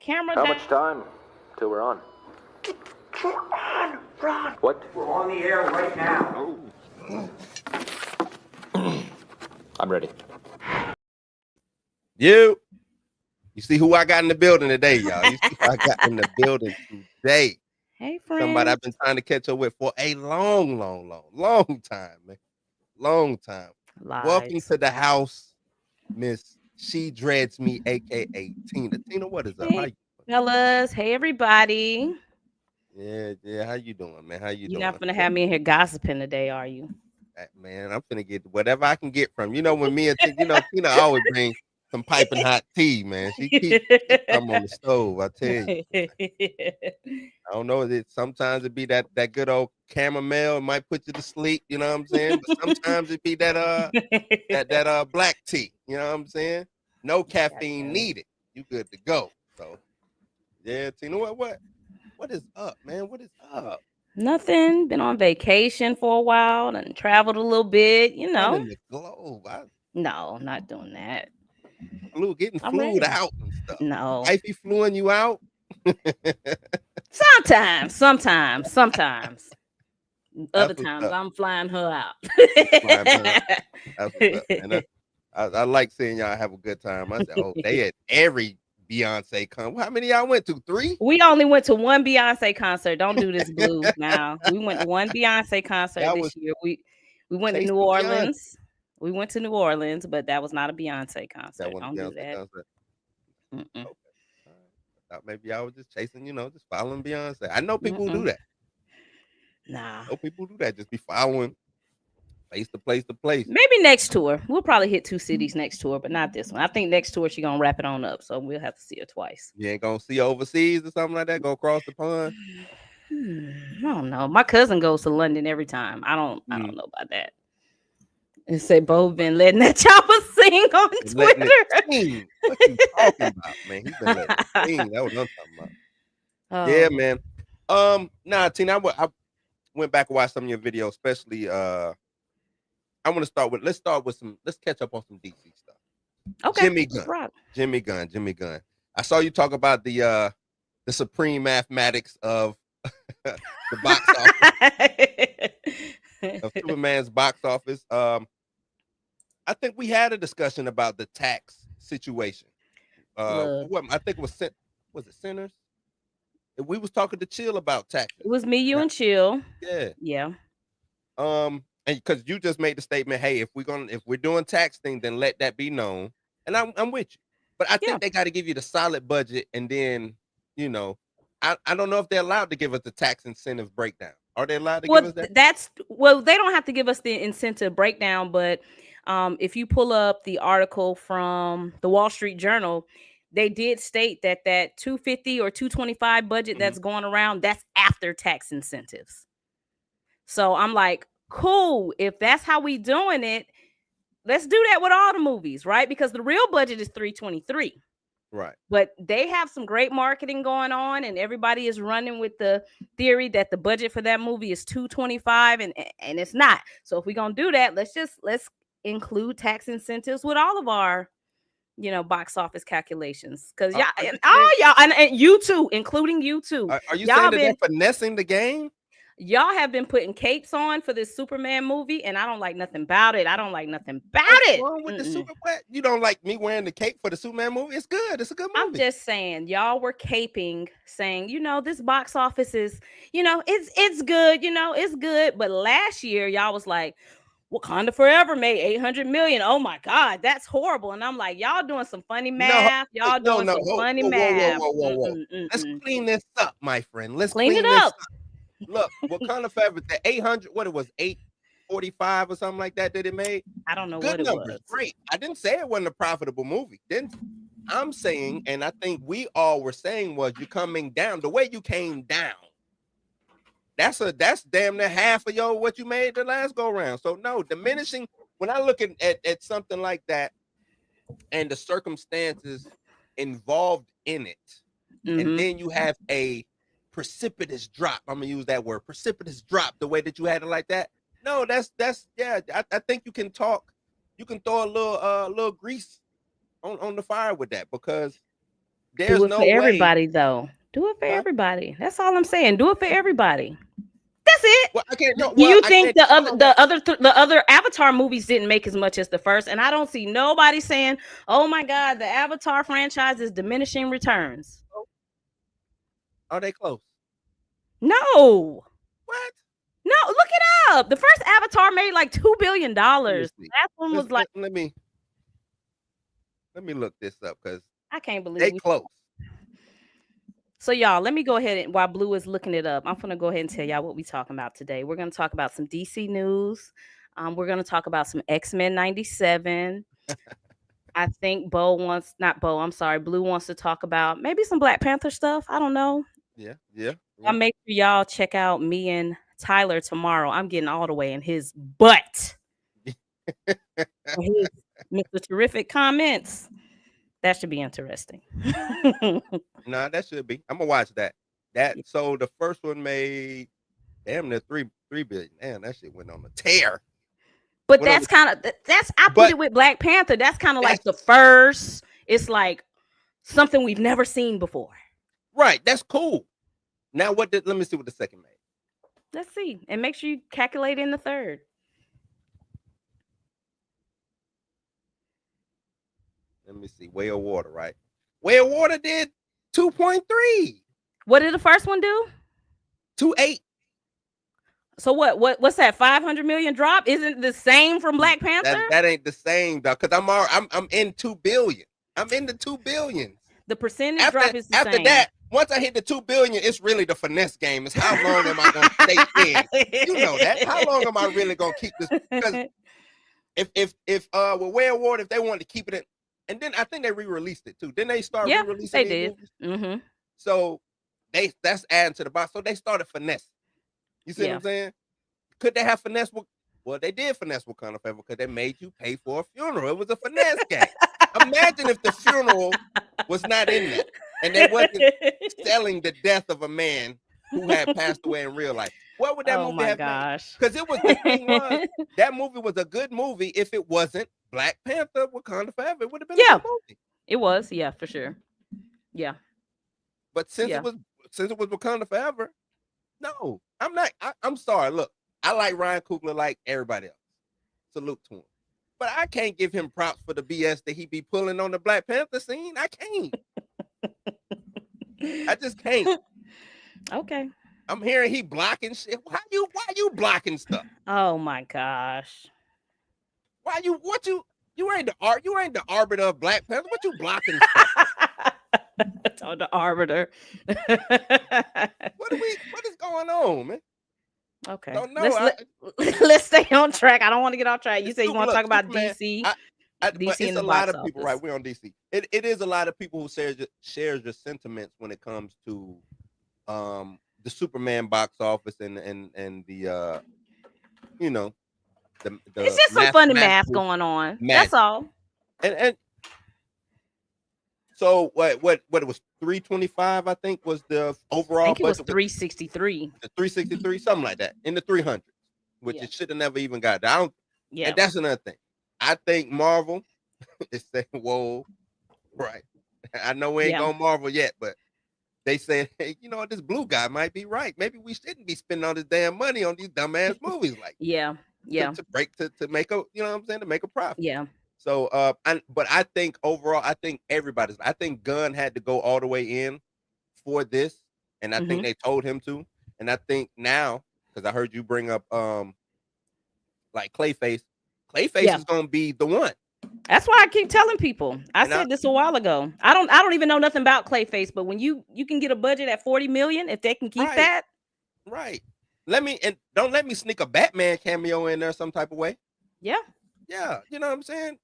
Camera How down. much time till we're on? We're on, Ron. What? We're on the air right now. I'm ready. You see who I got in the building today, y'all. You see who I got in the building today. Hey, friend. Somebody I've been trying to catch up with for a long time, man. Long time. Lies. Welcome to the house, Miss She Dreads Me, aka Tina. Tina, what is up? How Hey, you fellas. Hey, everybody. doing? Yeah. How you doing, man? How you You're doing? not gonna have me in here gossiping today, are you? Man, I'm finna get whatever I can get from. When me and Tina, Tina always bring some piping hot tea, man. She keep some on the stove. I tell you. I don't know. Sometimes it be that good old chamomile. It might put you to sleep. You know what I'm saying? But sometimes it be that black tea. You know what I'm saying? No caffeine needed. You good to go. So yeah, Tina, what is up, man? What is up? Nothing. Been on vacation for a while and traveled a little bit. Running the globe. No, not doing that. Getting I'm flued ready. out and stuff. No. Wifey fluing you out. Sometimes. Other what's times up. I'm flying her out. That's what's up, man. I like seeing y'all have a good time. I said, they at every Beyonce concert. How many y'all went to? 3? We only went to one Beyonce concert. Don't do this blues now. We went to one Beyonce concert this year. We went to New Orleans. We went to New Orleans, but that was not a Beyonce concert. Don't do that. Concert. Okay. I thought maybe y'all was just chasing, just following Beyonce. I know people who do that. Nah. I know people who do that. Just be following place to place to place. Maybe next tour. We'll probably hit 2 cities next tour, but not this one. I think next tour she's gonna wrap it on up, so we'll have to see her twice. You ain't gonna see her overseas or something like that? Go across the pond? I don't know. My cousin goes to London every time. I don't know about that. And say Beau been letting that chopper sing on Twitter. What you talking about, man? He been letting it sing. That was what I'm talking about. Yeah, man. Nah, Tina, I went back and watched some of your videos, especially let's catch up on some DC stuff. Okay. Jimmy Gunn. I saw you talk about the supreme mathematics of the box office of Superman's box office. I think we had a discussion about the tax situation. I think it was it Sinners? We was talking to Chill about taxes. It was me, you, and Chill. Yeah. And because you just made the statement, hey, if we're doing tax thing, then let that be known. And I'm with you. But I think they got to give you the solid budget, and then I don't know if they're allowed to give us the tax incentive breakdown. Are they allowed to give us that? They don't have to give us the incentive breakdown, but if you pull up the article from the Wall Street Journal, they did state that 250 or 225 budget that's going around, that's after tax incentives. So I'm like, cool. If that's how we doing it, let's do that with all the movies, right? Because the real budget is 323. Right. But they have some great marketing going on, and everybody is running with the theory that the budget for that movie is 225, and it's not. So if we're gonna do that, let's include tax incentives with all of our box office calculations, because y'all and you too, including you too. Are you saying that they're finessing the game? Y'all have been putting capes on for this Superman movie, and I don't like nothing about it. What's wrong with the Superman? You don't like me wearing the cape for the Superman movie? It's good. It's a good movie. I'm just saying, y'all were caping, saying, this box office is, it's good, it's good. But last year, y'all was like, Wakanda Forever made 800 million. Oh my God, that's horrible. And I'm like, y'all doing some funny math. Funny math. Whoa. Let's clean this up, my friend. Let's clean it up. Look, Wakanda Forever, the 800, what it was, 845 or something like that it made? I don't know good what numbers, it was. Great. I didn't say it wasn't a profitable movie. I'm saying, and I think we all were saying, was you coming down. The way you came down, that's damn near half of what you made the last go round. So no, diminishing, when I look at something like that and the circumstances involved in it, and then you have a precipitous drop. I'm gonna use that word, precipitous drop, the way that you had it like that. No, that's I think you can throw a little grease on the fire with that, because There's Do it no for way. everybody, though. Do it for Huh? everybody. That's all I'm saying. Do it for everybody. That's it. Well, I can't. No, Do well, you I think can't. Hold on. the other Avatar movies didn't make as much as the first? And I don't see nobody saying, "Oh my God, the Avatar franchise is diminishing returns." Are they close? No, What? no. Look it up. The first Avatar made like $2 billion. Let me That see. one was like, Let me look this up because I can't believe they we. close. So y'all, let me go ahead and while Blue is looking it up, I'm gonna go ahead and tell y'all what we're talking about today. We're gonna talk about some DC news. We're gonna talk about some X-Men 97. I think I'm sorry, Blue wants to talk about maybe some Black Panther stuff. I don't know. Yeah, yeah, I'll yeah. make sure y'all check out me and Tyler tomorrow. I'm getting all the way in his butt. For his Mr. Terrific comments. That should be interesting. Nah, that should be. I'm gonna watch that. So the first one made damn near three billion. Damn, that shit went on a tear. But Went on that's kind of I put But it with Black Panther. That's kind of like the that's first. It's like something we've never seen before. right. That's cool. Now let me see what the second made. Let's see. And make sure you calculate in the third. Let me see. Way of Water, right? Way of Water did 2.3. What did the first one do? 2.8. So what's that 500 million drop? Isn't the same from Black Panther? That ain't the same though, because I'm in 2 billion. I'm in the 2 billions. The percentage drop is the After same. that, once I hit the 2 billion, it's really the finesse game. It's how long am I gonna stay in? You know that. How long am I really gonna keep this? Because if with Way of Water, if they wanted to keep it in, and then I think they re-released it too. Then they start Yeah, re-releasing they these did. movies. Mm-hmm. So that's adding to the box. So they started finesse. You see what I'm saying? Could they have finesse? Well, they did finesse Wakanda Forever because they made you pay for a funeral. It was a finesse game. Imagine if the funeral was not in there and they wasn't selling the death of a man who had passed away in real life. What would that movie have made? Because it was the thing was that movie was a good movie if it wasn't Black Panther Wakanda Forever. It would have been a good movie. It was, yeah, for sure. Yeah. But since it was Wakanda Forever, no, I'm not. I'm sorry. Look, I like Ryan Coogler like everybody else. Salute to him. But I can't give him props for the BS that he be pulling on the Black Panther scene. I can't. I just can't. Okay. I'm hearing he blocking shit. Why you blocking stuff? Oh my gosh. You ain't the arbiter of Black Panther. What you blocking stuff? Oh, the arbiter. What is going on, man? Okay. Don't know. Let's stay on track. I don't want to get off track. You say you want to talk about Superman, DC. but DC it's in the a lot box of people, office. right? We're on DC. It is a lot of people who shares your sentiments when it comes to the Superman box office and the you know the It's just some funny math going on. That's all. And so what it was 325, I think, was the overall I think it was budget. 363. The 363, something like that, in the 300s, which it should have never even got down. Yeah. And that's another thing. I think Marvel is saying, whoa, right. I know we ain't going Marvel yet, but they said, hey, you know what, this blue guy might be right. Maybe we shouldn't be spending all this damn money on these dumbass movies like to make a, you know what I'm saying, to make a profit. Yeah. So but I think overall, I think Gunn had to go all the way in for this, and I think they told him to. And I think now, because I heard you bring up like Clayface is gonna be the one. That's why I keep telling people. I said this a while ago. I don't even know nothing about Clayface, but when you can get a budget at 40 million, if they can keep that. Right. Don't let me sneak a Batman cameo in there some type of way. Yeah. Yeah. You know what I'm saying?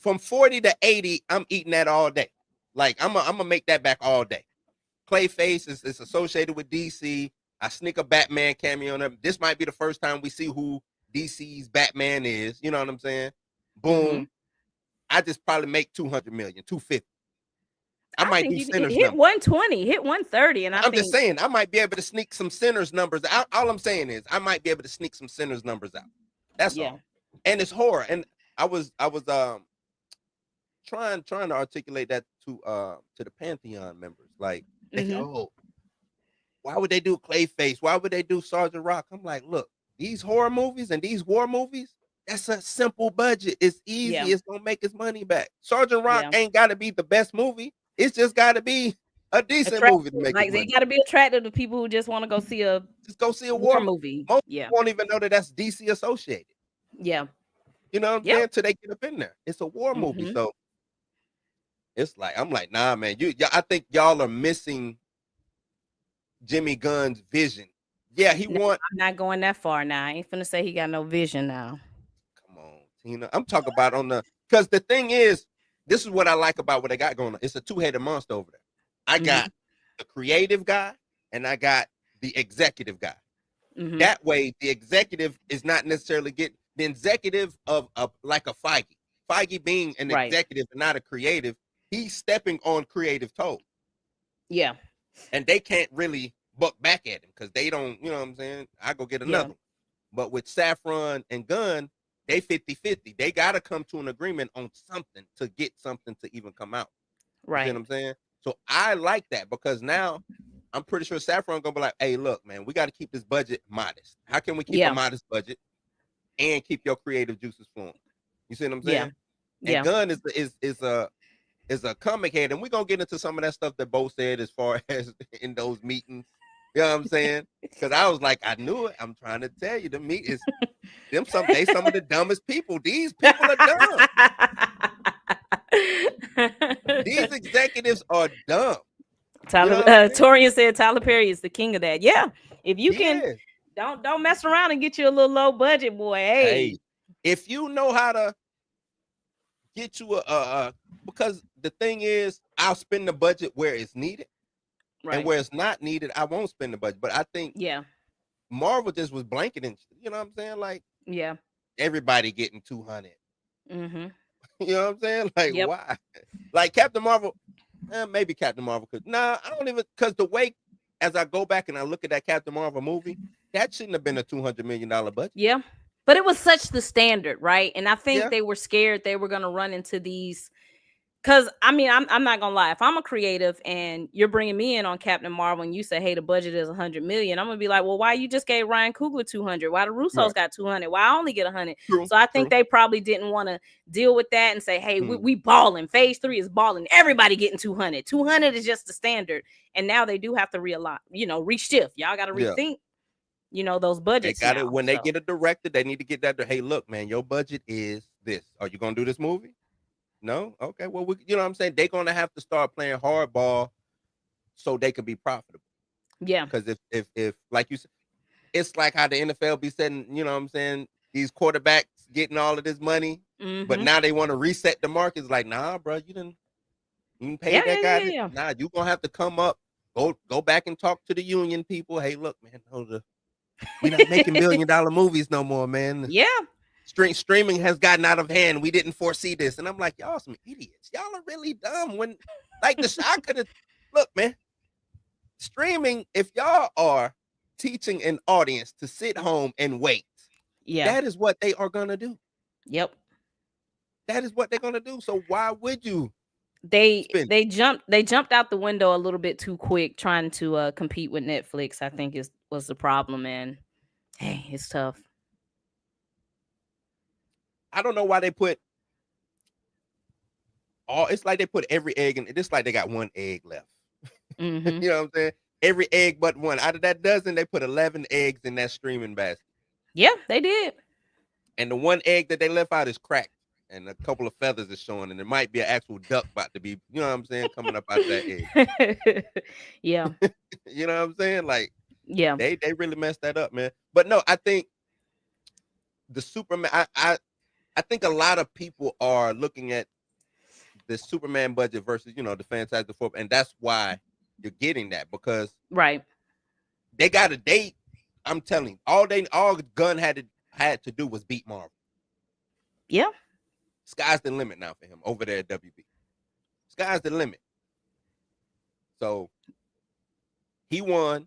From 40 to 80, I'm eating that all day. Like I'm gonna make that back all day. Clayface is associated with DC. I sneak a Batman cameo in them. This might be the first time we see who DC's Batman is. You know what I'm saying? Boom. I just probably make 200 million, 250. I might do Sinners hit numbers. 120, hit 130, and I'm just saying I might be able to sneak some Sinners numbers out. All I'm saying is I might be able to sneak some Sinners numbers out. That's all. And it's horror. And I was trying to articulate that to the Pantheon members. Like, Mhm. why would they do Clayface? Why would they do Sergeant Rock? I'm like, look, these horror movies and these war movies, that's a simple budget. It's easy. Yeah. It's gonna make its money back. Sergeant Rock Yeah. ain't gotta be the best movie. It's just gotta be a decent Attractive. movie to make its Like they money. got to be attractive to people who just want to go see a Just go see a war war. movie. Most Yeah. people won't even know that that's DC associated. Yeah. You know what I'm Yep. saying? Till they get up in there. It's a war movie. Mhm. So it's like, I'm like, nah, man. I think y'all are missing Jimmy Gunn's vision. Yeah, he No, want. I'm not going that far now. I ain't finna say he got no vision now. Come on, Tina. I'm talking about because the thing is, this is what I like about what they got going on. It's a two-headed monster over there. I Mhm. got the creative guy and I got the executive guy. Mhm. That way, the executive is not necessarily getting the executive of like a Feige. Feige being an Right. executive and not a creative, he's stepping on creative toes. Yeah. And they can't really buck back at him because they don't, you know what I'm saying? I go get Yeah. another one. But with Saffron and Gunn, they 50-50. They got to come to an agreement on something to get something to even come out. You see Right. what I'm saying? So I like that because now I'm pretty sure Saffron gonna be like, hey, look, man, we got to keep this budget modest. How can we keep Yeah. a modest budget and keep your creative juices flowing? You see what I'm Yeah. saying? Yeah. And Gunn is a comic head, and we're gonna get into some of that stuff that Bo said as far as in those meetings. You know what I'm saying? Because I was like, I knew it. I'm trying to tell you, the meet is they some of the dumbest people. These people are dumb. These executives are dumb. You know what I'm saying? Torian said Tyler Perry is the king of that. Yeah. If you He can is. don't mess around and get you a little low budget, boy. Hey. Hey, if you know how to get you because the thing is, I'll spend the budget where it's needed, and Right. where it's not needed, I won't spend the budget. But I think Yeah. Marvel just was blanketing. You know what I'm saying? Like Yeah. everybody getting 200. Mhm. You know what I'm saying? Like Yep. why? Like Captain Marvel, maybe Captain Marvel could. Nah, I don't even because the way as I go back and I look at that Captain Marvel movie, that shouldn't have been a $200 million budget. Yeah. But it was such the standard, right? And I think Yeah. they were scared they were going to run into these. Because I mean, I'm not gonna lie. If I'm a creative and you're bringing me in on Captain Marvel and you say, "Hey, the budget is 100 million," I'm gonna be like, "Well, why you just gave Ryan Coogler 200? Why the Russos Right. got 200? Why I only get 100?" True. So I think True. they probably didn't want to deal with that and say, "Hey, Hmm. we balling. Phase 3 is balling. Everybody getting 200. 200 is just the standard." And now they do have to realign, reshift. Y'all got to Yeah. rethink, those They budgets got it now. when they So, get a director. They need to get that. Hey, look, man, your budget is this. Are you gonna do this movie? No. Okay. Well, you know what I'm saying. They're gonna have to start playing hardball so they can be profitable. yeah, Because if like you said, it's like how the NFL be setting. You know what I'm saying. These quarterbacks getting all of this money, but hmm now they want to reset the market. It's like, nah, bro, you paid yeah, that yeah, guy. yeah, yeah. Nah, you gonna have to come up, go back and talk to the union people. Hey, look, man, we're not making $1 million movies no more, man. Yeah. Streaming has gotten out of hand. We didn't foresee this, and I'm like, y'all some idiots. Y'all are really dumb. When like I could have look, man. Streaming, if y'all are teaching an audience to sit home and wait, Yeah. that is what they are gonna do. Yep. That is what they're gonna do. So why would you They spend? they jumped out the window a little bit too quick trying to compete with Netflix. I think was the problem, and hey, it's tough. I don't know why they put all. It's like they put every egg in. It's like they got one egg left. hmm You know what I'm saying? Every egg but one. Out of that dozen, they put 11 eggs in that streaming basket. Yeah, they did. And the one egg that they left out is cracked. And a couple of feathers is showing. And it might be an actual duck about to be, you know what I'm saying, coming up out of that egg. Yeah, You know what I'm saying? Like, yeah, they really messed that up, man. But no, I think the Superman, I think a lot of people are looking at the Superman budget versus, the Fantastic Four. And that's why you're getting that, because right. they got a date. I'm telling you, all Gunn had to do was beat Marvel. Yeah, Sky's the limit now for him over there at WB. Sky's the limit. So he won.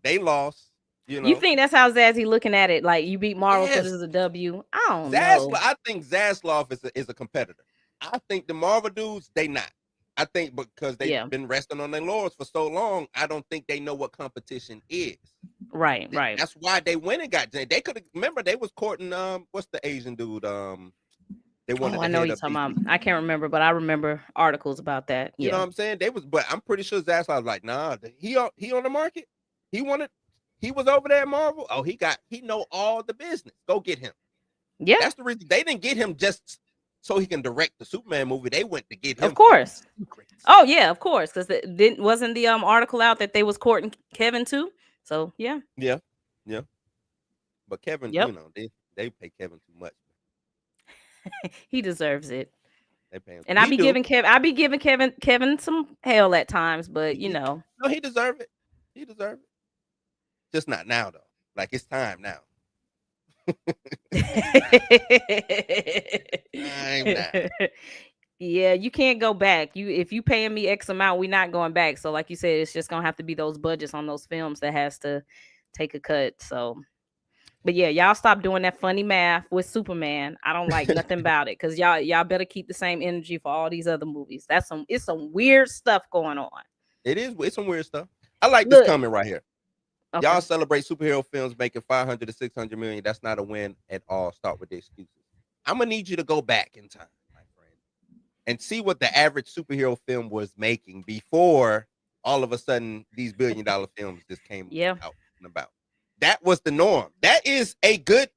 They lost. You think that's how Zazzy looking at it? Like, you beat Marvel, so this is a W? I don't know. I think Zaslav is a competitor. I think the Marvel dudes, they not. I think because they've been resting on their laurels for so long, I don't think they know what competition is. Right. That's why they went and got Jay. They could have, remember, they was courting what's the Asian dude? They wanted I know you're talking about. I can't remember, but I remember articles about that. You know what I'm saying? They was, but I'm pretty sure Zaslav was like, nah, he on the market. He was over there at Marvel. Oh, he know all the business. Go get him. Yeah. That's the reason they didn't get him just so he can direct the Superman movie. They went to get him. Of course. Oh yeah, of course. Because wasn't the article out that they was courting Kevin too? So yeah. Yeah. But Kevin, you know, they pay Kevin too much. He deserves it. They pay him. And I be giving Kevin some hell at times, but you know. No, he deserve it. He deserve it. Just not now though. Like, it's time now. Yeah, you can't go back. If you paying me X amount, we're not going back. So like you said, it's just gonna have to be those budgets on those films that has to take a cut. So, but yeah, y'all stop doing that funny math with Superman. I don't like nothing about it, because y'all better keep the same energy for all these other movies. It's some weird stuff going on. It's some weird stuff. I like this comment right here. Okay. Y'all celebrate superhero films making 500 to 600 million. That's not a win at all. Start with the excuses. I'm gonna need you to go back in time, my friend, and see what the average superhero film was making before all of a sudden these billion-dollar films just came out and about. That was the norm. That is a good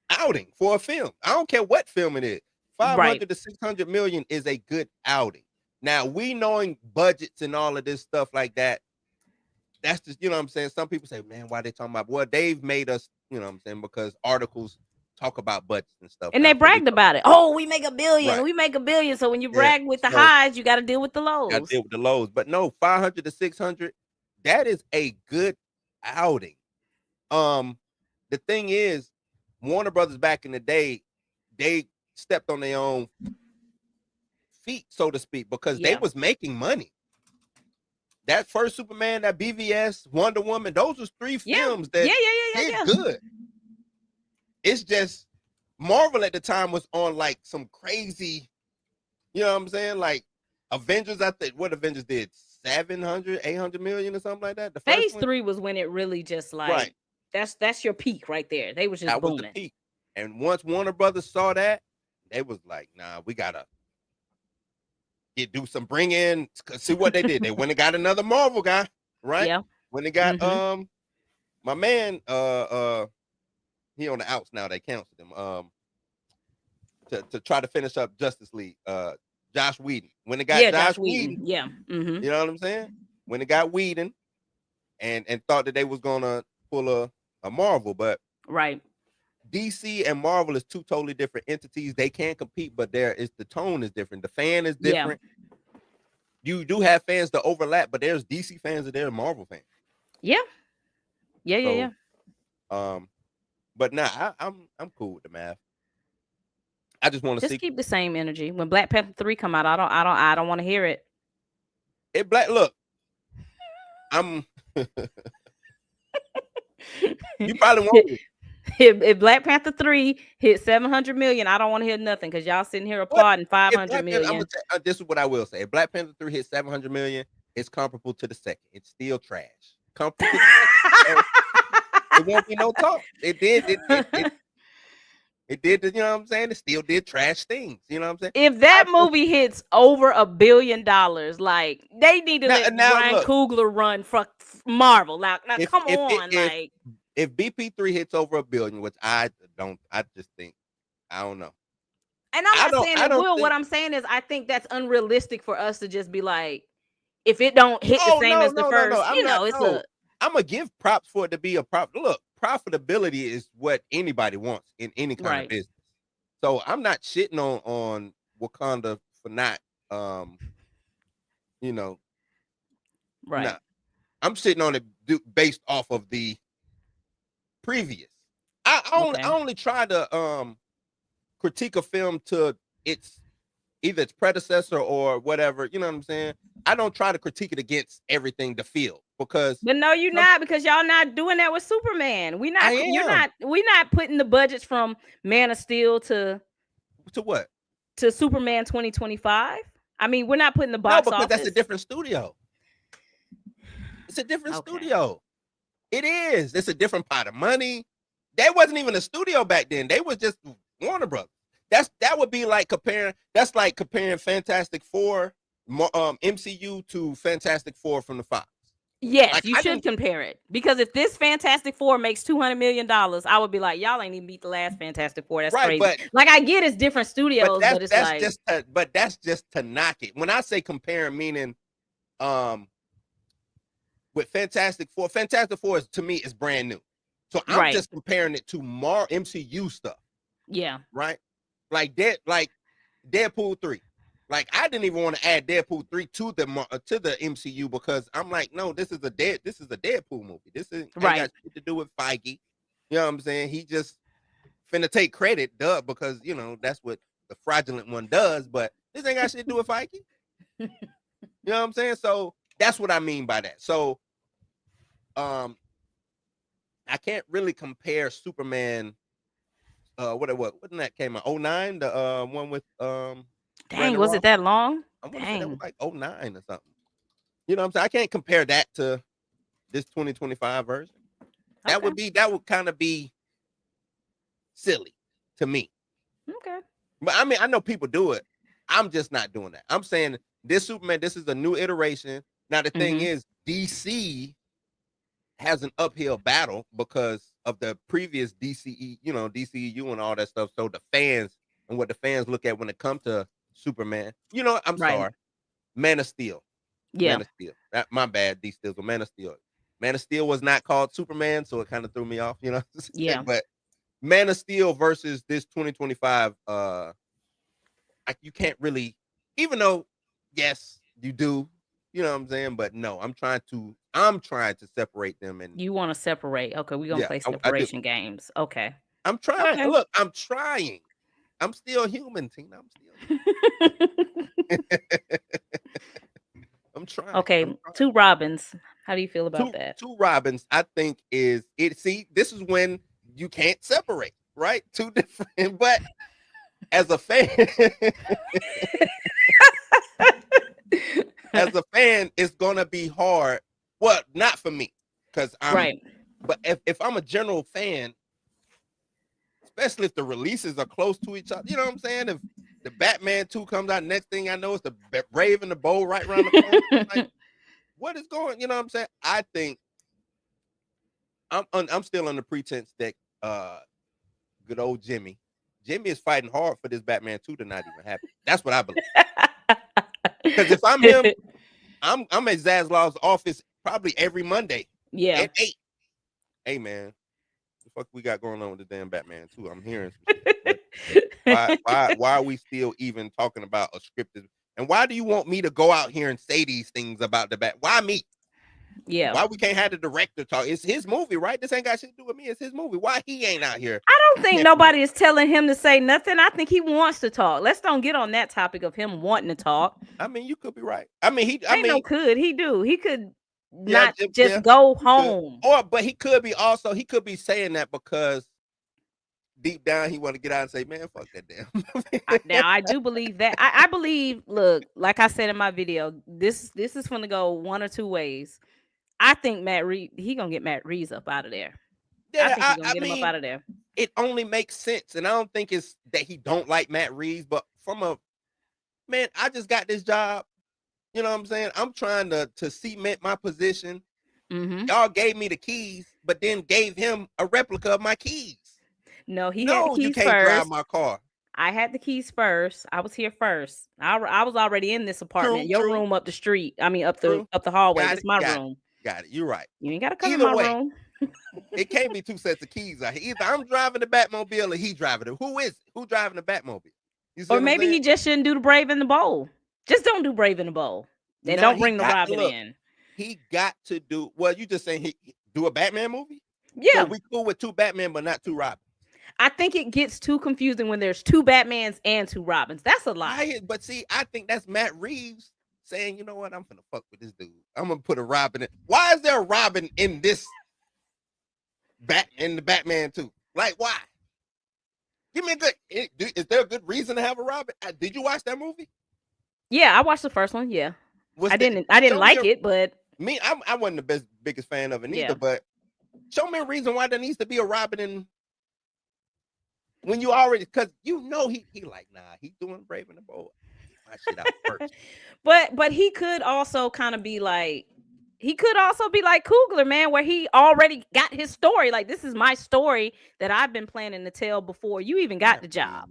outing for a film. I don't care what film it is. 500 to 600 million is a good outing. Now, we knowing budgets and all of this stuff like that, that's just, you know what I'm saying? Some people say, man, why they talking about? Well, they've made us, you know what I'm saying, because articles talk about budgets and stuff. And they bragged about it. Oh, we make $1 billion. Right. We make $1 billion. So when you brag with the highs, you got to deal with the lows. Got to deal with the lows. But no, 500 to 600, that is a good outing. The thing is, Warner Brothers back in the day, they stepped on their own feet, so to speak, because they was making money. That first Superman, that BVS, Wonder Woman, those was 3 films that did good. It's just Marvel at the time was on like some crazy, you know what I'm saying? Like Avengers, I think what Avengers did 700, 800 million or something like that. The Phase 3 was when it really just like that's your peak right there. They was just booming. Was the peak. And once Warner Brothers saw that, they was like, nah, we gotta do some bring in. See what they did. They went and got another Marvel guy, right? Yeah. When they got my man, he on the outs now. They canceled him. To try to finish up Justice League. Josh Whedon. When they got Josh Whedon, you know what I'm saying? When they got Whedon, and thought that they was gonna pull a Marvel, but DC and Marvel is 2 totally different entities. They can't compete, but the tone is different. The fan is different. You do have fans that overlap, but there's DC fans and there's Marvel fans. Yeah. But nah, I'm cool with the math. I just want to keep the same energy. When Black Panther 3 come out, I don't want to hear it. Look, I'm you probably won't. If Black Panther 3 hit 700 million, I don't want to hear nothing, because y'all sitting here applauding 500 million. This is what I will say. If Black Panther 3 hit 700 million, it's comparable to the second. It's still trash. Comparable to the second. It won't be no talk. It did, you know what I'm saying? It still did trash things. You know what I'm saying? If that movie hits over $1 billion, like, they need to let Ryan Coogler run for Marvel. Now come on, like. If BP3 hits over $1 billion, which I just think, I don't know. And I'm not saying it will. What I'm saying is, I think that's unrealistic for us to just be like, if it don't hit the same as the first, I'm gonna give props for it to be a prop. Look, profitability is what anybody wants in any kind of business. So I'm not shitting on Wakanda for not, Nah, I'm sitting on it based off of the previous. I only try to critique a film to either its predecessor or whatever, you know what I'm saying? I don't try to critique it against everything the field. because But no, you're not, because y'all not doing that with Superman. We're I not. am. We're not putting the budgets from Man of Steel to what? Superman 2025. I mean, we're not putting the No, box because that's a office. different studio. It's a different Okay. studio. It is. It's a different pot of money. That wasn't even a studio back then. They was just Warner Brothers. That would be like comparing. That's like comparing Fantastic Four, MCU to Fantastic Four from the Fox. Yes, Like, you should compare it, because if this Fantastic Four makes $200 million, I would be like, y'all ain't even beat the last Fantastic Four. That's right, crazy. Like, I get it's different studios, but it's that's like, that's just to knock it. When I say comparing, meaning with Fantastic Four is, to me, is brand new. So I'm just comparing it to more MCU stuff. Yeah. Right. Like Deadpool 3. Like, I didn't even want to add Deadpool 3 to the MCU, because I'm like, no, this is a Deadpool movie. This ain't got shit to do with Feige. You know what I'm saying? He just finna take credit, because that's what the fraudulent one does. But this ain't got shit to do with Feige. You know what I'm saying? So that's what I mean by that. So, I can't really compare Superman. When that came out? 09, the one with dang, Brandon was Ross? it that long? I want to say that was like 09 or something. You know what I'm saying? I can't compare that to this 2025 version. That would kind of be silly to me. Okay. But I mean, I know people do it. I'm just not doing that. I'm saying this Superman, this is a new iteration. Now, the thing is, DC has an uphill battle because of the previous DCEU and all that stuff. So the fans and what the fans look at when it comes to Superman, I'm sorry, Man of Steel. Yeah. Man of Steel. My bad, D Steel's, but Man of Steel. Man of Steel was not called Superman, so it kind of threw me off, Yeah. But Man of Steel versus this 2025, you can't really, even though, yes, you do, you know what I'm saying? But no, I'm trying to separate them. And you want to separate. Okay, we're gonna play I do. separation games. Okay. I'm trying. Okay. Look, I'm trying. I'm still human, Tina. I'm still human. I'm trying. Okay, I'm trying. two Robins. How do you feel about that? Two Robins, I think, is it. See, this is when you can't separate, right? Two different, but as a fan, it's gonna be hard. Well, not for me, because I'm right. But if I'm a general fan, especially if the releases are close to each other, you know what I'm saying? If the Batman 2 comes out, next thing I know, it's the Brave and the Bold right around the corner. Like, what is going? You know what I'm saying? I think I'm still on the pretense that good old Jimmy is fighting hard for this Batman 2 to not even happen. That's what I believe. Because if I'm him, I'm at Zaslaw's office probably every Monday. Yeah. At 8. Hey, man, the fuck we got going on with the damn Batman 2? I'm hearing some shit. Why are we still even talking about a scripted? And why do you want me to go out here and say these things about the Bat? Why me? Yeah. Why we can't have the director talk? It's his movie, right? This ain't got shit to do with me. It's his movie. Why he ain't out here? I don't think nobody is telling him to say nothing. I think he wants to talk. Let's don't get on that topic of him wanting to talk. I mean, you could be right. I mean, he could not just go home. But he could be saying that because deep down he want to get out and say, man, fuck that damn. Now, I do believe that. I believe, look, like I said in my video, this is going to go one or two ways. I think Matt Reeves, he going to get Matt Reeves up out of there. Yeah, I think he's going to get him up out of there. It only makes sense. And I don't think it's that he don't like Matt Reeves, but I just got this job. You know what I'm saying? I'm trying to cement my position. Mm-hmm. Y'all gave me the keys, but then gave him a replica of my keys. No, he had the keys you can't first. drive my car. I had the keys first. I was here first. I was already in this apartment. Your room up the street. I mean, up the hallway. That's my room. Got it. You're right. You ain't got to come in my room. It can't be two sets of keys out here. Either I'm driving the Batmobile or he driving it. Who is it? Who driving the Batmobile? Or maybe he just shouldn't do the Brave and the Bold. Just don't do Brave and the Bold. And don't bring the Robin in. He got to do. Well, you just saying he do a Batman movie? Yeah. So we cool with two Batman, but not two Robins. I think it gets too confusing when there's two Batmans and two Robins. That's a lot. But see, I think that's Matt Reeves saying, you know what, I'm gonna fuck with this dude. I'm gonna put a Robin in. Why is there a Robin in this in the Batman 2? Like, why? Give me a good. Is there a good reason to have a Robin? Did you watch that movie? Yeah, I watched the first one. Yeah, Was I didn't like it, but I wasn't the biggest fan of it yeah. either. But show me a reason why there needs to be a Robin in. When you already, because he like, nah, he doing Brave and the Bold. My shit out first. but he could also kind of be like, Coogler, man, where he already got his story. Like, this is my story that I've been planning to tell before you even got the job.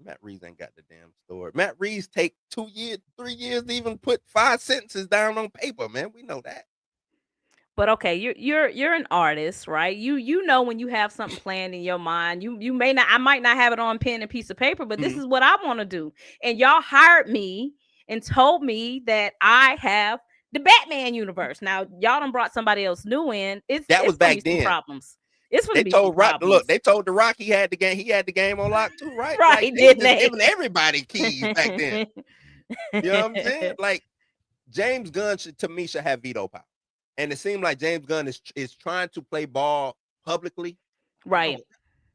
Matt Reeves ain't got the damn story. Matt Reeves take 2 years, 3 years to even put 5 sentences down on paper, man. We know that. But okay, you're an artist, right? You know when you have something planned in your mind. You may not, I might not have it on pen and piece of paper, but this is what I want to do. And y'all hired me and told me that I have the Batman universe. Now y'all done brought somebody else new in. That was back then. Problems. It's they told Rock. Look, they told The Rock he had the game. He had the game on lock too, right? Right? Like, didn't they? Giving everybody keys back then. You know what I'm saying? Like, James Gunn should have veto power. And it seemed like James Gunn is trying to play ball publicly. Right.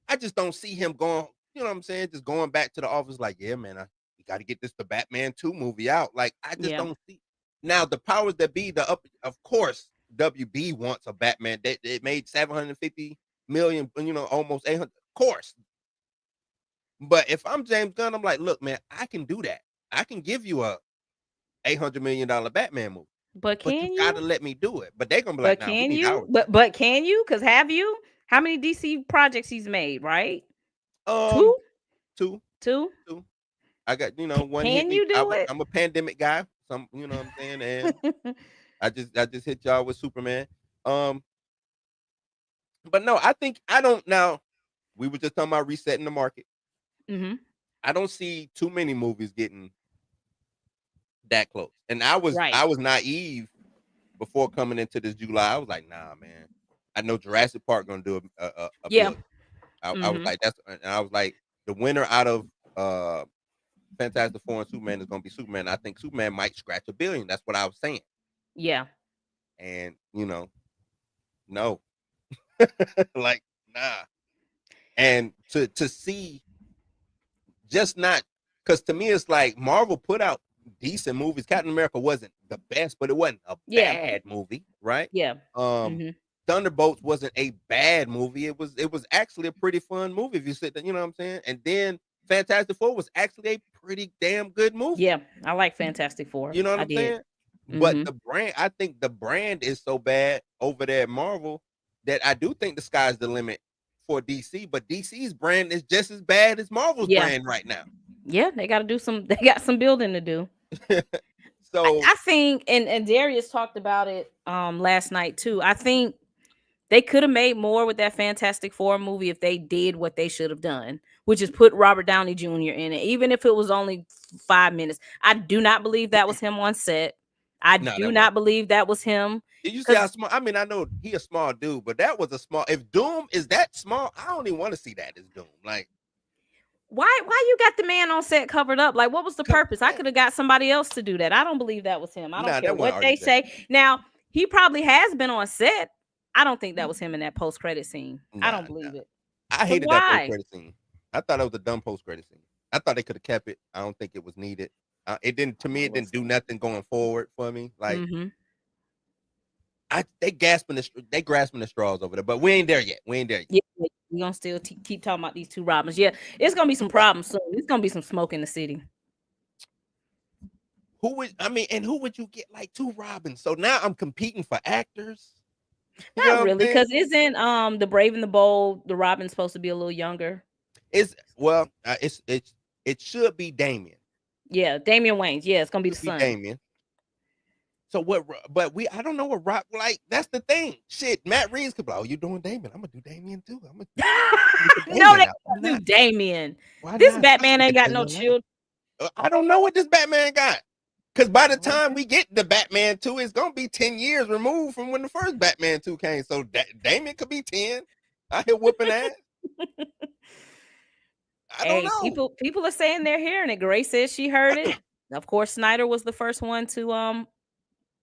I just don't see him going, you know what I'm saying? Just going back to the office like, yeah, man, we got to get the Batman 2 movie out. Like, I just don't see. Now, the powers that be, of course, WB wants a Batman. It made 750 million, almost 800. Of course. But if I'm James Gunn, I'm like, look, man, I can do that. I can give you a $800 million Batman movie. But you gotta let me do it. But they're gonna be like, nah, can you? But can you? Because have you? How many DC projects he's made? Right? Two. I got one. Can you do it? I'm a pandemic guy. Some, you know what I'm saying, and I just hit y'all with Superman. But no, I don't. Now, we were just talking about resetting the market. I don't see too many movies getting that close. And I was naive before coming into this July. I was like, nah, man. I know Jurassic Park gonna do a billion. I was like, I was like, the winner out of Fantastic Four and Superman is gonna be Superman. I think Superman might scratch $1 billion. That's what I was saying. Yeah. And no. Like, nah. And to see just not, because to me it's like Marvel put out decent movies. Captain America wasn't the best, but it wasn't a bad movie, right? Yeah. Thunderbolts wasn't a bad movie. It was actually a pretty fun movie if you sit there, you know what I'm saying? And then Fantastic Four was actually a pretty damn good movie. Yeah, I like Fantastic Four. You know what I'm saying? But I think the brand is so bad over there at Marvel that I do think the sky's the limit for DC, but DC's brand is just as bad as Marvel's brand right now. Yeah, they got some building to do. So I think, and Darius talked about it last night too. I think they could have made more with that Fantastic Four movie if they did what they should have done, which is put Robert Downey Jr. in it, even if it was only 5 minutes. I do not believe that was him on set. I do not believe that was him. Did you see how small? I mean, I know he a small dude, but that was a small. If Doom is that small, I don't even want to see that as Doom. Like, why you got the man on set covered up? Like, what was the purpose? I could have got somebody else to do that. I don't believe that was him. I don't care what they say. Now, he probably has been on set. I don't think that was him in that post-credit scene. I don't believe it. I hated that post-credit scene. I thought it was a dumb post-credit scene. I thought they could have kept it. I don't think it was needed. It didn't. To me, it didn't do nothing going forward for me. Like, they grasping the straws over there, but we ain't there yet. Yeah, we're gonna still keep talking about these two Robins. Yeah, it's gonna be some problems soon. It's gonna be some smoke in the city. Who would you get like two Robins? So now I'm competing for actors. Not really, because isn't the Brave and the Bold, the Robin's supposed to be a little younger? It should be Damian. Yeah, Damian Wayans. Yeah, it's gonna be the son. Damian. So what? But I don't know what Rock like. That's the thing. Shit, Matt Reeves could be like, "Oh, you doing Damian? I'm gonna do Damian too. I'm gonna no, they do Damian. This Batman ain't got no children. I don't know what this Batman got. Because by the time we get the Batman 2, it's gonna be 10 years removed from when the first Batman 2 came. So Damian could be 10. I hear whooping ass. I don't know. People are saying they're hearing it. Grace says she heard it. Of course, Snyder was the first one to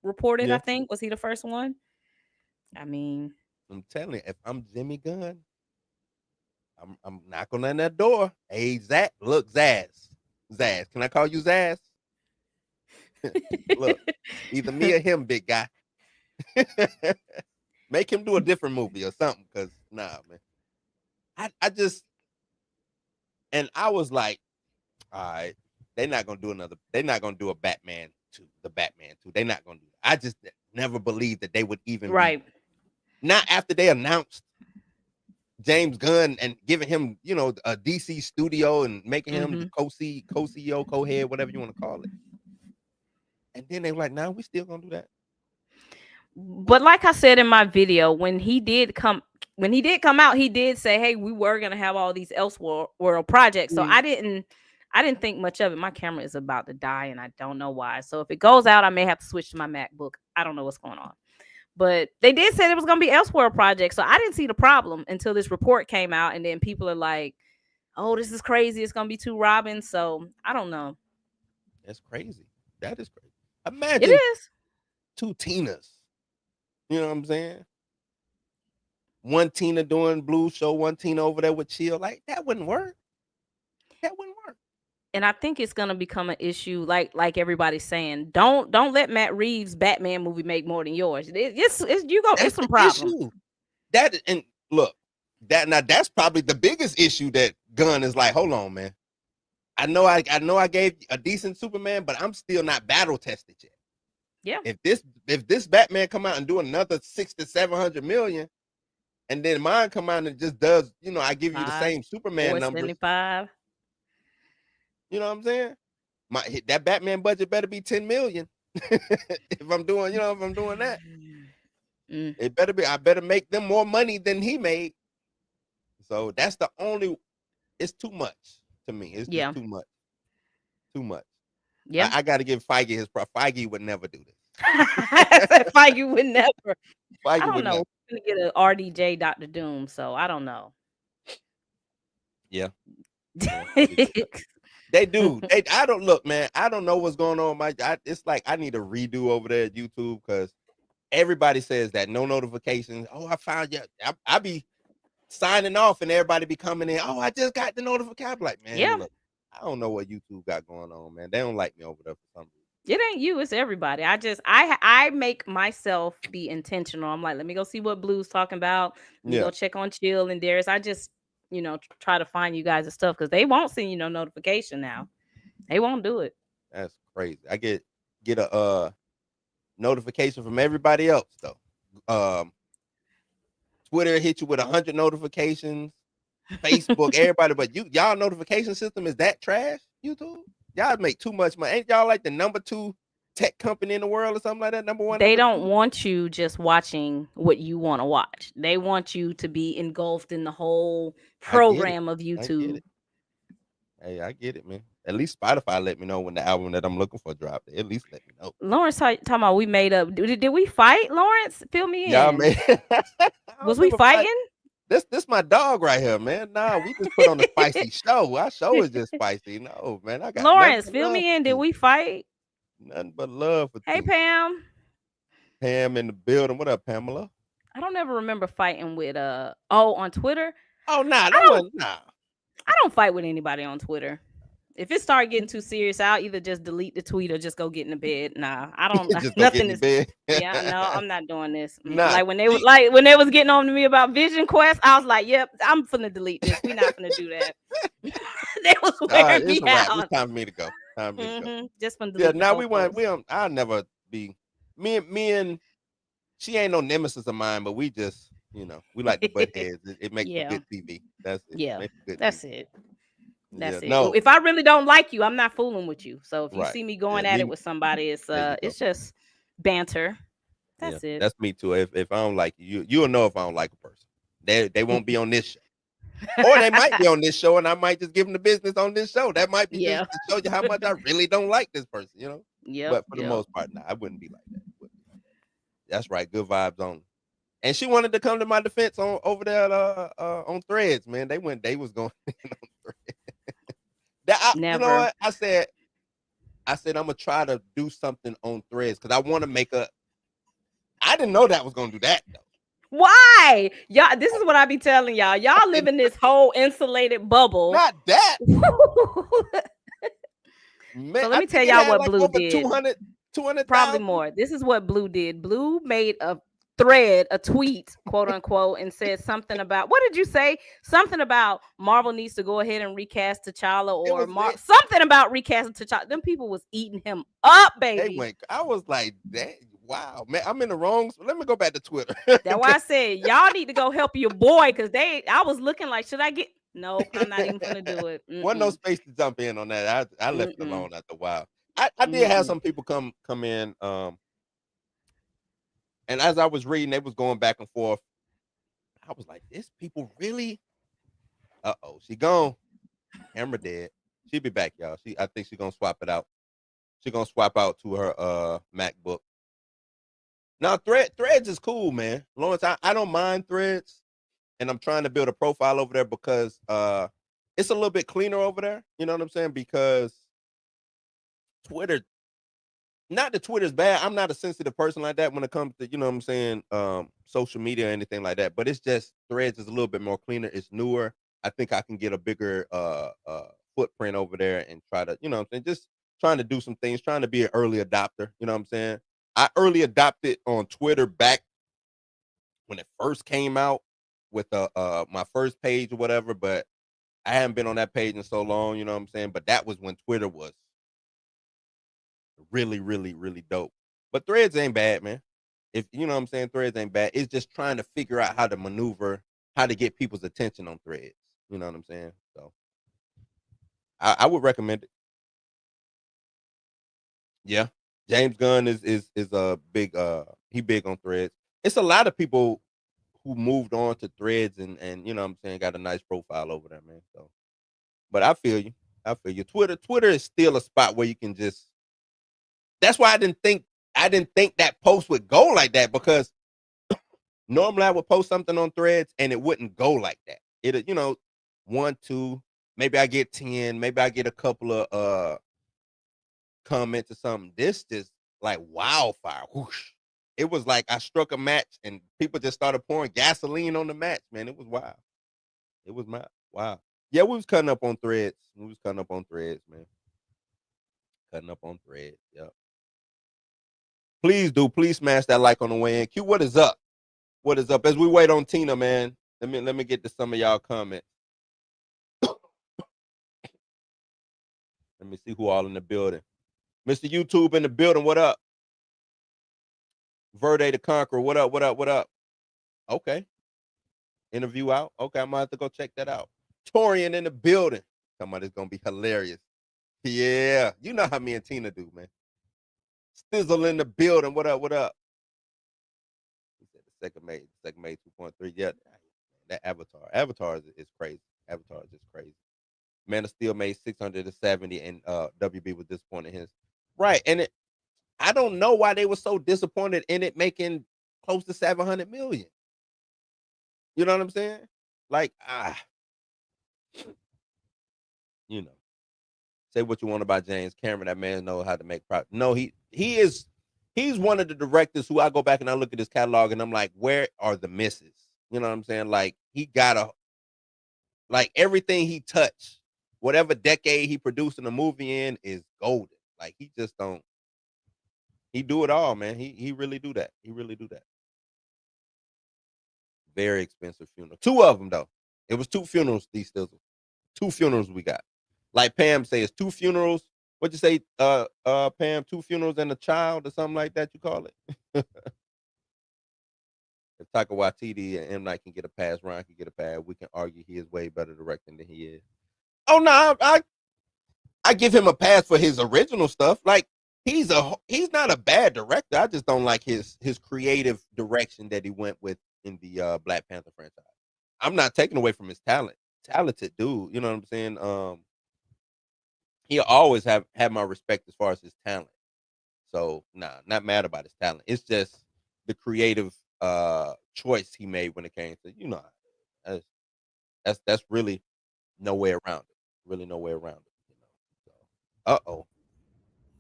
report it. I Yeah, think was he the first one? I mean, I'm telling you, if I'm Jimmy Gunn, I'm knocking on that door. Hey, Zach, look, Zaz, can I call you Zaz? Look, either me or him, big guy. Make him do a different movie or something, cause nah, man. I just and I was like, all right, they're not gonna do another. They're not gonna do a Batman two, the Batman two. They're not gonna do that. I just never believed that they would even be right. not after they announced James Gunn and giving him, a DC studio and making him the Hmm. co-CEO, co-head, whatever you want to call it. And then they were like, "Nah, we still gonna do that." But like I said in my video, when he did come out, he did say, "Hey, we were gonna have all these world projects." So Mhm. I didn't think much of it. My camera is about to die, and I don't know why. So if it goes out, I may have to switch to my MacBook. I don't know what's going on. But they did say it was gonna be Elseworld project, so I didn't see the problem until this report came out, and then people are like, "Oh, this is crazy. It's gonna be two Robins." So I don't know. That's crazy. That is crazy. It Imagine is. two Tinas. You know what I'm saying? One Tina doing Blue Show, one Tina over there with Chill. Like that wouldn't work. That wouldn't work. And I think it's gonna become an issue, like everybody's saying. Don't let Matt Reeves' Batman movie make more than yours. It's That's some the problems. issue. That and look, that's probably the biggest issue that Gunn is like, hold on, man. I know I gave a decent Superman, but I'm still not battle tested yet. Yeah. If this Batman come out and do another 600 to 700 million, and then mine come out and just does, I give you the Five, same Superman numbers. 475. You know what I'm saying? That Batman budget better be 10 million. If I'm doing that, Mm, it better be. I better make them more money than he made. So that's the only. It's too much to me. It's just yeah. too much. Too much. Yeah. I got to give Feige his prop. Feige would never do I this. said Feige would never. I Feige don't would know. never. We're gonna get a RDJ Doctor Doom, so I don't know. Yeah. Yeah. They do. I don't look, man. I don't know what's going on. It's like I need a redo over there at YouTube because everybody says that no notifications. Oh, I found you. I be signing off and everybody be coming in. Oh, I just got the notification. I'm like, man, Yeah. look, I don't know what YouTube got going on, man. They don't like me over there for some reason. It ain't you, it's everybody. I make myself be intentional. I'm like, let me go see what Blue's talking about. Let me Yeah, go check on Chill and Darius. I just, try to find you guys and stuff because they won't send you no notification now. They won't do it. that's crazy. I get a notification from everybody else though. Twitter hit you with 100 notifications. Facebook, everybody, but y'all notification system is that trash? YouTube, y'all make too much money. Ain't y'all like the number 2 tech company in the world or something like that? Number 1, They number don't 2. want you just watching what you want to watch. They want you to be engulfed in the whole I get it. program of I get YouTube. it. Hey, I get it, man. At least Spotify let me know when the album that I'm looking for dropped. At least let me know. Lawrence talking about we made up. Did we fight, Lawrence? Fill me Y'all in. man. I Was don't we never fight. fighting? This my dog right here, man. Nah, we just put on a spicy show. Our show is just spicy. No, man. I got nothing Lawrence, but fill love me for in. Did Tina. we fight? Nothing but love for Hey, Tina. Pam. Pam in the building. What up, Pamela? I don't ever remember fighting with on Twitter. Oh, nah, I that don't wasn't nah. I don't fight with anybody on Twitter. If it start getting too serious, I'll either just delete the tweet or just go get in the bed. Nah, I don't Just go get in nothing the is bed. yeah, no, I'm not doing this. Nah, Like see, when they was getting on to me about Vision Quest, I was like, "Yep, I'm finna delete this. We not finna do that." They was wearing it's me a wrap. It's out. time for me to go. Time for me to go. Just finna Yeah, delete the now whole we want post. we don't I'll never be me and she ain't no nemesis of mine, but we just, we like to butt heads. It makes for Yeah, good TV. That's it. yeah, Makes for good TV. that's it. Yeah, That's it. no, If I really don't like you, I'm not fooling with you. So if you right. see me Yeah, going at it me. with somebody, There you go. it's just banter. Yeah, That's it. that's me too. If I don't like you'll know if I don't like a person. They won't be on this show. Or they might be on this show and I might just give them the business on this show. That might be just Yeah. to show you how much I really don't like this person. Yep. But for the Yep. most part, nah, I wouldn't be like that. Wouldn't be like that. That's right. Good vibes on. And she wanted to come to my defense on over there on Threads, man. They was going in on Threads. You know Never. what? I said I said I'm gonna try to do something on Threads because I want to make a. I didn't know that was gonna do that though. Why? Y'all, this is what I be telling y'all. Y'all live in this whole insulated bubble. Not that, man. So let I me think tell it y'all had what like Blue over did. 200,000. Probably more. This is what Blue did. Blue made a thread, a tweet, quote unquote, and said something about, what did you say? Something about Marvel needs to go ahead and recast T'Challa, It or was it, something about recasting T'Challa. Them people was eating him up, they baby. went. I was like, that. Wow, man. I'm in the wrong. Let me go back to Twitter. That's why I said y'all need to go help your boy, because I was looking like, should I get? Nope, I'm not even gonna do it. Wasn't no space to jump in on that. I left it Mm-mm. alone after a while. I did have Mm-mm. some people come in. And as I was reading, they was going back and forth. I was like, this people really. She gone. Camera dead. She'll be back, y'all. I think she's gonna swap it out. She's gonna swap out to her MacBook. Now Threads is cool, man. Lawrence, I don't mind Threads, and I'm trying to build a profile over there because it's a little bit cleaner over there. You know what I'm saying? Because Twitter, not that Twitter's bad. I'm not a sensitive person like that when it comes to, you know what I'm saying, social media or anything like that. But it's just Threads is a little bit more cleaner. It's newer. I think I can get a bigger footprint over there and try to, you know what I'm saying, just trying to do some things, trying to be an early adopter. You know what I'm saying? I early adopted on Twitter back when it first came out with my first page or whatever, but I haven't been on that page in so long, you know what I'm saying? But that was when Twitter was really, really, really dope. But Threads ain't bad, man. If you know what I'm saying, Threads ain't bad. It's just trying to figure out how to maneuver, how to get people's attention on Threads. You know what I'm saying? So I would recommend it. Yeah. James Gunn is a big he big on Threads. It's a lot of people who moved on to Threads and you know what I'm saying, got a nice profile over there, man. So but I feel you. I feel you. Twitter is still a spot where you can just. That's why I didn't think that post would go like that because normally I would post something on Threads and it wouldn't go like that. It, one, two, maybe I get 10, maybe I get a couple of comments or something. This just like wildfire. Whoosh. It was like I struck a match and people just started pouring gasoline on the match, man. It was wild. It was my wow. Yeah, we was cutting up on Threads. We was cutting up on Threads, man. Cutting up on Threads. Yep. Please do. Please smash that like on the way in. Q, what is up? What is up? As we wait on Tina, man, let me get to some of y'all comments. Let me see who all in the building. Mr. YouTube in the building. What up? Verde the Conqueror. What up? What up? What up? Okay. Interview out. Okay, I might have to go check that out. Torian in the building. Talking about it's gonna be hilarious. Yeah, you know how me and Tina do, man. Stizzle in the building. What up? What up? He said the second mate 2.3. Yeah, that Avatar is crazy. Avatar is just crazy. Man of Steel made 670, and WB was disappointed in his. Right, and I don't know why they were so disappointed in it making close to 700 million. You know what I'm saying? Like, you know, say what you want about James Cameron. That man knows how to make profit. No, he's one of the directors who I go back and I look at his catalog and I'm like, where are the misses? You know what I'm saying? Like, he got like everything he touched, whatever decade he producing a movie in is golden. Like, he just don't. He do it all, man. He really do that. He really do that. Very expensive funeral. Two of them though. It was two funerals. These still two funerals we got. Like Pam says, two funerals. What you say, Pam? Two funerals and a child or something like that. You call it. If Taika Waititi and M Night can get a pass, Ryan can get a pass. We can argue he is way better directing than he is. Oh no, I give him a pass for his original stuff. Like he's not a bad director. I just don't like his creative direction that he went with in the Black Panther franchise. I'm not taking away from his talent. Talented dude, you know what I'm saying? He always have had my respect as far as his talent. So nah, not mad about his talent. It's just the creative choice he made when it came to, that's really no way around it. Really no way around it. So, uh-oh.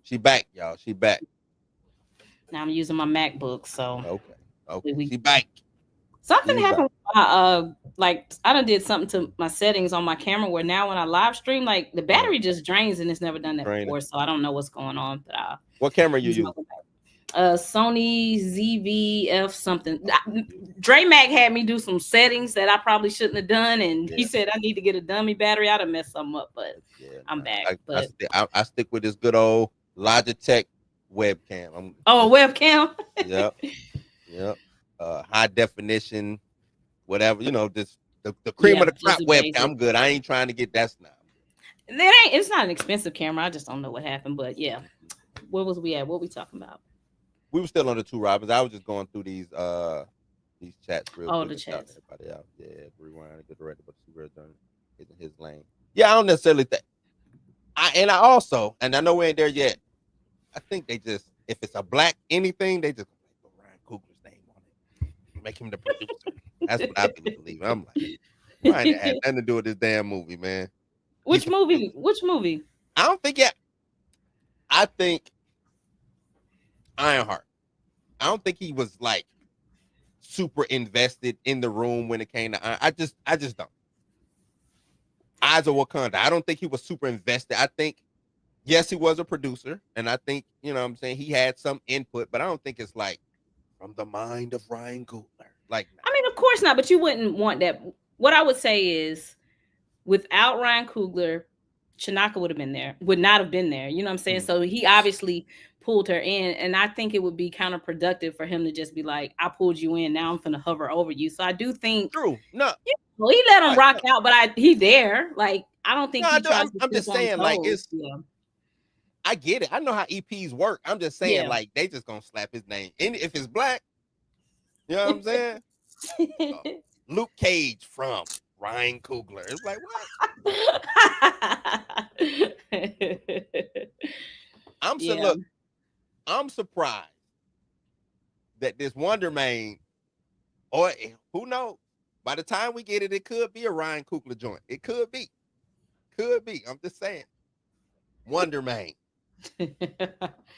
She back, y'all. She back. Now I'm using my MacBook, so Okay. She back. Something She's happened. Like I done did something to my settings on my camera where now when I live stream, like the battery just drains, and it's never done that before. So I don't know what's going on. But what camera you use? Sony ZV-F something. Dre Mac had me do some settings that I probably shouldn't have done, and he said I need to get a dummy battery. I'd have messed something up, but I'm back. I stick with this good old Logitech webcam. Webcam. Yep. High definition, whatever. This the cream of the crop webcam. I'm good. I ain't trying to get that snap. It's not an expensive camera. I just don't know what happened, but yeah. Where was we at? What we talking about? We were still on the two Robins. I was just going through these chats real quick. The chats. Everybody out. Yeah, rewind, get the record, but super done isn't his lane. Yeah, I don't necessarily think. I know we ain't there yet. I think they just, if it's a black anything, they just put Ryan Coogler's name on it, make him the producer. That's what I've been believing. I'm like, Ryan had nothing to do with this damn movie, man. Which movie? I don't think yet. I think Ironheart. I don't think he was like super invested in the room when it came to Iron. I just don't. Eyes of Wakanda. I don't think he was super invested. I think, yes, he was a producer, and I think, what I'm saying, he had some input, but I don't think it's like from the mind of Ryan Coogler. Like, I mean, of course not, but you wouldn't want that. What I would say is, without Ryan Coogler, Shanaka would not have been there. You know what I'm saying? So he obviously pulled her in, and I think it would be counterproductive for him to just be like, I pulled you in, now I'm gonna hover over you. So I do think true. No. He let him rock out, but he there. Like, I don't think I'm just saying, like, it's I get it. I know how EPs work. I'm just saying, like, they just gonna slap his name. And if it's black, you know what I'm saying? Luke Cage from Ryan Coogler. It's like, what? Look, I'm surprised that this Wonder Man, or who knows, by the time we get it, it could be a Ryan Coogler joint. It could be. I'm just saying. Wonder Man.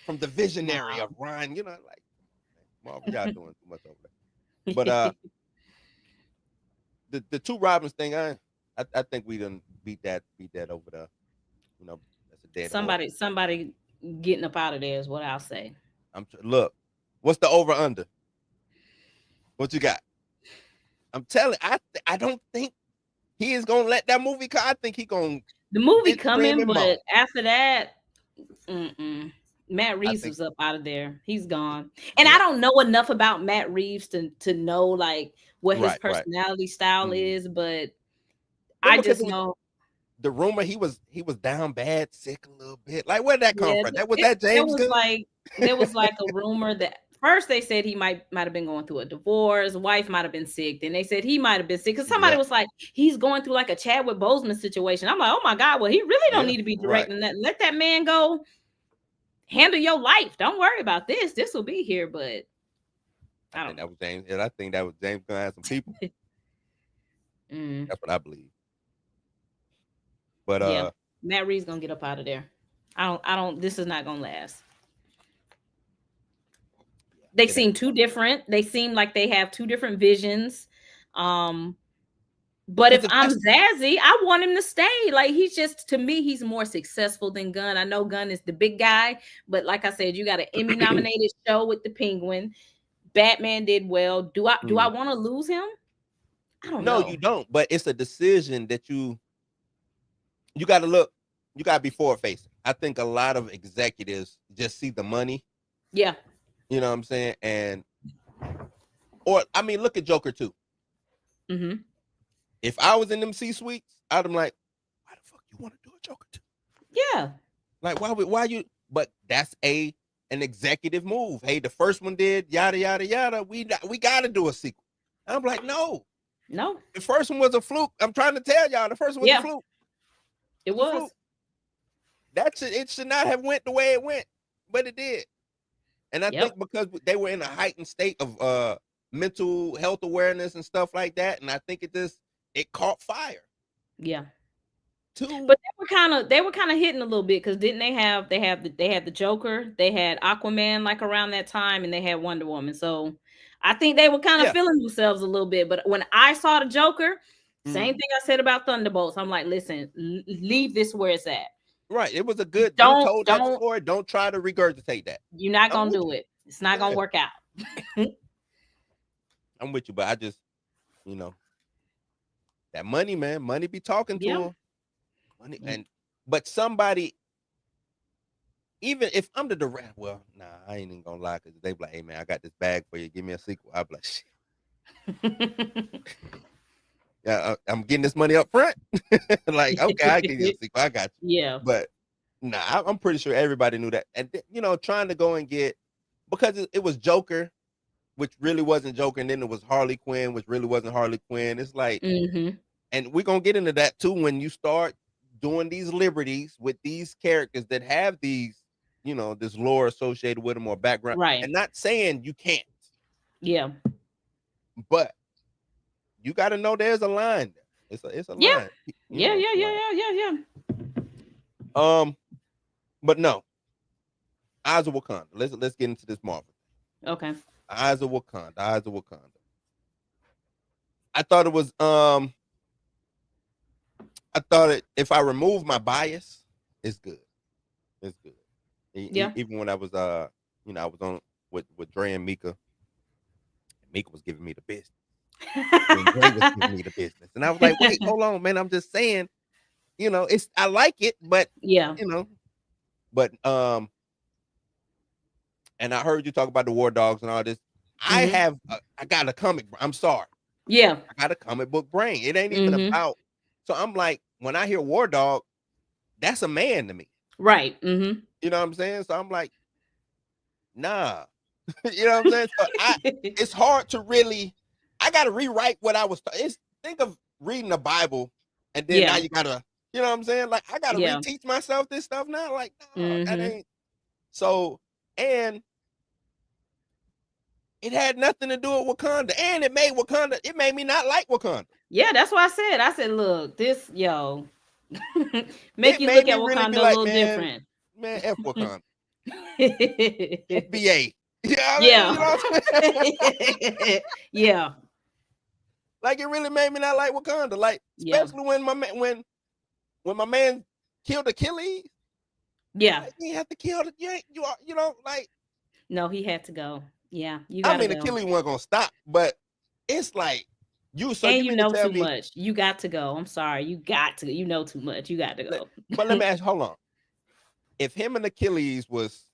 From the visionary of Ryan, like, Marvel, y'all doing too much over there. But the two Robins thing, I think we done beat that over the, that's a dead somebody getting up out of there is what I'll say. Look, what's the over under? What you got? I'm telling, I don't think he is gonna let that movie come. I think he gonna the movie coming, but after that, Matt Reeves was up out of there. He's gone, and I don't know enough about Matt Reeves to know like what his personality style is, but I just know the rumor he was down bad, sick a little bit. Like, where'd that come from? That James Gunn? There was like a rumor that first they said he might have been going through a divorce, wife might have been sick. Then they said he might have been sick because somebody was like, he's going through like a Chadwick Boseman situation. I'm like, oh my God, well, he really don't need to be directing that. Let that man go handle your life. Don't worry about this. This will be here, but I don't know. That was James. I think that was James Gunn had some people. That's what I believe. But Matt Reeves gonna get up out of there. I don't. This is not gonna last. They seem too different. They seem like they have two different visions. But if I'm Zazie, I want him to stay. Like, he's just, to me, he's more successful than Gunn. I know Gunn is the big guy, but like I said, you got an Emmy nominated show with the Penguin. Batman did well. Do I want to lose him? I don't know. No, you don't. But it's a decision that you got to look. You got to be forward facing. I think a lot of executives just see the money. Yeah. You know what I'm saying? Look at Joker 2. Mm-hmm. If I was in them C-suites, I'd be like, why the fuck you want to do a Joker 2? Yeah. Like, why you? But that's an executive move. Hey, the first one did yada yada yada. We got to do a sequel. I'm like, no. The first one was a fluke. I'm trying to tell y'all, the first one was a fluke. It was. It should not have went the way it went, but it did. And I think because they were in a heightened state of mental health awareness and stuff like that, and I think it caught fire. Yeah. too. But they were kind of hitting a little bit because didn't they have the Joker, they had Aquaman like around that time, and they had Wonder Woman. So I think they were kind of Yeah. feeling themselves a little bit. But when I saw the Joker, same Mhm. thing I said about Thunderbolts. I'm like, listen, leave this where it's at. Right. It was a good. You Don't told that don't story. Don't try to regurgitate that. You're not I'm gonna with do you. it. It's not gonna Yeah, work out. I'm with you. But I just, you know, that money, man. Money be talking to Yeah. him. Money but somebody, even if I'm the director, well, nah, I ain't even gonna lie, because they be like, hey man, I got this bag for you. Give me a sequel. I'll be like, shit. Yeah, I'm getting this money up front. Like, okay, I give you a sequel. I got you. Yeah. But nah, I'm pretty sure everybody knew that. And trying to go and get, because it was Joker, which really wasn't Joker, and then it was Harley Quinn, which really wasn't Harley Quinn. It's like, and we're gonna get into that too when you start doing these liberties with these characters that have these, this lore associated with them or background. Right. And not saying you can't. Yeah. But you got to know there's a line there. It's a line. Yeah. But no. Eyes of Wakanda. Let's get into this Marvel. Okay. Eyes of Wakanda. I thought it was if I remove my bias, it's good. It's good. Yeah. Even when I was I was on with Dre and Mika. Mika was giving me the business. And Dre was giving me the business. And I was like, wait, hold on, man. I'm just saying, I like it, but yeah. But and I heard you talk about the War Dogs and all this. I got a comic. I'm sorry. Yeah. I got a comic book brain. It ain't even about. So I'm like, when I hear War Dog, that's a man to me. Right. You know what I'm saying? So I'm like, nah. You know what I'm saying? So it's hard to really. I got to rewrite what I was. Think of reading the Bible, and then now you gotta. You know what I'm saying? Like, I gotta reteach myself this stuff now. Like, no, that ain't. So, and it had nothing to do with Wakanda, and it made me not like Wakanda. Yeah, that's what I said, look, this, make It you made look me at really Wakanda be a like, little different. Man, F Wakanda. FBA. Yeah. Yeah. Yeah. Like, it really made me not like Wakanda. Like, especially when my man killed Achilles. Yeah. Like, he had to kill like. No, he had to go. Yeah, you gotta go. Achilles wasn't gonna stop, but it's like you know too much. You got to go. I'm sorry. You got to. You know too much. You got to go. But let me ask. Hold on. If him and Achilles was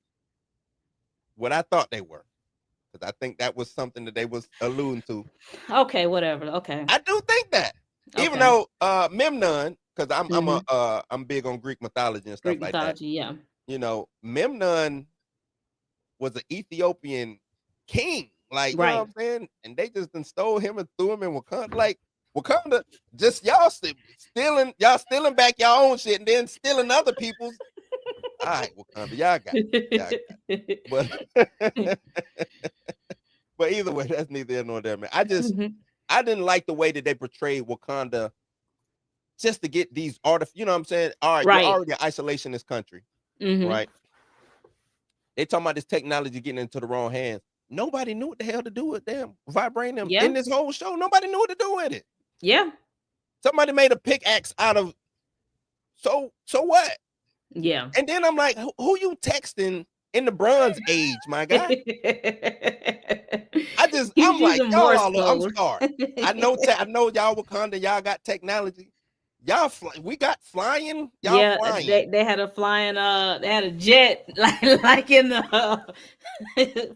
what I thought they were, because I think that was something that they was alluding to. Okay, whatever. Okay. I do think that, even though Memnon, because I'm big on Greek mythology and stuff like that. Yeah. Memnon was an Ethiopian king, like, you know what I'm saying? And they just stole him and threw him in Wakanda. Like, Wakanda, just y'all stealing back y'all own shit and then stealing other people's. All right, Wakanda, y'all got it. But either way, that's neither here nor there, man. I didn't like the way that they portrayed Wakanda just to get these you know what I'm saying? All right, you're already an isolationist country, right? They talking about this technology getting into the wrong hands. Nobody knew what the hell to do with them vibranium in this whole show. Nobody knew what to do with it. Yeah. Somebody made a pickaxe out of. So what? Yeah. And then I'm like, who you texting in the Bronze Age, my guy? I'm like, I'm sorry. I know y'all Wakanda, y'all got technology. We got flying. Y'all flying. They had a flying. They had a jet like in the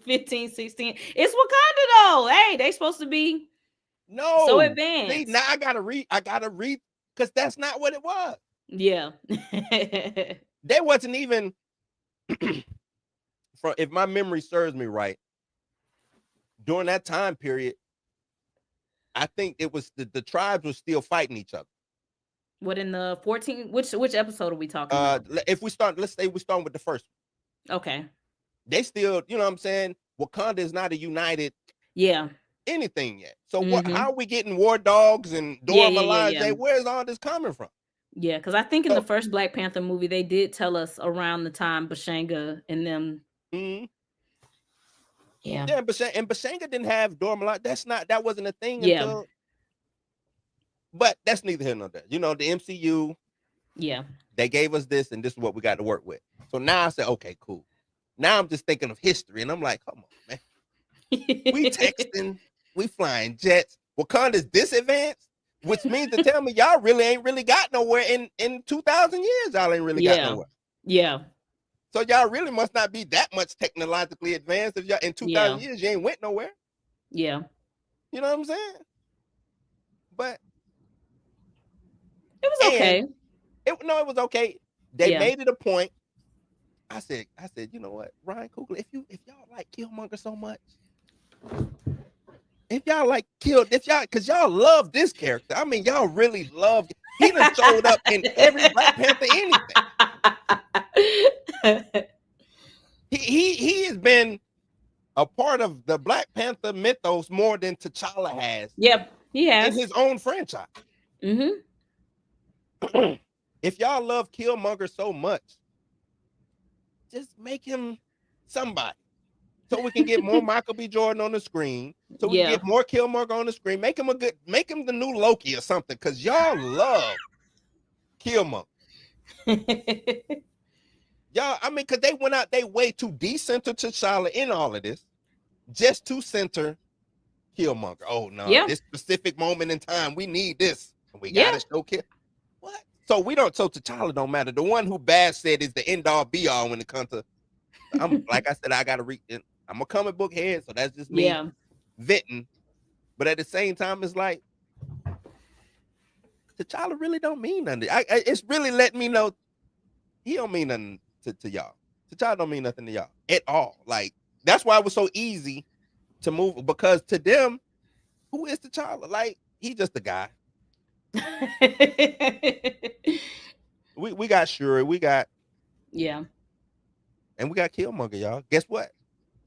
15, 16. It's Wakanda though. Hey, they supposed to be so advanced. See, now I gotta read because that's not what it was. Yeah. There wasn't even if my memory serves me right, during that time period, I think it was the tribes were still fighting each other. What, in the 14? Which episode are we talking about? If we start, let's say we start with the first one. Okay. They still, you know what I'm saying? Wakanda is not a united anything yet. So how are we getting War Dogs and Dora Milaje? Where's all this coming from? Yeah, because I think in the So, first Black Panther movie, they did tell us around the time Bashanga and them. mhm. Yeah. Yeah, and Bashanga didn't have Dora Milaje. That wasn't a thing Yeah. until. But that's neither here nor there. You know, the MCU, Yeah. they gave us this, and this is what we got to work with. So now I said, okay, cool. Now I'm just thinking of history, and I'm like, come on, man. We texting, we flying jets. Wakanda's this advanced, which means to tell me y'all really ain't really got nowhere in 2,000 years. Y'all ain't really got Yeah. nowhere. Yeah. So y'all really must not be that much technologically advanced. If y'all in 2,000 Yeah. years you ain't went nowhere. Yeah. You know what I'm saying? But It was and okay. it was okay. They Yeah. made it a point. I said, you know what, Ryan Coogler, if y'all like Killmonger so much, if y'all like because y'all love this character. I mean, y'all really love. He done showed up in every Black Panther anything. He has been a part of the Black Panther mythos more than T'Challa has Yep, he in has. his own franchise. Mm-hmm. If y'all love Killmonger so much, just make him somebody. So we can get more Michael B. Jordan on the screen. So we can Yeah. get more Killmonger on the screen. Make him the new Loki or something. Cause y'all love Killmonger. Y'all, I mean, cause they went out they way to decenter T'Challa in all of this, just to center Killmonger. Oh no, Yeah. this specific moment in time, we need this. We Yeah. gotta show Kill. What? So T'Challa don't matter. The one who Baz said is the end all be all when it comes to. I'm like I said, I gotta read. I'm a comic book head, so that's just me Yeah. venting. But at the same time, it's like T'Challa really don't mean nothing. It's really letting me know he don't mean nothing to y'all. T'Challa don't mean nothing to y'all at all. Like that's why it was so easy to move because to them, who is T'Challa? Like he's just a guy. We got Shuri, we got Yeah. and we got Killmonger, y'all. Guess what?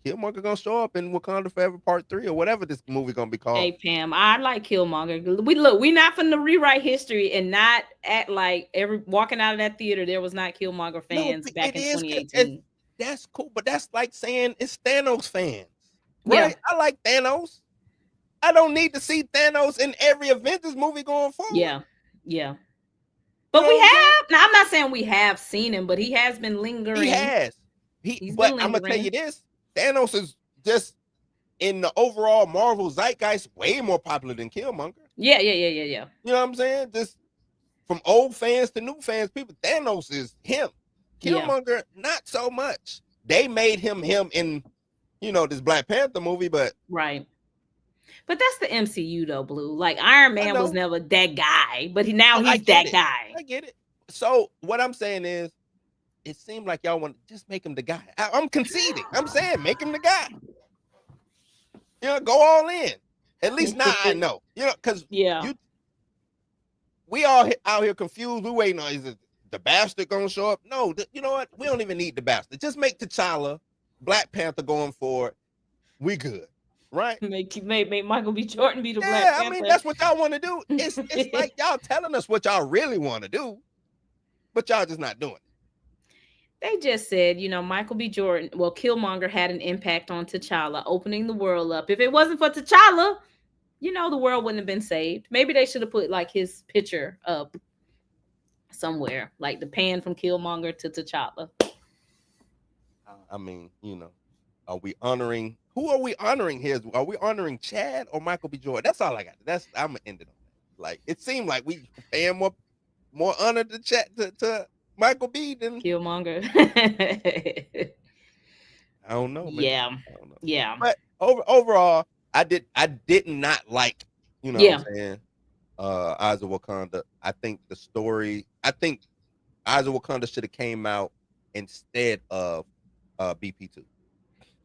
Killmonger gonna show up in Wakanda Forever Part 3 or whatever this movie gonna be called. Hey Pam, I like Killmonger. We're not finna rewrite history and not act like every walking out of that theater there was not Killmonger No, fans back it in is. 2018. That's cool, but that's like saying it's Thanos fans, Yeah. right? I like Thanos. I don't need to see Thanos in every Avengers movie going forward. Yeah. Yeah. You But know we what I'm saying? have. Now I'm not saying we have seen him, but he has been He lingering. has. He's But been I'm gonna tell lingering. you this: Thanos is just in the overall Marvel zeitgeist way more popular than Killmonger. Yeah. Yeah. Yeah. Yeah. Yeah. You know what I'm saying? Just from old fans to new fans, people. Thanos is him. Yeah. Killmonger, not so much. They made him in, this Black Panther movie, but Right. But that's the MCU though, Blue. Like Iron I Man was know. never that guy, but now Oh, I he's get that it. guy. I get it. So what I'm saying is, it seemed like y'all want to just make him the guy. I'm conceding. I'm saying make him the guy. Go all in. At least now I know. Because Yeah. we all out here confused. We waiting on is it the bastard gonna show up? No, you know what? We don't even need the bastard. Just make T'Challa, Black Panther going forward. We good, right? Make Michael B. Jordan be the Black Yeah, I mean Panther. that's what y'all want to do. It's like y'all telling us what y'all really want to do, but y'all just not doing it. They just said, Michael B. Jordan, well, Killmonger had an impact on T'Challa, opening the world up. If it wasn't for T'Challa, the world wouldn't have been saved. Maybe they should have put like his picture up somewhere, like the pan from Killmonger to T'Challa. I mean, are we honoring? Who are we honoring here? Are we honoring Chad or Michael B. Jordan? That's all I got. I'm gonna end it on that. Like it seemed like we paying more honor to Chad to Michael B. than Killmonger. I don't know, man. Yeah. I don't know. Yeah. But overall, I did not like, what Yeah. I'm saying, Eyes of Wakanda. I think the story, Eyes of Wakanda should have came out instead of BP2.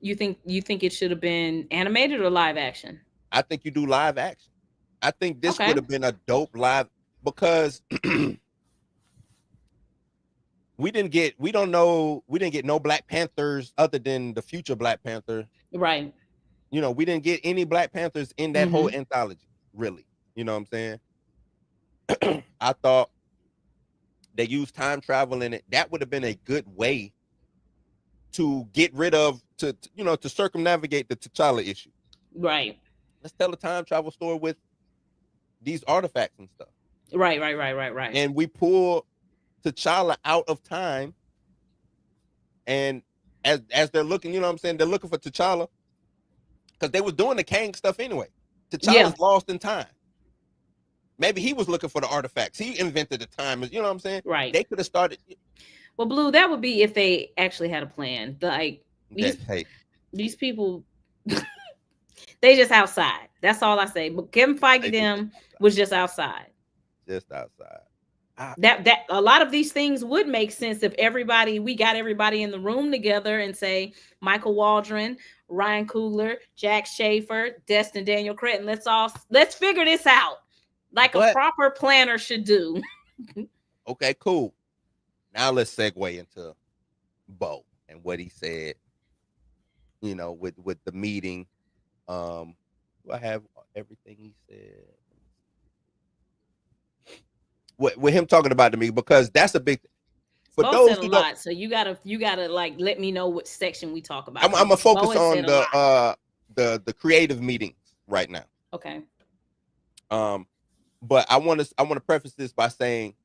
You think it should have been animated or live action? I think you do live action. I think this Okay. would have been a dope live because we didn't get no Black Panthers other than the future Black Panther. Right. We didn't get any Black Panthers in that whole anthology, really. You know what I'm saying? I thought they use time travel in it. That would have been a good way to get rid of to circumnavigate the T'Challa issue. Right. Let's tell a time travel story with these artifacts and stuff. Right. And we pull T'Challa out of time, and as they're looking, you know what I'm saying, they're looking for T'Challa because they was doing the Kang stuff anyway. T'Challa's lost in time. Maybe he was looking for the artifacts. He invented the time. You know what I'm saying? Right. They could have started. Well, Blue, that would be if they actually had a plan. Like these people, they just outside. That's all I say. But Kevin Feige them was just outside. Just outside. That a lot of these things would make sense if we got everybody in the room together and say Michael Waldron, Ryan Coogler, Jack Schaefer, Destin Daniel Cretton. Let's figure this out like a proper planner should do. Okay, cool. Now let's segue into Beau and what he said. You know, with the meeting. Do I have everything he said? With him talking about the meeting, because that's a big thing. For Beau those said a lot, so you gotta like let me know what section we talk about. I'm gonna focus on the creative meetings right now. Okay. But I want to preface this by saying,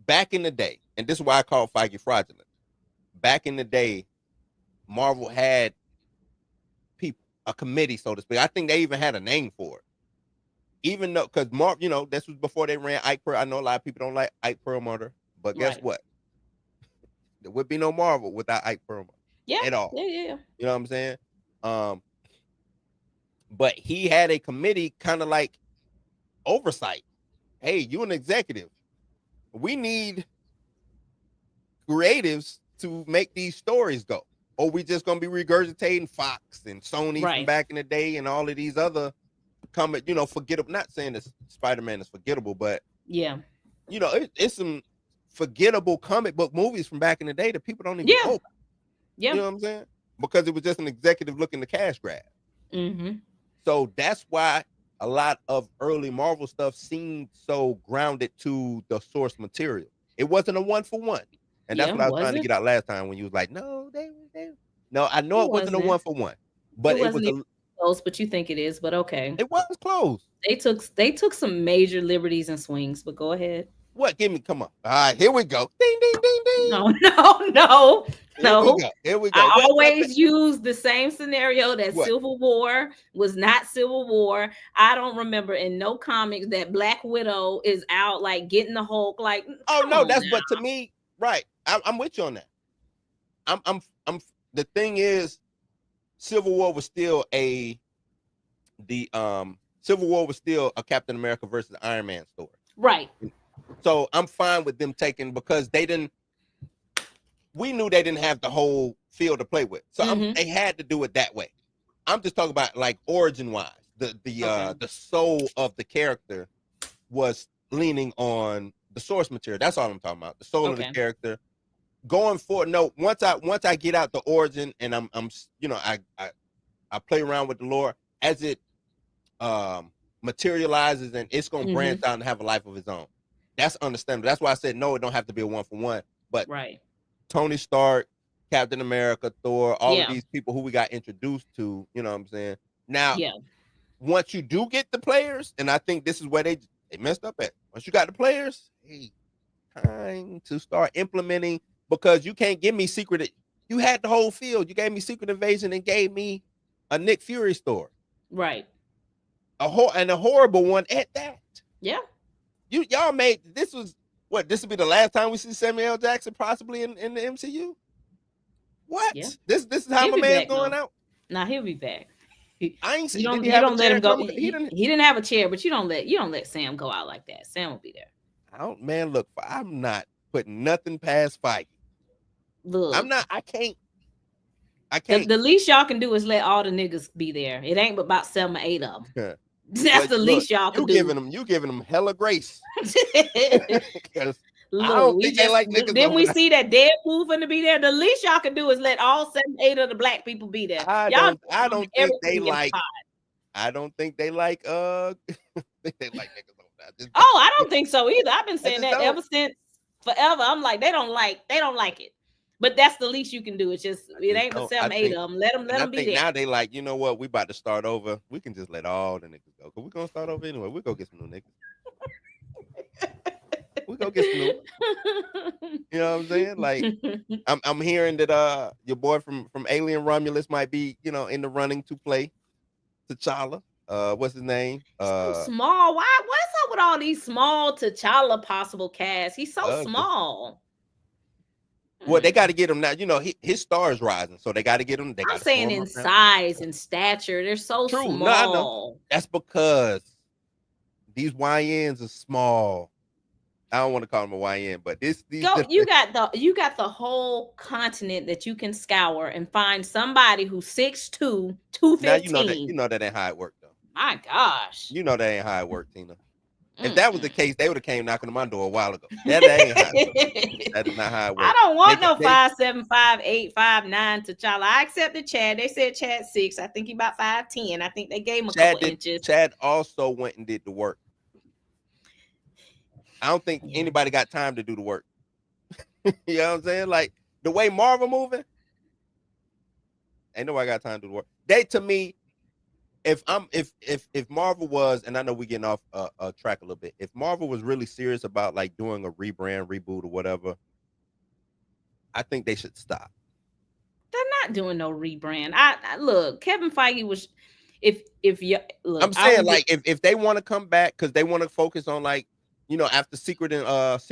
back in the day, and this is why I call Feige fraudulent. Back in the day, Marvel had people, a committee, so to speak. I think they even had a name for it. Even though, because Marvel, this was before they ran Ike Perlmutter. I know a lot of people don't like Ike Perlmutter, but guess what? There would be no Marvel without Ike Perlmutter. Yeah. At all. Yeah. You know what I'm saying? But he had a committee kind of like oversight. Hey, you an executive. We need creatives to make these stories go. Or we just gonna be regurgitating Fox and Sony from back in the day and all of these other forgettable. Not saying that Spider-Man is forgettable, but it's some forgettable comic book movies from back in the day that people don't even know. You know what I'm saying? Because it was just an executive looking to cash grab. Mm-hmm. So that's why a lot of early Marvel stuff seemed so grounded to the source material. It wasn't a 1-for-1. And that's what I was trying to get out last time when you was like, no, they no, I know it wasn't a 1-for-1. But it was close, but you think it is, but okay. It was close. They took some major liberties and swings, but go ahead. What? Come on. All right, here we go. Ding, ding, ding, ding. No. Here we go. I always use the same scenario that Civil War was not Civil War. I don't remember in no comics that Black Widow is out like getting the Hulk. Like, but to me, right. I'm with you on that. I'm the thing is, Civil War was still a Captain America versus Iron Man story. Right. So I'm fine with them taking, because we knew they didn't have the whole field to play with. So they had to do it that way. I'm just talking about like origin wise. The soul of the character was leaning on the source material. That's all I'm talking about. The soul of the character. Going forward, once I get out the origin and I play around with the lore as it materializes, and it's gonna branch out and have a life of its own. That's understandable. That's why I said no, it don't have to be a 1-for-1. But Tony Stark, Captain America, Thor, all of these people who we got introduced to, you know what I'm saying? Now, once you do get the players, and I think this is where they messed up at. Once you got the players, hey, time to start implementing, because you can't give me Secret. You had the whole field. You gave me Secret Invasion and gave me a Nick Fury story. Right. A horrible one at that. Yeah. Y'all made this was what? This would be the last time we see Samuel L. Jackson possibly in the MCU. What? Yeah. This is how my man's going out. Nah, he'll be back. I ain't seen. You don't let him go. He didn't have a chair, but you don't let Sam go out like that. Sam will be there. Look, I'm not putting nothing past Feige. Look, I'm not. I can't. The least y'all can do is let all the niggas be there. It ain't about 7 or 8 of them. That's the least y'all can do. You giving them hella grace. Look, I don't think they like niggas. Then we see that Deadpool finna be there. The least y'all can do is let all 7, 8 of the black people be there. I don't think they like. I don't think they like. Think they like niggas over Oh, I don't think so either. I've been I saying just that don't. ever since forever. I'm like, they don't like it. But that's the least you can do. It's just it ain't but Don't. I 7, 8 think, of them. Let and I them be think there. now they like, you know what? We about to start over. We can just let all the niggas go. Cause we gonna start over anyway. We go get some new niggas. We go get some new ones. You know what I'm saying? Like, I'm hearing that your boy from Alien Romulus might be, in the running to play T'Challa. What's his name? So small. What's up with all these small T'Challa possible casts? He's so small. Well, they got to get him now. His star is rising, so they got to get him. They I'm got to throw saying him in up now. size and stature, they're so True. No, I know. small. That's because these YNs are small. I don't want to call them a YN, but these You got the whole continent that you can scour and find somebody who's 6'2", now 215. that ain't how it worked though. My gosh. You know that ain't how it worked, Tina. If Mm-mm. that was the case, they would have came knocking on my door a while ago. That ain't how it works. That is not how it works. I don't want no 5'7", 5'8", 5'9" T'Challa. I accepted Chad. They said Chad 6. I think he about 5'10". I think they gave him a couple inches. Chad also went and did the work. I don't think anybody got time to do the work. You know what I'm saying? Like the way Marvel moving, ain't nobody got time to do the work. They, to me, if Marvel was, and I know we getting off track a little bit, if Marvel was really serious about like doing a rebrand, reboot, or whatever, I think they should stop. They're not doing no rebrand. I look, Kevin Feige was. If you look, I'm saying like if they want to come back because they want to focus on like, after Secret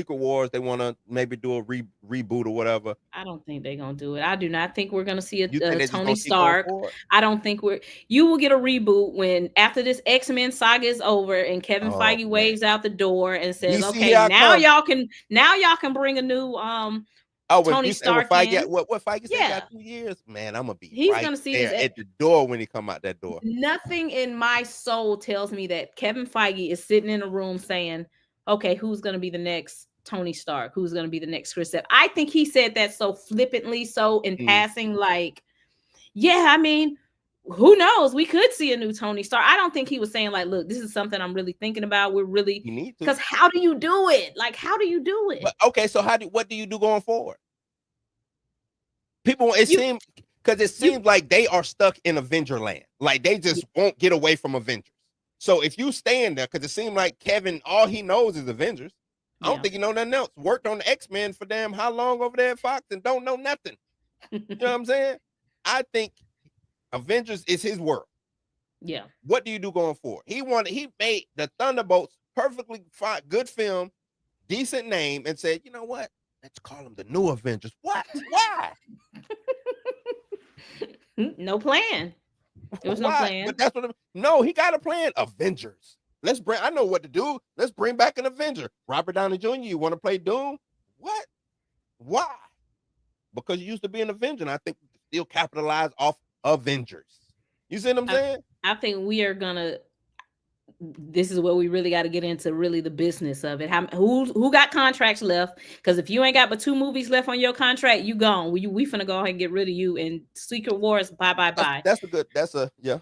Wars, they want to maybe do a reboot or whatever. I don't think they're gonna do it. I do not think we're gonna see a Tony Stark. I don't think you will get a reboot when after this X-Men saga is over and Kevin Feige waves out the door and says, "Okay, now y'all can bring a new Tony Stark in." What Feige said got 2 years, man. I'm gonna be He's gonna see there at the door when he come out that door. Nothing in my soul tells me that Kevin Feige is sitting in a room saying, "Okay, who's gonna be the next Tony Stark? Who's going to be the next Chris Evans?" I think he said that so flippantly, so in passing, like, yeah, I mean, who knows? We could see a new Tony Stark. I don't think he was saying like, look, this is something I'm really thinking about. We're really, because how do you do it? Like, how do you do it? But, okay, so what do you do going forward? People, it seems like they are stuck in Avenger land. Like they just won't get away from Avengers. So if you stay in there, because it seemed like Kevin, all he knows is Avengers. I don't think he know nothing else. Worked on the X-Men for damn how long over there at Fox and don't know nothing. You know what I'm saying? I think Avengers is his world. Yeah. What do you do going forward? He made the Thunderbolts perfectly fine, good film, decent name, and said, you know what? Let's call them the new Avengers. What? Why? No plan. There was no plan. But that's what. No, he got a plan. Avengers. I know what to do. Let's bring back an Avenger. Robert Downey Jr., you want to play Doom? What? Why? Because you used to be an Avenger, and I think we can still capitalize off Avengers. You see what I'm saying? I think we are gonna. This is where we really got to get into really the business of it. Who got contracts left? Because if you ain't got but 2 movies left on your contract, you gone. We finna go ahead and get rid of you. And Secret Wars, bye. Yeah.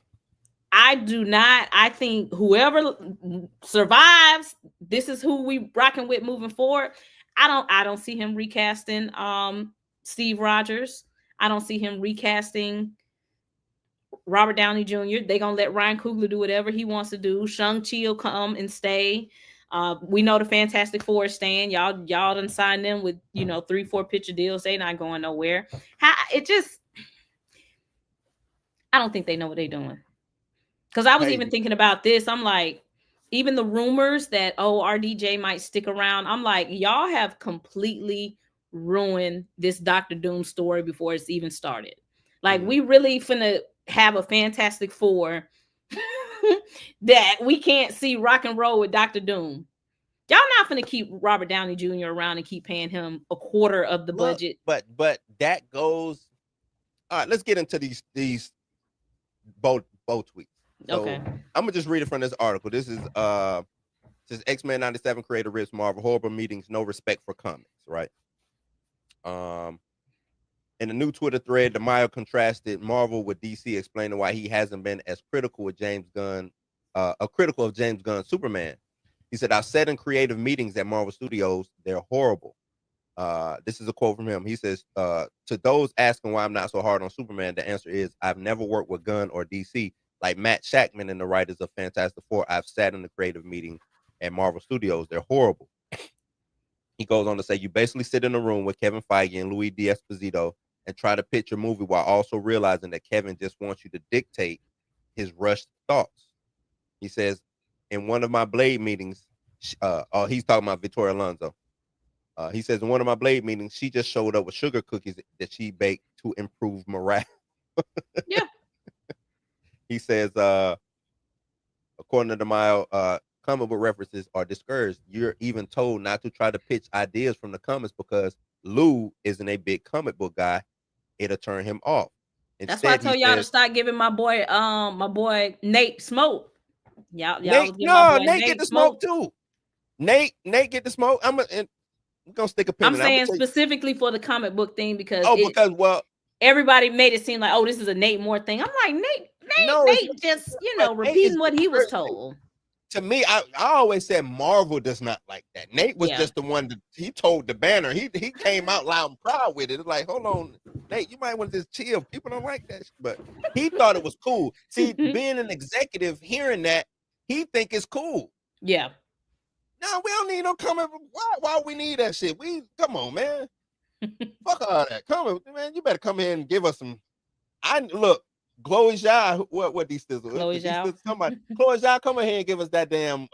I think whoever survives, this is who we rocking with moving forward. I don't see him recasting Steve Rogers. I don't see him recasting Robert Downey Jr. They're gonna let Ryan Coogler do whatever he wants to do. Shang-Chi will come and stay. We know the Fantastic Four is staying. Y'all done signed them with 3-4 picture deals. They not going nowhere. I don't think they know what they're doing. Because I was even thinking about this. I'm like, even the rumors that RDJ might stick around. I'm like, y'all have completely ruined this Dr. Doom story before it's even started. Like, we really finna have a Fantastic Four that we can't see rock and roll with Dr. Doom. Y'all not finna keep Robert Downey Jr. around and keep paying him a quarter of the budget. But that goes. All right, let's get into these Beau tweets. So okay. I'm gonna just read it from this article. This is says X-Men 97 creator rips Marvel horrible meetings, no respect for comics, right? In a new Twitter thread, DeMayo contrasted Marvel with DC, explaining why he hasn't been as critical of James Gunn's Superman. He said, "I've said in creative meetings at Marvel Studios, they're horrible." This is a quote from him. He says, "To those asking why I'm not so hard on Superman, the answer is I've never worked with Gunn or DC like Matt Shackman and the writers of Fantastic Four. I've sat in the creative meeting at Marvel Studios. They're horrible." He goes on to say, "You basically sit in a room with Kevin Feige and Louis D'Esposito and try to pitch your movie while also realizing that Kevin just wants you to dictate his rushed thoughts." He says, "In one of my Blade meetings," he's talking about Victoria Alonso. He says, "In one of my Blade meetings, she just showed up with sugar cookies that she baked to improve morale." Yeah. He says, according to DeMayo, comic book references are discouraged. You're even told not to try to pitch ideas from the comics because Lou isn't a big comic book guy. It'll turn him off. That's why I Instead, he told y'all to says, start giving my boy Nate smoke. Y'all Nate, was giving my no, boy Nate get Nate the smoke smoke. too. Nate get the smoke. I'm gonna stick a pin I'm in it. I'm saying gonna tell you, specifically for the comic book thing because because well, everybody made it seem like, oh, this is a Nate Moore thing. I'm like, no, it's Nate just, but Nate is repeating what he was discouraging. told. To me, I always said Marvel does not like that. Nate was Yeah. just the one that he told the banner. He came out loud and proud with it. It's like, hold on, Nate, you might want to just chill. People don't like that, but he thought it was cool. See, being an executive, hearing that, he think it's cool. Yeah. No, we don't need no comment. Why we need that shit? We come on, man. Fuck all that. Come on, man. You better come in and give us some. Look. Chloe Zhao, what these still? Chloe Zhao. Somebody, Chloe Zhao, come in here and give us that damn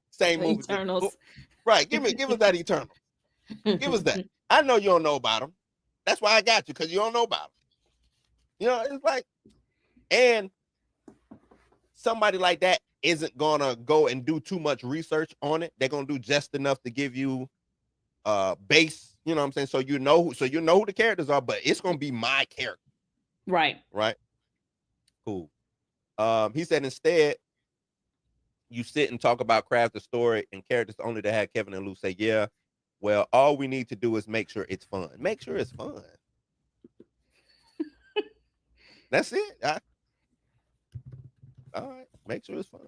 same movie. Eternals. Right, give us that Eternals. Give us that. I know you don't know about them. That's why I got you, because you don't know about them. You know, it's like, and somebody like that isn't gonna go and do too much research on it. They're gonna do just enough to give you base. You know what I'm saying? So you know who the characters are, but it's gonna be my character. Right. Right. Cool. He said instead, you sit and talk about craft the story and characters only to have Kevin and Lou say, yeah, well, all we need to do is make sure it's fun. Make sure it's fun. That's it. All right. Make sure it's fun.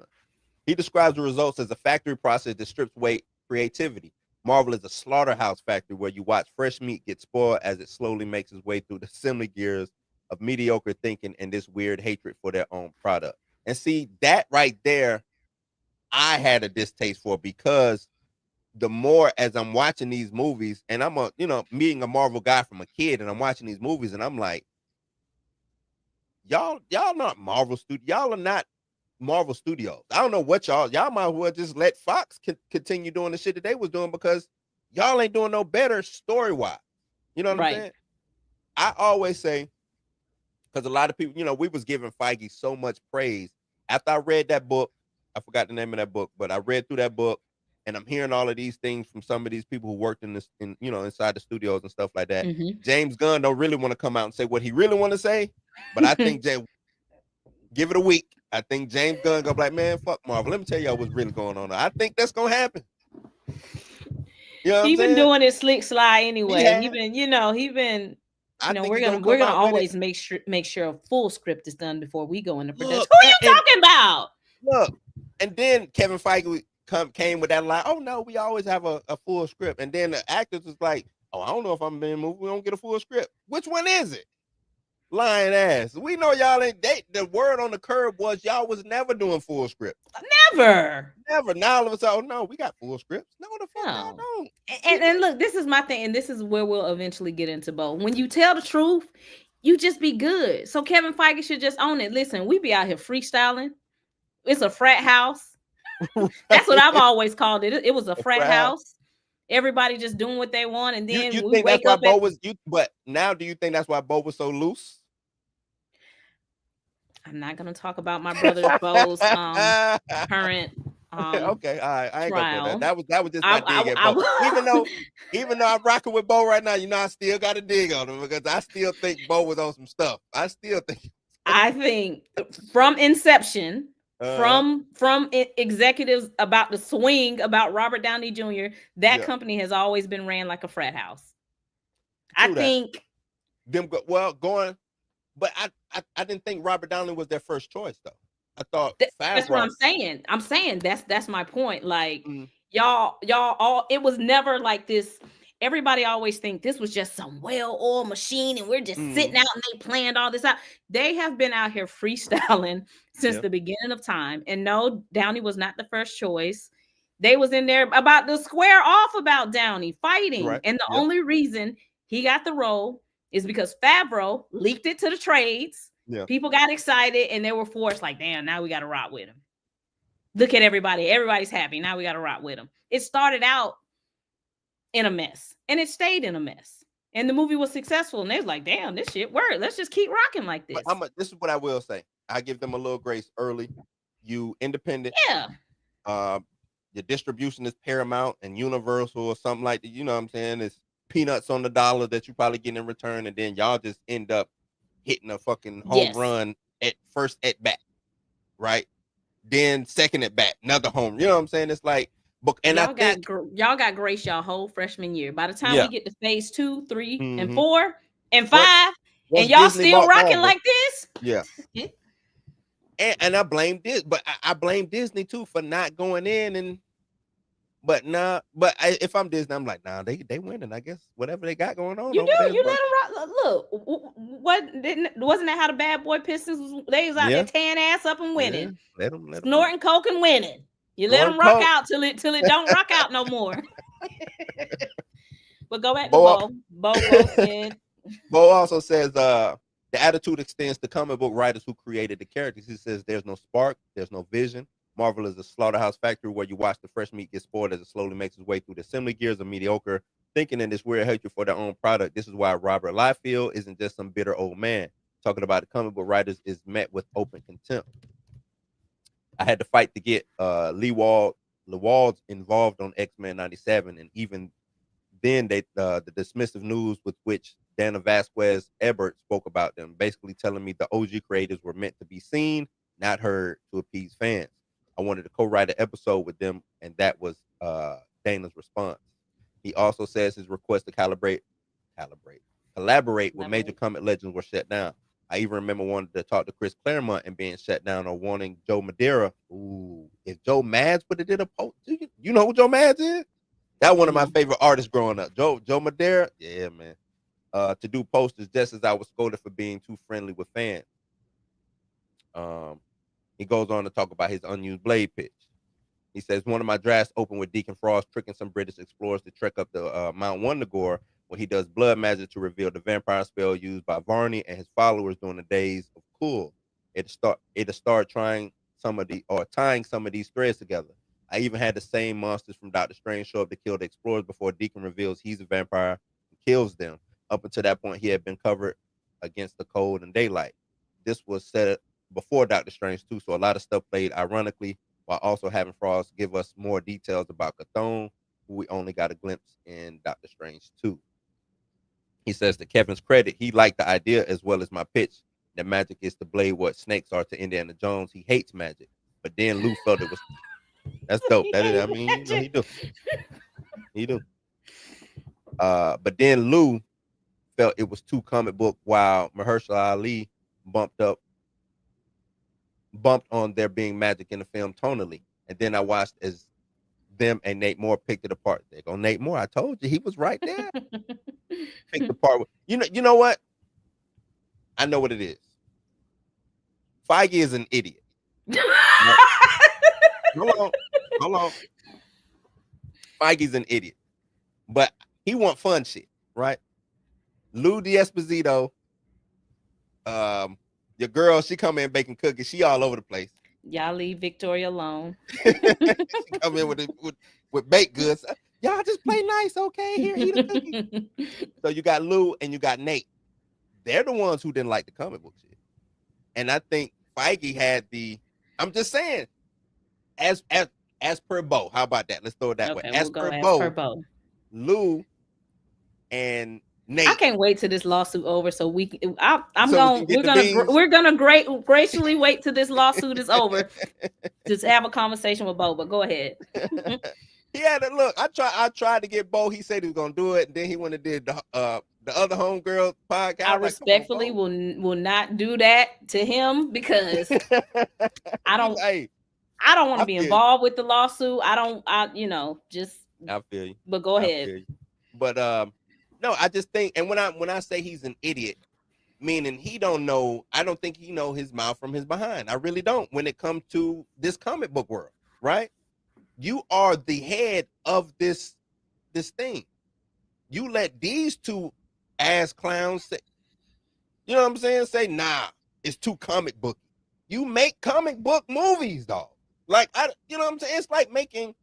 He describes the results as a factory process that strips away creativity. Marvel is a slaughterhouse factory where you watch fresh meat get spoiled as it slowly makes its way through the assembly gears of mediocre thinking and this weird hatred for their own product. And see, that right there, I had a distaste for, because the more as I'm watching these movies, and I'm being a Marvel guy from a kid, and I'm watching these movies, and I'm like, y'all not Marvel Studios. Y'all are not Marvel Studios. I don't know what y'all might as well just let Fox continue doing the shit that they was doing, because y'all ain't doing no better story-wise. You know what I'm saying? I always say, because a lot of people, we was giving Feige so much praise. After I read that book, I forgot the name of that book, but I read through that book, and I'm hearing all of these things from some of these people who worked inside the studios and stuff like that. Mm-hmm. James Gunn don't really want to come out and say what he really want to say, but I think give it a week. I think James Gunn gonna be like, man, fuck Marvel. Let me tell y'all what's really going on. I think that's gonna happen. You know what he I'm saying? been doing it slick sly anyway. He been. We're gonna always make sure a full script is done before we go into production. Who are you talking about? Look, and then Kevin Feige came with that line. Oh no, we always have a full script. And then the actors was like, oh, I don't know if I'm being moved. We don't get a full script. Which one is it? Lying ass. We know y'all ain't. The word on the curb was y'all was never doing full script. Never. Now all of a sudden, oh no, we got full scripts. No, the fuck y'all don't. And look, this is my thing, and this is where we'll eventually get into Beau. When you tell the truth, you just be good. So Kevin Feige should just own it. Listen, we be out here freestyling. It's a frat house. That's what I've always called it. It was a frat house. Everybody just doing what they want, and then you we think wake that's up. Why Beau was you? But now, do you think that's why Beau was so loose? I'm not gonna talk about my brother Beau's current. Okay, all right. I ain't trial. gonna go there. That was just my dig at Beau. Even though I'm rocking with Beau right now, I still got to dig on him, because I still think Beau was on some stuff. I think from inception, from executives about the swing about Robert Downey Jr., that company has always been ran like a frat house. I think them going, but I didn't think Robert Downey was their first choice though. I thought that's what I'm saying. I'm saying that's my point. Like y'all all, it was never like this. Everybody always think this was just some well-oiled machine and we're just sitting out and they planned all this out. They have been out here freestyling since the beginning of time. And no, Downey was not the first choice. They was in there about to square off about Downey fighting. Right. And the only reason he got the role is because Favreau leaked it to the trades. Yeah. People got excited and they were forced like, damn, now we got to rock with him. Look at everybody. Everybody's happy. Now we got to rock with him. It started out in a mess and it stayed in a mess. And the movie was successful. And they was like, damn, this shit worked. Let's just keep rocking like this. This is what I will say. I give them a little grace early. You independent. Yeah. Your distribution is Paramount and Universal or something like that. You know what I'm saying? It's peanuts on the dollar that you probably get in return. And then y'all just end up hitting a fucking home run at first at bat. Right? Then second at bat, another home. You know what I'm saying? It's like, and y'all got grace y'all whole freshman year. By the time we get to phase 2, 3, and 4, and 5, and y'all Disney still rocking like this. Yeah. and I blame this, but I blame Disney too for not going in if I'm Disney, I'm like, nah, they winning. I guess whatever they got going on. You let them rock. Look, wasn't that how the bad boy Pistons they was out there tearing ass up and winning? Let them snorting coke and winning. You let them rock out till it don't rock out no more. But go back to Beau. Beau said. Beau also says the attitude extends to comic book writers who created the characters. He says there's no spark, there's no vision. Marvel is a slaughterhouse factory where you watch the fresh meat get spoiled as it slowly makes its way through the assembly gears of mediocre thinking and this weird hatred for their own product. This is why Robert Liefeld isn't just some bitter old man. Talking about the comic book writers is met with open contempt. I had to fight to get Lewald involved on X-Men 97, and even then the dismissive news with which Dana Vasquez Ebert spoke about them, basically telling me the OG creators were meant to be seen, not heard, to appease fans. I wanted to co-write an episode with them, and that was Dana's response. He also says his request to collaborate with major comic legends were shut down. I even remember wanting to talk to Chris Claremont and being shut down, or wanting Joe Madeira. Ooh, if Joe Mads would have did a post, you know who Joe Mads is? That one of my favorite artists growing up. Joe Madeira, yeah, man. To do posters just as I was scolded for being too friendly with fans. He goes on to talk about his unused blade pitch. He says, one of my drafts opened with Deacon Frost tricking some British explorers to trek up the Mount Wundagore when he does blood magic to reveal the vampire spell used by Varney and his followers during the days of Cool. It started tying some of these threads together. I even had the same monsters from Doctor Strange show up to kill the explorers before Deacon reveals he's a vampire and kills them. Up until that point, he had been covered against the cold and daylight. This was set before Doctor Strange too, so a lot of stuff played ironically, while also having Frost give us more details about Chthon, who we only got a glimpse in Doctor Strange 2. He says, to Kevin's credit, he liked the idea as well as my pitch that magic is to blade what snakes are to Indiana Jones. He hates magic, but then Lou felt it was. That's dope. He do. But then Lou felt it was too comic book, while Mahershala Ali bumped on there being magic in the film tonally. And then I watched as them and Nate Moore picked it apart. There go Nate Moore. I told you he was right there. Picked apart. You know what? I know what it is. Feige is an idiot. Hold on. Feige's an idiot. But he want fun shit, right? Lou D'Esposito, your girl, she come in baking cookies. She all over the place. Y'all leave Victoria alone. She come in with baked goods. Y'all just play nice, okay? Here, eat a cookie. So you got Lou and you got Nate. They're the ones who didn't like the comic book shit. And I think Feige had I'm just saying, as per Beau. How about that? Let's throw it that way. As per Beau, Lou and Nate. I can't wait till this lawsuit over so we're gonna graciously wait till this lawsuit is over to have a conversation with Beau. But go ahead. He had to look. I tried to get Beau. He said he was gonna do it, and then he went and did the other homegirl podcast. I respectfully will not do that to him because I don't. Hey, I don't want to I be feel you. involved with the lawsuit. Just. I feel you. But go I ahead. feel you. But no, I just think, and when I say he's an idiot, meaning he don't know, I don't think he know his mouth from his behind. I really don't when it comes to this comic book world, right? You are the head of this thing. You let these two ass clowns say, you know what I'm saying? Say, nah, it's too comic booky. You make comic book movies, dog. Like you know what I'm saying? It's like making.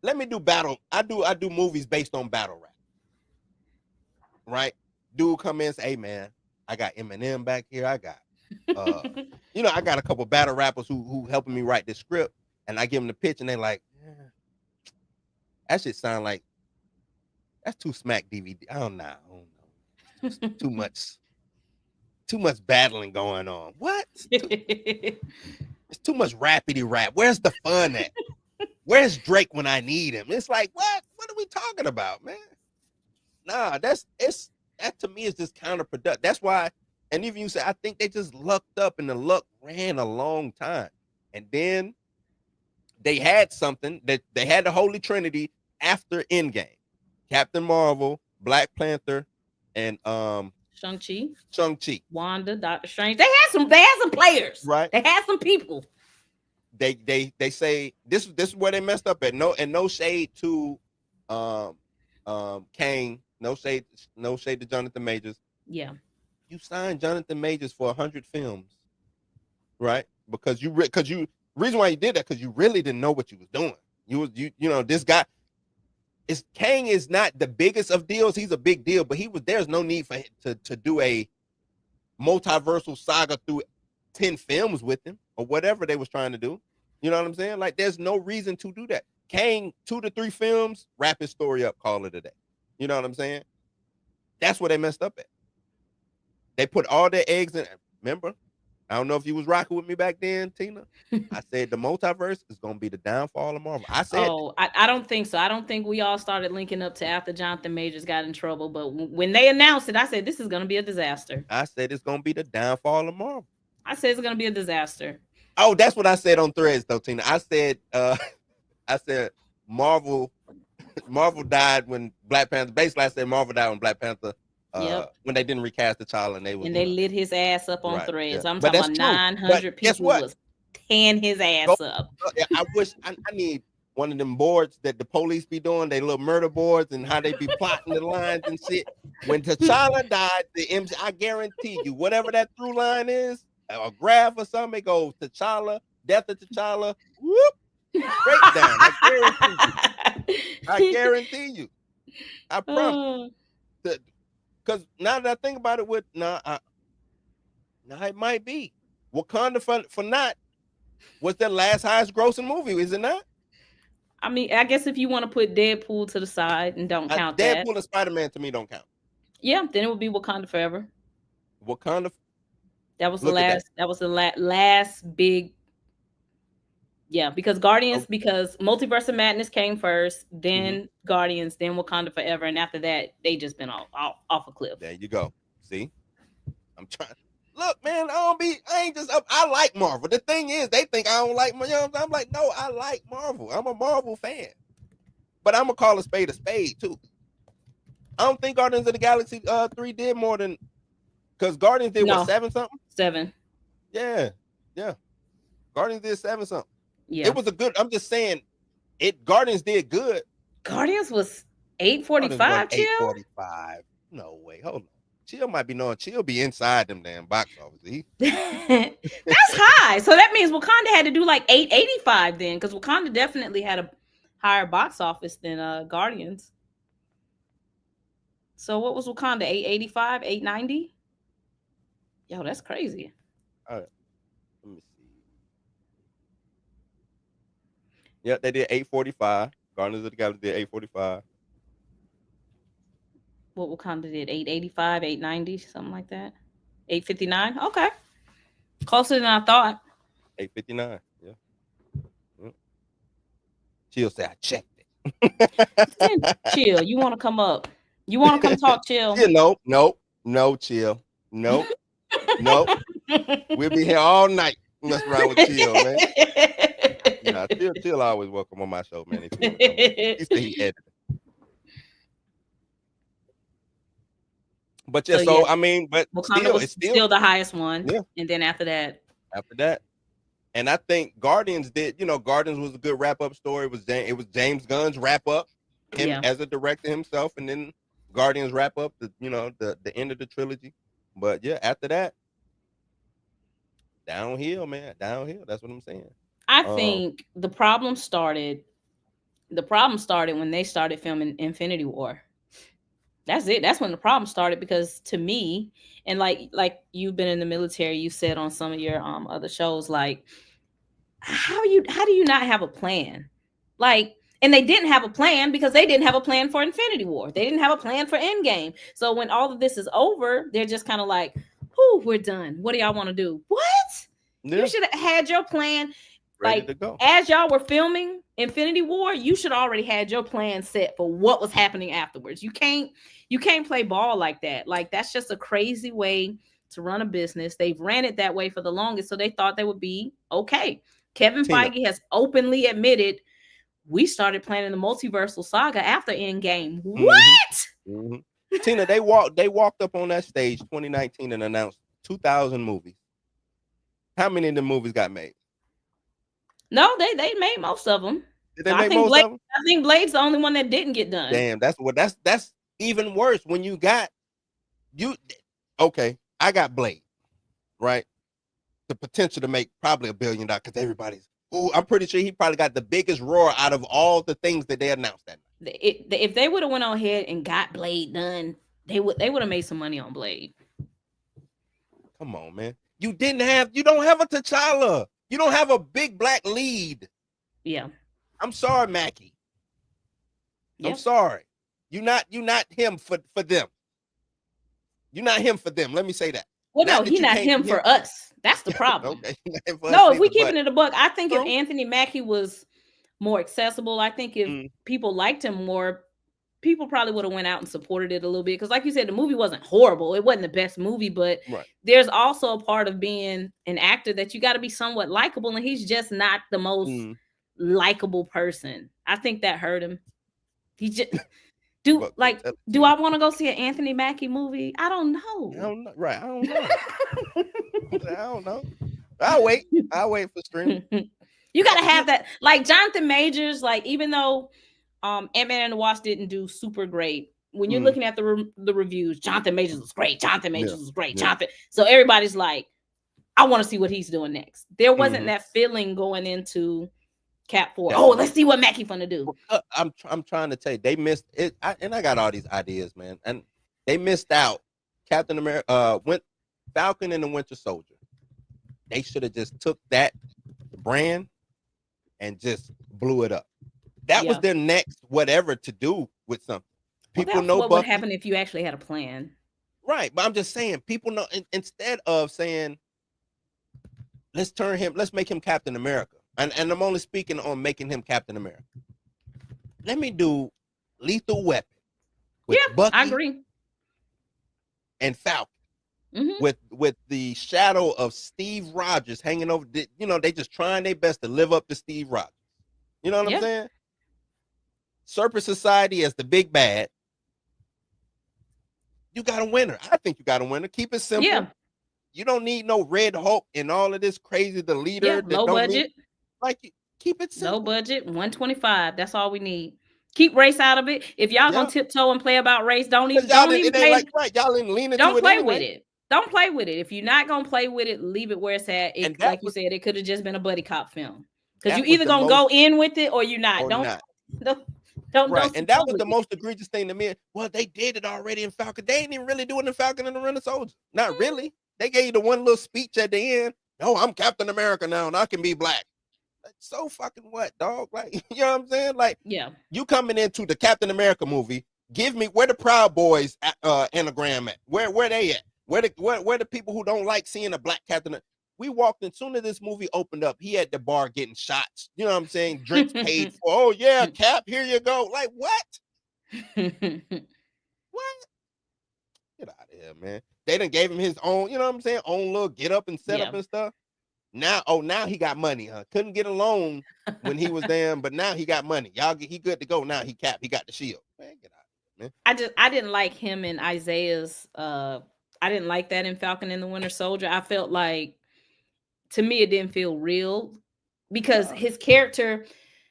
Let me do battle. I do movies based on battle rap, right? Dude come in and say, hey man, I got Eminem back here. I got, I got a couple battle rappers who helping me write this script, and I give them the pitch, and they like, yeah, that shit sound like that's too smack DVD. I don't know. Too much battling going on. What? It's too much rapidy rap. Where's the fun at? Where's Drake when I need him? It's like, what? What are we talking about, man? Nah, that to me is just counterproductive. That's why, and even you say, I think they just lucked up and the luck ran a long time. And then they had something that they had the Holy Trinity after Endgame. Captain Marvel, Black Panther, and Shang-Chi. Wanda, Doctor Strange. They had some players. Right. They had some people. They say this is where they messed up at. No shade to Kane. No shade to Jonathan Majors. Yeah. You signed Jonathan Majors for 100 films, right? Because reason why you did that, because you really didn't know what you was doing. This guy Kang is not the biggest of deals. He's a big deal, but there's no need for him to do a multiversal saga through 10 films with him or whatever they was trying to do. You know what I'm saying? Like, there's no reason to do that. Kang, 2 to 3 films, wrap his story up, call it a day. You know what I'm saying? That's where they messed up at. They put all their eggs in. Remember, I don't know if you was rocking with me back then, Tina. I said the multiverse is going to be the downfall of Marvel. I said, I don't think so. I don't think we all started linking up to after Jonathan Majors got in trouble. But when they announced it, I said, this is going to be a disaster. I said, it's going to be the downfall of Marvel. I said, it's going to be a disaster. Oh, that's what I said on Threads, though, Tina. I said Marvel died when Black Panther. Basically, I said Marvel died when Black Panther. When they didn't recast T'Challa, and they lit his ass up on Threads. Yeah. I'm talking about 900 people was tearing his ass up. I wish I need one of them boards that the police be doing, they little murder boards, and how they be plotting the lines and shit. When T'Challa died, I guarantee you, whatever that through line is, a graph or something, it goes T'Challa, death of T'Challa, whoop, straight down. I guarantee you. I promise. Because now that I think about it, it might be Wakanda for not was their last highest grossing movie, is it not? I mean, I guess if you want to put Deadpool to the side and don't count that, Deadpool and Spider-Man to me don't count. Yeah, then it would be Wakanda Forever. Wakanda. That was the last. That was the last big. Yeah, because because Multiverse of Madness came first, then Guardians, then Wakanda Forever, and after that, they just been off a cliff. There you go. See, I'm trying. Look, man, I ain't just up. I like Marvel. The thing is, they think I don't like Marvel. I'm like, no, I like Marvel. I'm a Marvel fan, but I'm gonna call a spade too. I don't think Guardians of the Galaxy 3 did more than, because Guardians did what, 7 something? 7. Yeah. Guardians did 7 something. Yeah, it was a good. I'm just saying, Guardians did good. Guardians was 845. Chill. 845. No way. Hold on. Chill might be knowing. Chill be inside them damn box office. That's high. So that means Wakanda had to do like 885 then, because Wakanda definitely had a higher box office than Guardians. So what was Wakanda? 885, 890? Yo, that's crazy. All right. Let me see. Yeah, they did 845. Guardians of the Galaxy did 845. What Wakanda did? 885, 890, something like that. 859. Okay. Closer than I thought. 859. Yeah. Chill said I checked it. Chill. You want to come up? You want to come talk, Chill? Yeah, no, Chill. Nope. We'll be here all night. Mess around with Chill, man. Nah, she'll always welcome on my show, man. If you want to come on. He said he edited. But yeah, So so yeah, I mean, but Wakanda still, was it's still still the highest one. Yeah. And then after that, and I think Guardians did. Guardians was a good wrap up story. It was James Gunn's wrap up, him yeah. as a director himself, and then Guardians wrap up the end of the trilogy. But yeah, after that, downhill, man, downhill. That's what I'm saying. I think the problem started when they started filming Infinity War. That's it. That's when the problem started, because to me, and like you've been in the military, you said on some of your other shows, like how do you not have a plan? Like, and they didn't have a plan because they didn't have a plan for Infinity War. They didn't have a plan for Endgame. So when all of this is over, they're just kind of like, "Whew, we're done. What do y'all want to do?" What? Yeah. You should have had your plan. Ready Like, to go. as y'all were filming Infinity War, you should already had your plan set for what was happening afterwards. You can't play ball like that. Like, that's just a crazy way to run a business. They've ran it that way for the longest, so they thought they would be okay. Kevin Feige has openly admitted, we started planning the multiversal saga after Endgame. What? Mm-hmm. Tina, they walked up on that stage 2019 and announced 2,000 movies. How many of the movies got made? No, they made most of them. Did they make most of them? I think Blade's the only one that didn't get done. Damn, that's even worse when you got okay, I got Blade, right? The potential to make probably $1 billion because I'm pretty sure he probably got the biggest roar out of all the things that they announced that night. If they would have went on ahead and got Blade done, they would have made some money on Blade. Come on, man. You don't have a T'Challa. You don't have a big black lead. Yeah. I'm sorry, Mackie. Yep. I'm sorry. You're not him for them. You're not him for them. Let me say that. Well, no, he's not him for us. That's the problem. Okay. No, if we keeping it a buck, I think if Anthony Mackie was more accessible, I think if people liked him more, people probably would have went out and supported it a little bit. Because like you said, the movie wasn't horrible. It wasn't the best movie, but there's also a part of being an actor that you got to be somewhat likable, and he's just not the most likable person. I think that hurt him. He just do I want to go see an Anthony Mackie movie? I don't know. I don't know. Right. I don't know. I don't know. I'll wait for streaming. You got to have that. Like Jonathan Majors, like even though Ant-Man and the Wasp didn't do super great, when you're looking at the reviews, Jonathan Majors was great. Jonathan Majors was great. Jonathan. So everybody's like, I want to see what he's doing next. There wasn't that feeling going into Cap 4. Oh, let's see what Mackie's gonna do. I'm trying to tell you, they missed it, and I got all these ideas, man, and they missed out. Captain America, Falcon and the Winter Soldier. They should have just took that brand and just blew it up. That was their next whatever to do with something. People know what would happen if you actually had a plan, right? But I'm just saying, people know instead of saying, let's make him Captain America. And I'm only speaking on making him Captain America. Let me do Lethal Weapon with Bucky, I agree, and Falcon with the shadow of Steve Rogers hanging over. They just trying their best to live up to Steve Rogers. You know what I'm saying? Serpent Society as the big bad. You got a winner. I think you got a winner. Keep it simple. Yeah. You don't need no Red Hulk and all of this crazy. The leader that low budget. Keep it simple. Low budget, 125. That's all we need. Keep race out of it. If y'all gonna tiptoe and play about race, don't even play. Y'all didn't lean into don't it. Play with it. Don't play with it. If you're not gonna play with it, leave it where it's at. Like you said, it could have just been a buddy cop film. Because you either gonna go in with it or you're not. Don't. And that was the most egregious thing to me. Well, they did it already in Falcon. They ain't even really doing the Falcon and the Winter Soldier. Not really. They gave you the one little speech at the end. No, I'm Captain America now, and I can be black. So fucking what, dog? Like, you know what I'm saying? Like, you coming into the Captain America movie, give me where the Proud Boys anagram at? Where they at? Where the people who don't like seeing a black Captain? We walked in, soon as this movie opened up, he at the bar getting shots. You know what I'm saying? Drinks paid for. Oh yeah, Cap, here you go. Like what? What? Get out of here, man. They done gave him his own, you know what I'm saying? Own little get up and set up and stuff. Now he got money, huh? Couldn't get a loan when he was there, but now he got money. He good to go now. He got the shield. Man, get out of here, man. I didn't like him and Isaiah's I didn't like that in Falcon and the Winter Soldier. I felt like, to me, it didn't feel real because his character,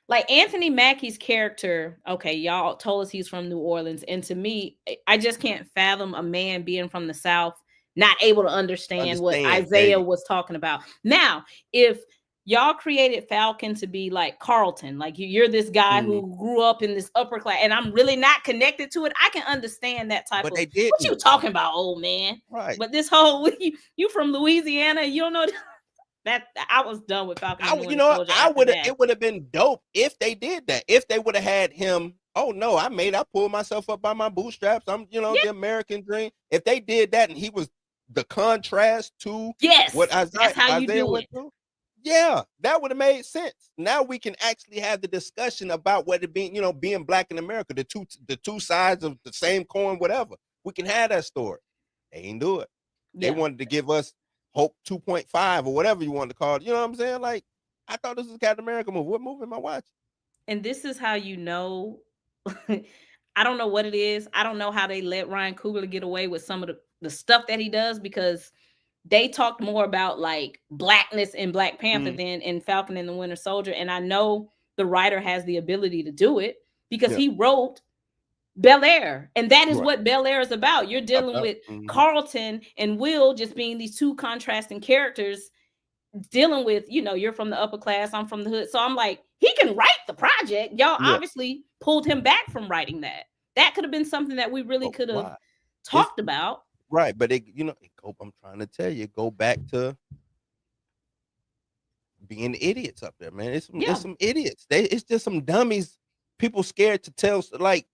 like Anthony Mackie's character, okay, y'all told us he's from New Orleans, and to me, I just can't fathom a man being from the South not able to understand what Isaiah was talking about. Now, if y'all created Falcon to be like Carlton, like you're this guy who grew up in this upper class, and I'm really not connected to it, I can understand that type of, what you talking about, old man? Right. But this whole, you from Louisiana, you don't know that. I was done with Falcon. It would have been dope if they did that. If they would have had him, oh no, I pulled myself up by my bootstraps. I'm, the American dream. If they did that and he was the contrast to what Isaiah went through, that would have made sense. Now we can actually have the discussion about what it being, being black in America, the two sides of the same coin, whatever. We can have that story. They ain't do it. They wanted to give us Hope 2.5 or whatever you want to call it. You know what I'm saying? Like, I thought this was a Captain America movie. What movie am I watching? And this is how you know. I don't know what it is. I don't know how they let Ryan Coogler get away with some of the stuff that he does, because they talked more about like blackness in Black Panther than in Falcon and the Winter Soldier. And I know the writer has the ability to do it because he wrote Bel Air, and that is what Bel Air is about. You're dealing with Carlton and Will just being these two contrasting characters, dealing with, you're from the upper class, I'm from the hood. So I'm like, he can write the project. Y'all obviously pulled him back from writing that. That could have been something that we really could have talked about. Right, but I'm trying to tell you, go back to being idiots up there, man. It's some idiots. It's just some dummies. People scared to tell, like,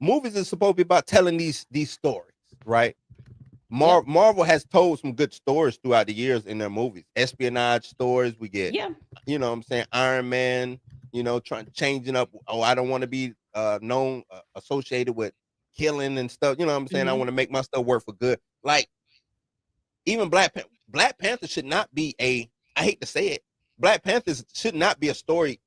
movies are supposed to be about telling these stories, right? Marvel has told some good stories throughout the years in their movies. Espionage stories, we get, you know what I'm saying, Iron Man, changing up. Oh, I don't want to be associated with killing and stuff. You know what I'm saying? I want to make my stuff work for good. Like, even Black Panther should not be I hate to say it, Black Panthers should not be a story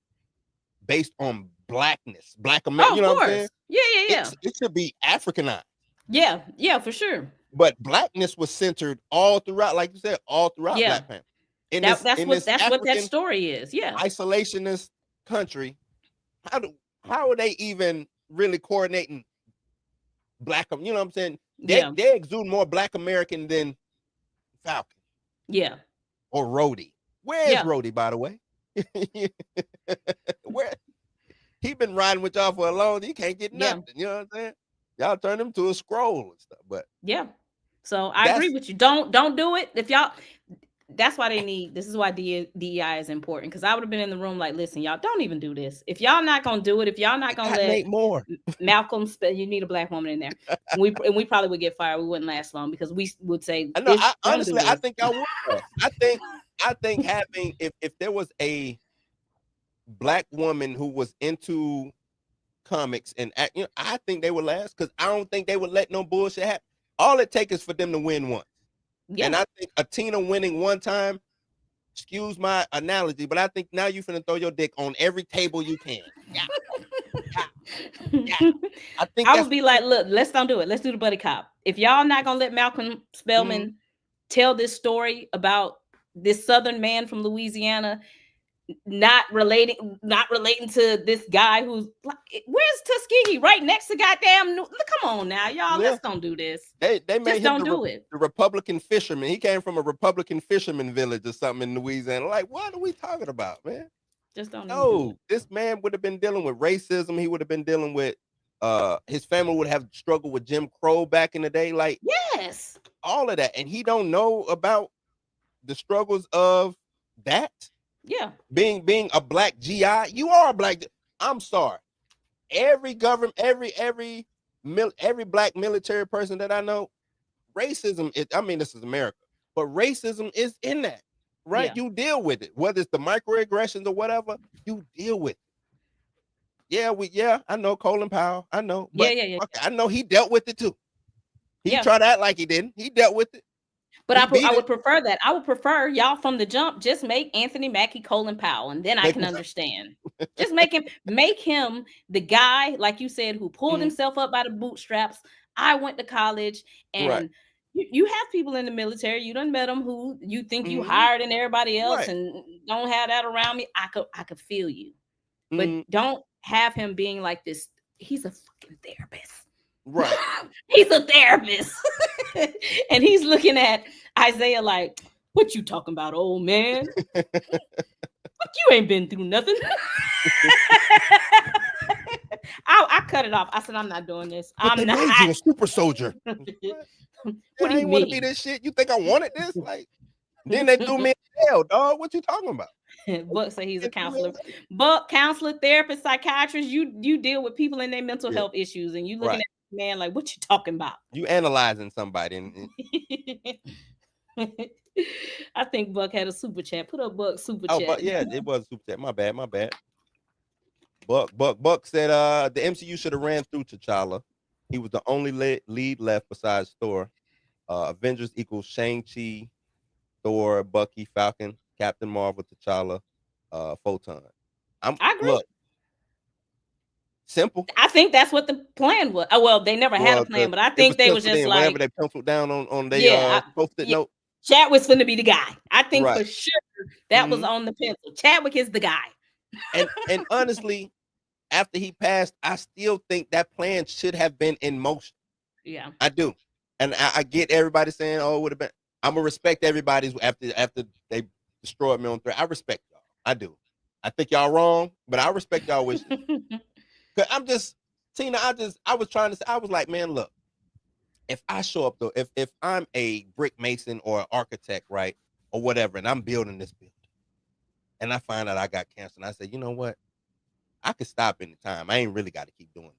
based on blackness, Black America. You know what I'm saying? Yeah. It should be Africanized. Yeah, for sure. But blackness was centered all throughout, like you said, all throughout Black Panther. That's what that story is. Yeah. Isolationist country. How are they even really coordinating Black? You know what I'm saying? They exude more Black American than Falcon. Yeah. Or Rhodey. Where is Rhodey, by the way? Where? He been riding with y'all for a long time. He can't get nothing. You know what I'm saying? Y'all turn him to a scroll and stuff. But so I agree with you. Don't do it. If y'all, that's why this is why DEI is important. Because I would have been in the room like, listen, y'all, don't even do this. If y'all not gonna do it, if y'all not gonna let Malcolm, you need a Black woman in there. And we probably would get fired. We wouldn't last long because we would say, I know. Honestly, I think I would. I think having if there was a Black woman who was into comics and I think they would last, because I don't think they would let no bullshit happen. All it takes is for them to win once. And I think a Tina winning one time, excuse my analogy, but I think now you finna throw your dick on every table you can. I think I would be like, look, let's don't do it. Let's do the buddy cop. If y'all not gonna let Malcolm Spellman tell this story about this Southern man from Louisiana not relating to this guy who's like, where's Tuskegee? Right next to goddamn come on now, y'all. Let's don't do this. They made just him don't do it. The Republican fisherman. He came from a Republican fisherman village or something in Louisiana. Like, what are we talking about, man? Just don't. No, this man would have been dealing with racism. He would have been dealing with his family would have struggled with Jim Crow back in the day. Like, yes, all of that, and he don't know about the struggles of that. Yeah, being a Black GI, you are a Black. I'm sorry. Every government, every Black military person that I know, racism is. I mean, this is America, but racism is in that, right? You deal with it, whether it's the microaggressions or whatever. You deal with it. I know Colin Powell. I know, but okay, I know he dealt with it too. He tried to act like he didn't. He dealt with it. But He beat I it. would prefer that. I would prefer y'all from the jump just make Anthony Mackie, Colin Powell, and then I Make can him- understand. Just make him the guy, like you said, who pulled Mhm. himself up by the bootstraps. I went to college, Right. and you have people in the military. You done met them who you think you Mhm. higher than everybody else, Right. and don't have that around me. I could feel you, but Mhm. don't have him being like this. He's a fucking therapist. Right. He's a therapist. And he's looking at Isaiah like, what you talking about, old man? You ain't been through nothing. I cut it off. I said, I'm not doing this. But I'm they not. made you a super soldier. What I do you ain't want to be mean? this shit. You think I wanted this? Like, then they threw me in jail, dog. What you talking about? Buck say he's a They threw me in counselor. jail. Buck, counselor, therapist, psychiatrist, you deal with people in their mental Yeah. health issues, and you looking Right. at the man like, what you talking about? You analyzing somebody. And I think Buck had a super chat. Put up Buck super oh, chat. but yeah, it was a super chat. My bad. My bad. Buck said the MCU should have ran through T'Challa. He was the only lead left besides Thor. Avengers equals Shang-Chi, Thor, Bucky, Falcon, Captain Marvel, T'Challa, Photon. I agree. Look, simple. I think that's what the plan was. Oh, well, they never had a Well, plan, but I it was think they was penciled just in, whatever like, they penciled down on their yeah, post-it yeah, note. Chadwick's going to be the guy. I think for Right. sure that was Mhm. on the pencil. Chadwick is the guy. And honestly, after he passed, I still think that plan should have been in motion. Yeah. I do. And I get everybody saying, oh, it would have been. I'm gonna respect everybody's after they destroyed me on 3. I respect y'all. I do. I think y'all wrong, but I respect y'all wishes. Cause I'm just Tina, I was trying to say, I was like, man, look, if I show up though, if I'm a brick mason or an architect, right, or whatever, and I'm building this building, and I find out I got cancer, and I say, you know what? I could stop any time. I ain't really got to keep doing it.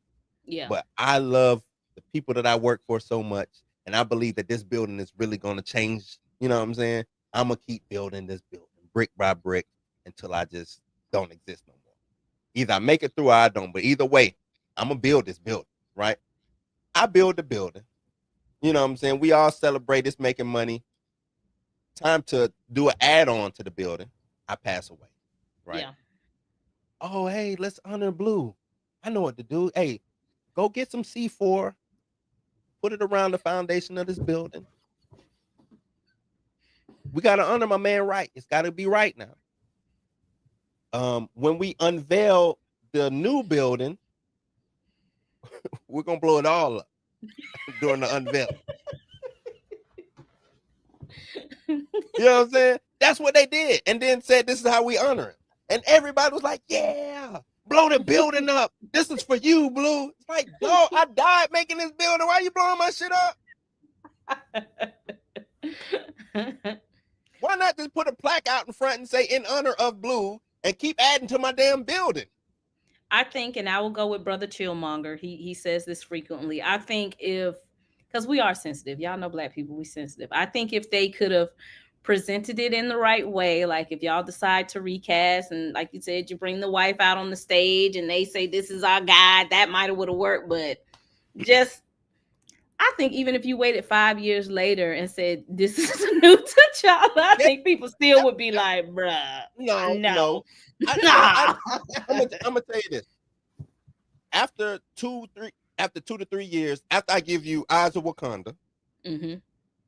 Yeah. But I love the people that I work for so much, and I believe that this building is really going to change. You know what I'm saying? I'm gonna keep building this building brick by brick until I just don't exist no more. Either I make it through or I don't. But either way, I'm gonna build this building, right? I build the building. You know what I'm saying? We all celebrate it's making money. Time to do an add-on to the building. I pass away, right? Yeah. Oh, hey, let's honor Blue. I know what to do. Hey, go get some C4, put it around the foundation of this building. We got to honor my man right. It's got to be right now. When we unveil the new building, we're going to blow it all up during the unveiling. You know what I'm saying? That's what they did. And then said, this is how we honor him. And everybody was like, yeah, blow the building up. This is for you, Blue. It's like, dog, I died making this building. Why are you blowing my shit up? Why not just put a plaque out in front and say, in honor of Blue, and keep adding to my damn building? I think, and I will go with Brother Chillmonger. He says this frequently. I think because we are sensitive, y'all know Black people, we sensitive. I think if they could have presented it in the right way, like if y'all decide to recast, and like you said, you bring the wife out on the stage, and they say this is our guy, that might have would have worked. But just, I think even if you waited 5 years later and said this is a new T'Challa, I think people still would be like, bruh, no. I'm gonna tell you this. After 2 to 3 years, after I give you Eyes of Wakanda, Mm-hmm.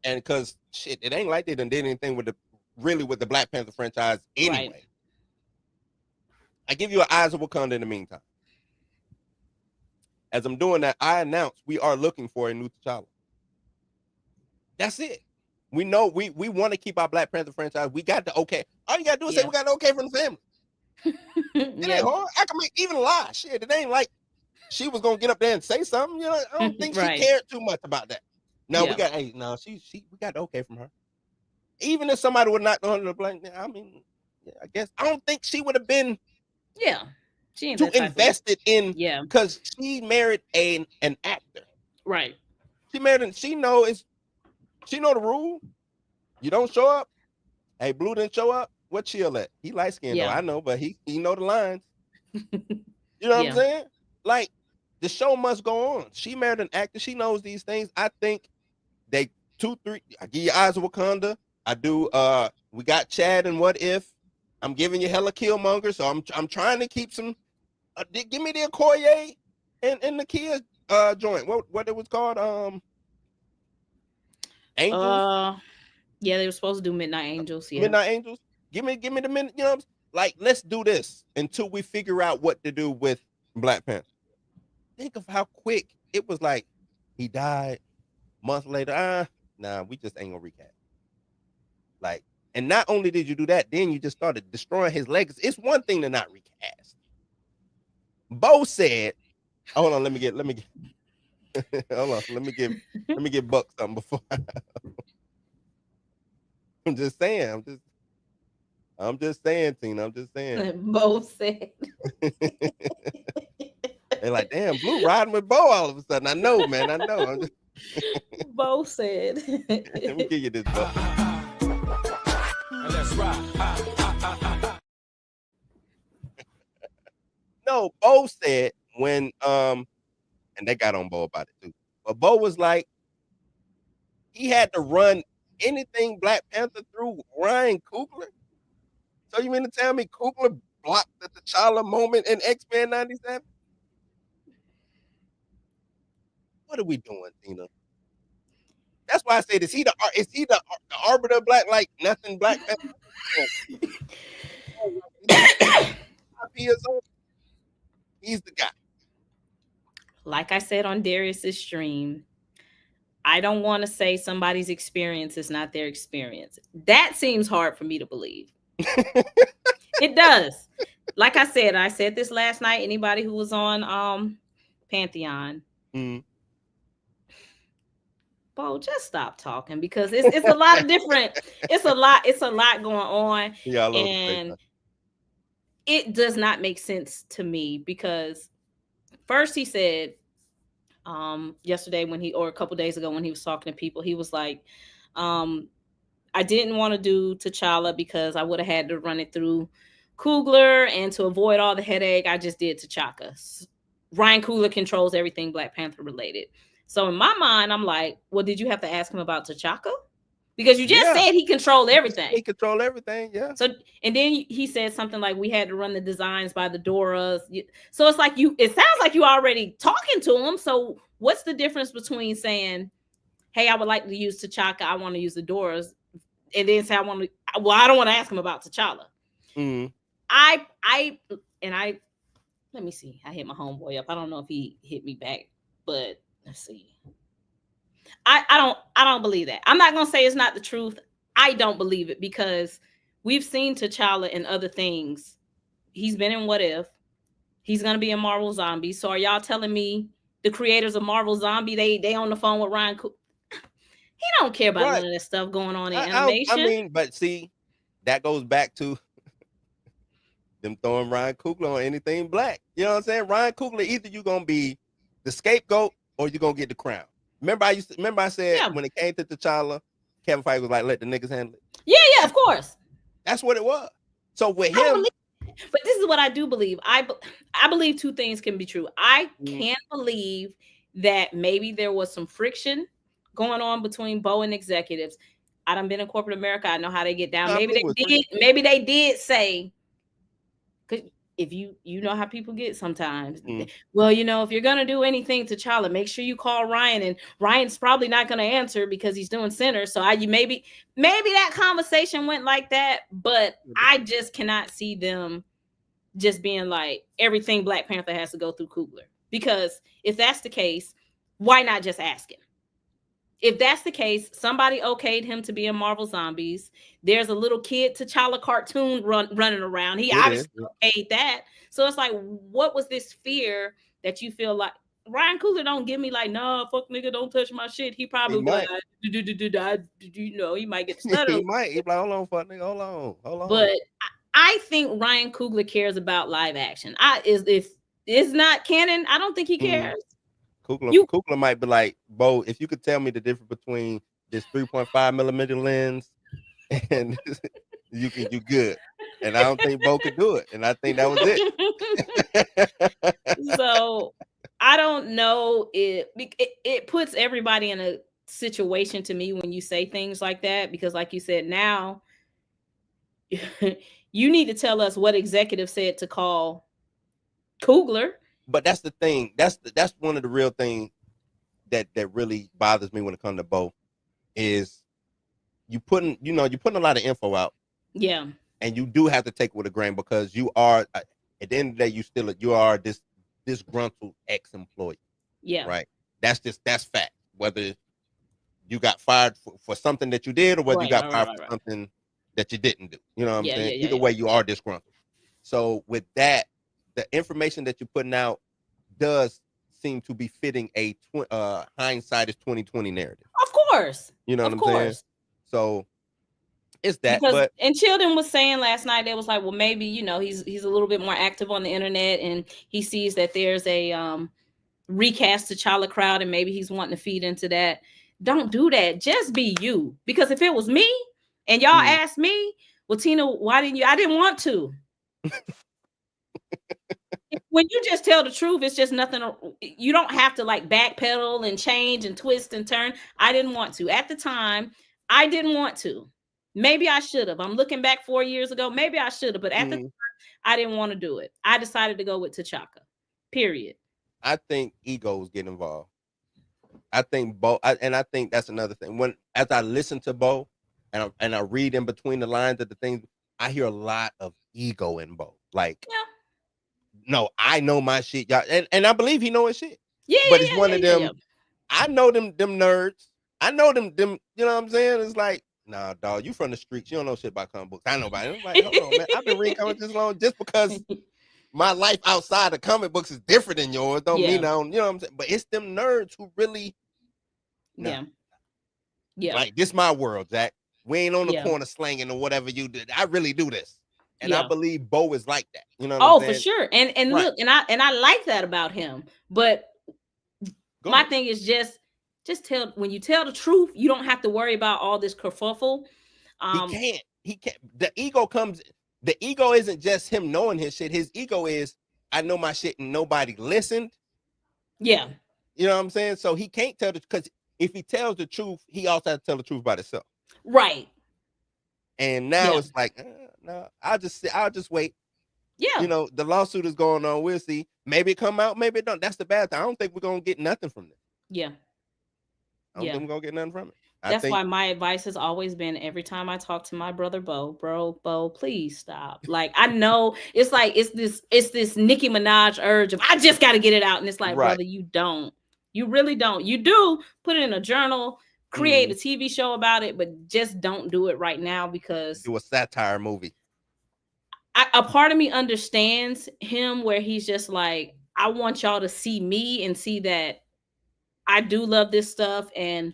and because shit, it ain't like they done did anything with the Black Panther franchise anyway. Right. I give you an Eyes of Wakanda in the meantime. As I'm doing that, I announce we are looking for a new T'Challa. That's it. We know we want to keep our Black Panther franchise. We got the okay. All you gotta do is say we got the okay from the family. It ain't hard. I can even lie. Shit, it ain't like she was gonna get up there and say something. You know, I don't think Right. she cared too much about that. No, Yeah. we got we got the okay from her. Even if somebody would not on the blank, I mean, yeah, I guess I don't think she would have been she ain't too that type of- invested in because she married an actor. Right. She married and she know the rule. You don't show up. Hey, Blue didn't show up. What chill at? He light skinned though, I know, but he know the lines. You know what I'm saying? Like the show must go on. She married an actor. She knows these things. I think they 2, 3. I give you Eyes of Wakanda. I do. We got Chad and What If. I'm giving you hella Killmonger. So I'm trying to keep some. Give me the Okoye and the Kia joint. What it was called? Angels. Yeah, they were supposed to do Midnight Angels. Yeah. Midnight Angels. Give me the minute. You know, like let's do this until we figure out what to do with Black Panther. Think of how quick it was. Like he died. Month later, nah, we just ain't gonna recast. Like, and not only did you do that, then you just started destroying his legacy. It's one thing to not recast. Beau said, hold on, let me get hold on, let me give Buck something before I'm just saying, Tina. I'm just saying. Beau said. They're like, damn, Blue riding with Beau all of a sudden. I know, man. I know. I'm just Beau said. let me give you this, Buck. Let's rock. No, Beau said when and they got on Beau about it too. But Beau was like, he had to run anything Black Panther through Ryan Coogler. So you mean to tell me Coogler blocked the T'Challa moment in X-Men 97? What are we doing, Tina? That's why I said, is he the arbiter of black, like nothing Black Panther? He's the guy. Like I said on Darius's stream, I don't want to say somebody's experience is not their experience. That seems hard for me to believe. It does. Like I said this last night. Anybody who was on Pantheon, Beau, just stop talking because it's a lot of different. It's a lot going on, Yeah, and it does not make sense to me because first he said yesterday or a couple days ago when he was talking to people, he was like, I didn't want to do T'Challa because I would have had to run it through Coogler, and to avoid all the headache, I just did T'Chaka. Ryan Coogler controls everything Black Panther related. So in my mind, I'm like, well, did you have to ask him about T'Chaka? Because you just said he controlled everything. He controlled everything, yeah. So, and then he said something like, we had to run the designs by the Doras. So it's like it sounds like you already talking to him. So what's the difference between saying, hey, I would like to use T'Chaka, I want to use the Doras, and then say I don't want to ask him about T'Challa. Mm-hmm. Let me see. I hit my homeboy up. I don't know if he hit me back, but let's see. I don't believe that. I'm not gonna say it's not the truth. I don't believe it because we've seen T'Challa in other things. He's been in What If. He's gonna be in Marvel Zombies. So are y'all telling me the creators of Marvel Zombie they on the phone with Ryan Coogler? He don't care about none of that stuff going on in animation. I mean, but see, that goes back to them throwing Ryan Coogler on anything black. You know what I'm saying? Ryan Coogler, either you're gonna be the scapegoat or you're gonna get the crown. Remember I said when it came to T'Challa, Kevin Feige was like, let the niggas handle it. Yeah, of course. That's what it was. So with him, but this is what I do believe. I believe two things can be true. I can't believe that maybe there was some friction going on between Beau and executives. I done been in corporate America. I know how they get down. Maybe they did say, because if you know how people get sometimes. Well, if you're gonna do anything to T'Challa, make sure you call Ryan, and Ryan's probably not gonna answer because he's doing center. So maybe that conversation went like that, but I just cannot see them just being like everything Black Panther has to go through Coogler. Because if that's the case, why not just ask him? If that's the case, somebody okayed him to be in Marvel Zombies. There's a little kid T'Challa cartoon running around. He obviously okayed that. So it's like, what was this fear that you feel like Ryan Coogler don't give me like, no, fuck nigga, don't touch my shit. He probably might. He might get stutter. He might. He's like, hold on, fuck nigga, hold on. But I think Ryan Coogler cares about live action. If it's not canon, I don't think he cares. Coogler might be like, Beau, if you could tell me the difference between this 3.5 millimeter lens and you good. And I don't think Beau could do it. And I think that was it. So I don't know. It puts everybody in situation to me when you say things like that, because like you said, now you need to tell us what executive said to call Coogler. But that's the thing. That's one of the real things that really bothers me when it comes to Beau is you putting a lot of info out, Yeah. and you do have to take it with a grain because you are at the end of the day you are this disgruntled ex-employee, Yeah. right? That's fact. Whether you got fired for something that you did or whether you Right, got right, right, fired right, for right. something that you didn't do. You know what I'm Yeah, saying? yeah, yeah, Either yeah. way, you are disgruntled. So with that, the information that you're putting out does seem to be fitting a hindsight is 2020 narrative. Of course. You know what Of I'm saying? course. So it's that, Because but and Children was saying last night, they was like, well, maybe, he's a little bit more active on the internet, and he sees that there's a recast T'Challa crowd, and maybe he's wanting to feed into that. Don't do that. Just be you. Because if it was me and y'all asked me, well, Tina, why didn't you? I didn't want to. When you just tell the truth, it's just nothing. You don't have to like backpedal and change and twist and turn. I didn't want to. At the time, I didn't want to. Maybe I should have. I'm looking back 4 years ago. Maybe I should have, but at the time, I didn't want to do it. I decided to go with T'Chaka. Period. I think egos get involved. I think Beau, and I think that's another thing. As I listen to Beau, and I read in between the lines of the things, I hear a lot of ego in Beau. Like, no, I know my shit, y'all, and I believe he know his shit. Yeah, But yeah, it's yeah, one yeah, of yeah, them. yeah. I know them nerds. I know them. You know what I'm saying? It's like, nah, dog, you from the streets. You don't know shit about comic books. I know about it. I'm like, hold on, man. I've been reading comics this long. Just because my life outside of comic books is different than yours, don't mean I don't. You know what I'm saying? But it's them nerds who really, nah, yeah, like this my world, Zach. We ain't on the yeah, corner slanging or whatever you did. I really do this, and I yeah. believe Beau is like that. You know what I'm Oh, for saying? sure. And Right. look, and I like that about him. But Go my ahead. thing is just tell, when you tell the truth, you don't have to worry about all this kerfuffle. He can't. He can't. The ego comes. The ego isn't just him knowing his shit. His ego is, I know my shit and nobody listened. Yeah. You know what I'm saying? So he can't tell because if he tells the truth, he also has to tell the truth about himself. Right. And now Yeah. it's like, no, I'll just wait. Yeah. You know, the lawsuit is going on. We'll see. Maybe it come out, maybe it don't. That's the bad thing. I don't think we're gonna get nothing from this. Yeah. I don't think we're gonna get nothing from it. I That's think why my advice has always been, every time I talk to my brother Beau, please stop. Like, I know it's like it's this Nicki Minaj urge of, I just got to get it out, and it's like, right. brother, you don't. You really don't. You do put it in a journal, create a TV show about it, but just don't do it right now, because do a satire movie. a part of me understands him, where he's just like, I want y'all to see me and see that I do love this stuff, and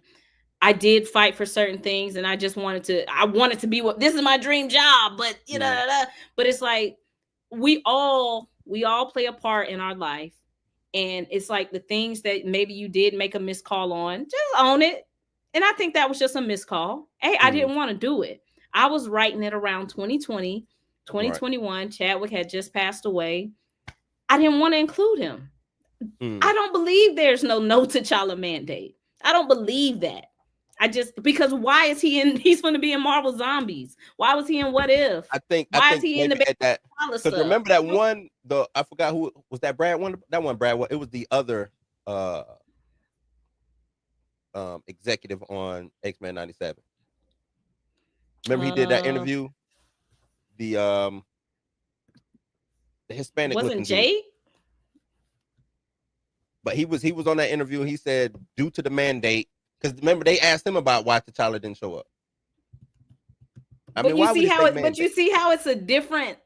I did fight for certain things, and I wanted to be what, this is my dream job, but but it's like, we all play a part in our life. And it's like, the things that maybe you did make a missed call on, just own it. And I think that was just a missed call. Hey, I didn't want to do it. I was writing it around 2020, 2021. Right. Chadwick had just passed away. I didn't want to include him. I don't believe there's no T'Challa mandate. I don't believe that. Because why is he in? He's going to be in Marvel Zombies. Why was he in What If? I think is he in the at that? Because remember that one, I forgot who was that. Brad one. That one, Brad. It was the other executive on X-Men 97. Remember he did that interview. The Hispanic looking Jay? Dude. But he was on that interview, and he said, due to the mandate, because remember they asked him about why T'Challa didn't show up. But you see how it's a different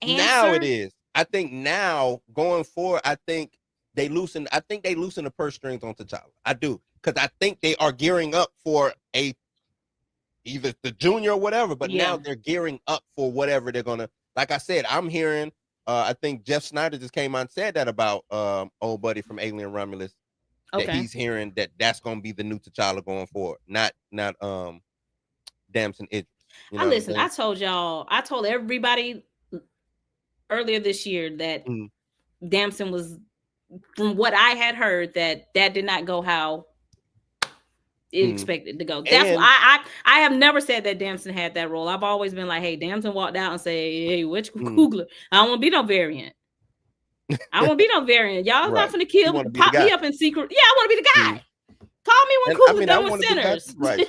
answer? Now it is. I think now going forward, I think they loosen the purse strings on T'Challa. I do, because I think they are gearing up for either the junior or whatever. But now they're gearing up for whatever they're gonna. Like I said, I'm hearing. I think Jeff Snyder just came on and said that about old buddy from Alien Romulus. That he's hearing that's gonna be the new T'Challa going forward, not Damson Idris. You know listen, I told everybody earlier this year that Damson was, from what I had heard, that did not go how expected to go. That's why I have never said that Damson had that role. I've always been like, hey, Damson walked out and say, hey, which Kugler? I don't want to be no variant. I don't want to be no variant. Y'all not finna kill me, pop me up in secret. Yeah, I want to be the guy. Call me when Kugler done with Sinners. Right.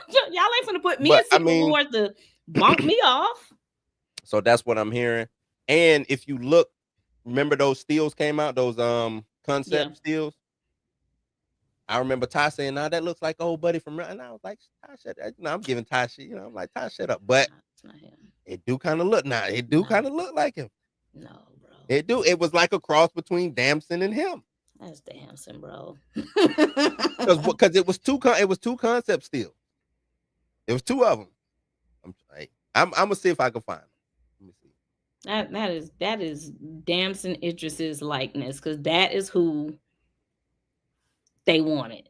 Y'all ain't finna put me in Secret Wars to bump me off. So that's what I'm hearing. And if you look, remember those steals came out, those concept steals. I remember Ty saying, "Nah, that looks like old buddy from," and I was like, "Ty, shut up." You know, I'm giving Ty shit. You know, I'm like, "Ty, shut up." But it do kind of look now. It do kind of look like him. No, bro. It do. It was like a cross between Damson and him. That's Damson, bro. Because it was two concept steals. It was two of them. I'm gonna see if I can find them. Let me see. That is Damson Idris's likeness, because that is who they wanted.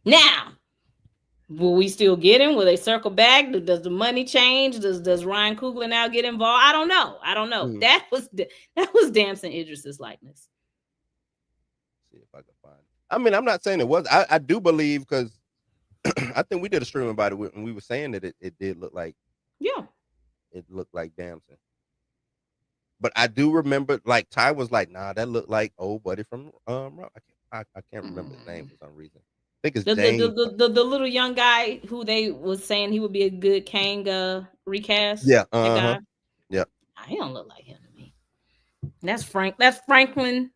Now, will we still get him? Will they circle back? Does the money change? Does Ryan Coogler now get involved? I don't know. That was Damson Idris's likeness. See if I can find it. I mean, I'm not saying it was. I do believe, because I think we did a stream about it when we were saying that it did look like. Yeah. It looked like Damson. But I do remember, like, Ty was like, "Nah, that looked like old buddy from I can't remember his name for some reason. I think it's James. The little young guy who they was saying he would be a good Kang recast. Yeah. Yeah. He don't look like him to me. That's Franklin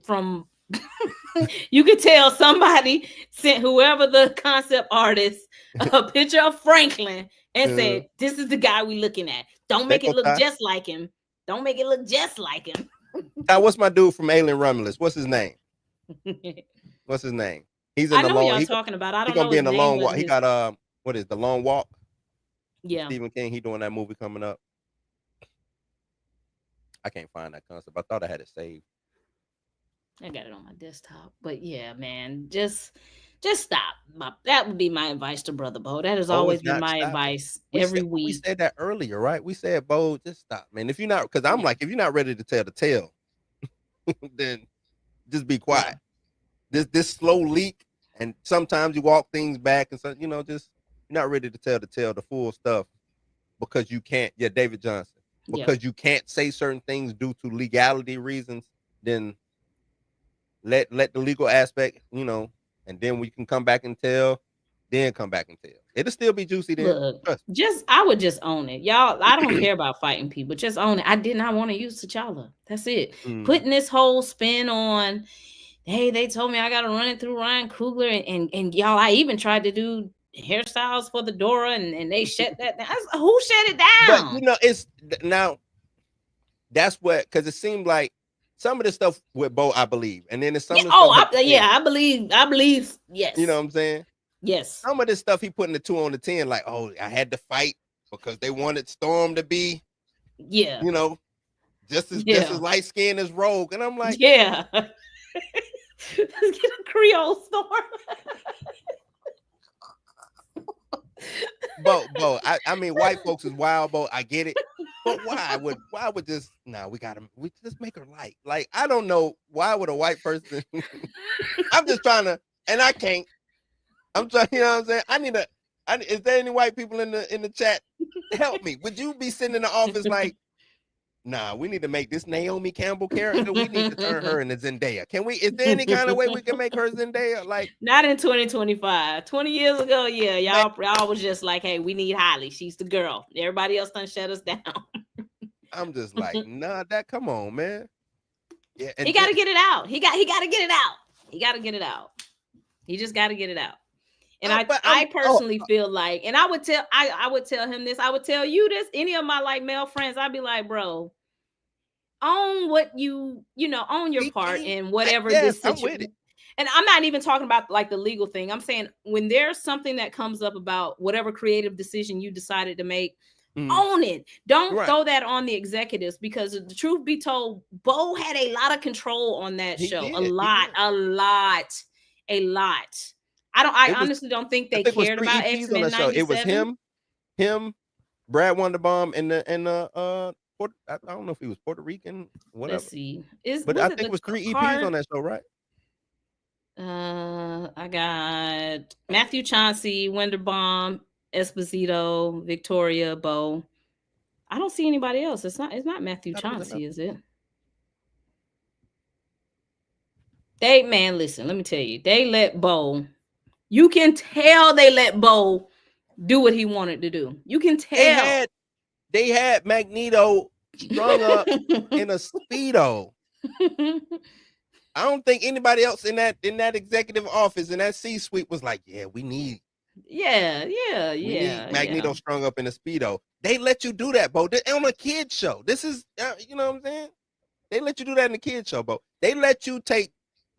from you could tell somebody sent whoever the concept artist a picture of Franklin and said, "This is the guy we looking at. Don't make it look just like him. Don't make it look just like him." What's my dude from Alien Romulus? What's his name? What's his name? He's in I know y'all talking about. I don't know. He's gonna be in the Long Walk. He got what is the Long Walk? Yeah. Stephen King. He doing that movie coming up. I can't find that concept. I thought I had it saved. I got it on my desktop. But yeah, man, just stop. That would be my advice to Brother Beau. That has always been my advice every week. We said that earlier, right? We said, Beau, just stop, man. If you're not, because I'm like, if you're not ready to tell the tale, then just be quiet. This slow leak, and sometimes you walk things back, and so just you're not ready to tell the full stuff because you can't. Yeah, David Johnson, because you can't say certain things due to legality reasons. Then let the legal aspect, and then we can come back and tell. Then come back and tell. It'll still be juicy then. Look, I would just own it. Y'all, I don't care about fighting people. Just own it. I did not want to use T'Challa. That's it. Putting this whole spin on, hey, they told me I got to run it through Ryan Coogler. And y'all, I even tried to do hairstyles for the Dora, and they shut that down. Who shut it down? But, it's now, that's what, because it seemed like some of the stuff with Beau, I believe. And then it's some of the stuff. I believe. Yes. You know what I'm saying? Yes. Some of this stuff he putting the 2 on the 10, like, oh, I had to fight because they wanted Storm to be, just as light skinned as Rogue. And I'm like, yeah. Let's get a Creole Storm. Beau, I mean, white folks is wild, Beau. I get it. But why would this, we just make her light. Like, I don't know. Why would a white person, I'm just trying to, and I can't. I'm trying, you know what I'm saying? Is there any white people in the chat? Help me. Would you be sitting in the office like, nah, we need to make this Naomi Campbell character. We need to turn her into Zendaya. Is there any kind of way we can make her Zendaya? Like, not in 2025. 20 years ago, yeah, y'all was just like, hey, we need Holly. She's the girl. Everybody else done shut us down. I'm just like, nah, come on, man. Yeah, he got to get it out. He got to get it out. He got to get it out. He just got to get it out. And I personally feel like, and I would tell him this, I would tell you this, any of my like male friends, I'd be like, bro, own what own your part in whatever this situation. And I'm not even talking about like the legal thing. I'm saying when there's something that comes up about whatever creative decision you decided to make, own it. Don't throw that on the executives, because the truth be told, Beau had a lot of control on that show. A lot. I honestly don't think they cared about X-Men 97. It was him, Brad Wonderbaum, and I don't know if he was Puerto Rican, whatever. Let's see. I think it was 3 EPs on that show, right? I got Matthew Chauncey, Winterbaum, Esposito, Victoria, Beau. I don't see anybody else. It's not Matthew Thought it was enough. Chauncey, is it? They man, listen, let me tell you, they let Beau. You can tell they let Beau do what he wanted to do. You can tell. They had Magneto strung up in a Speedo. I don't think anybody else in that executive office in that C-suite was like, yeah, we need Magneto strung up in a Speedo. They let you do that, Bo. On a kid show. This is, you know what I'm saying? They let you do that in the kid show, Bo. They let you take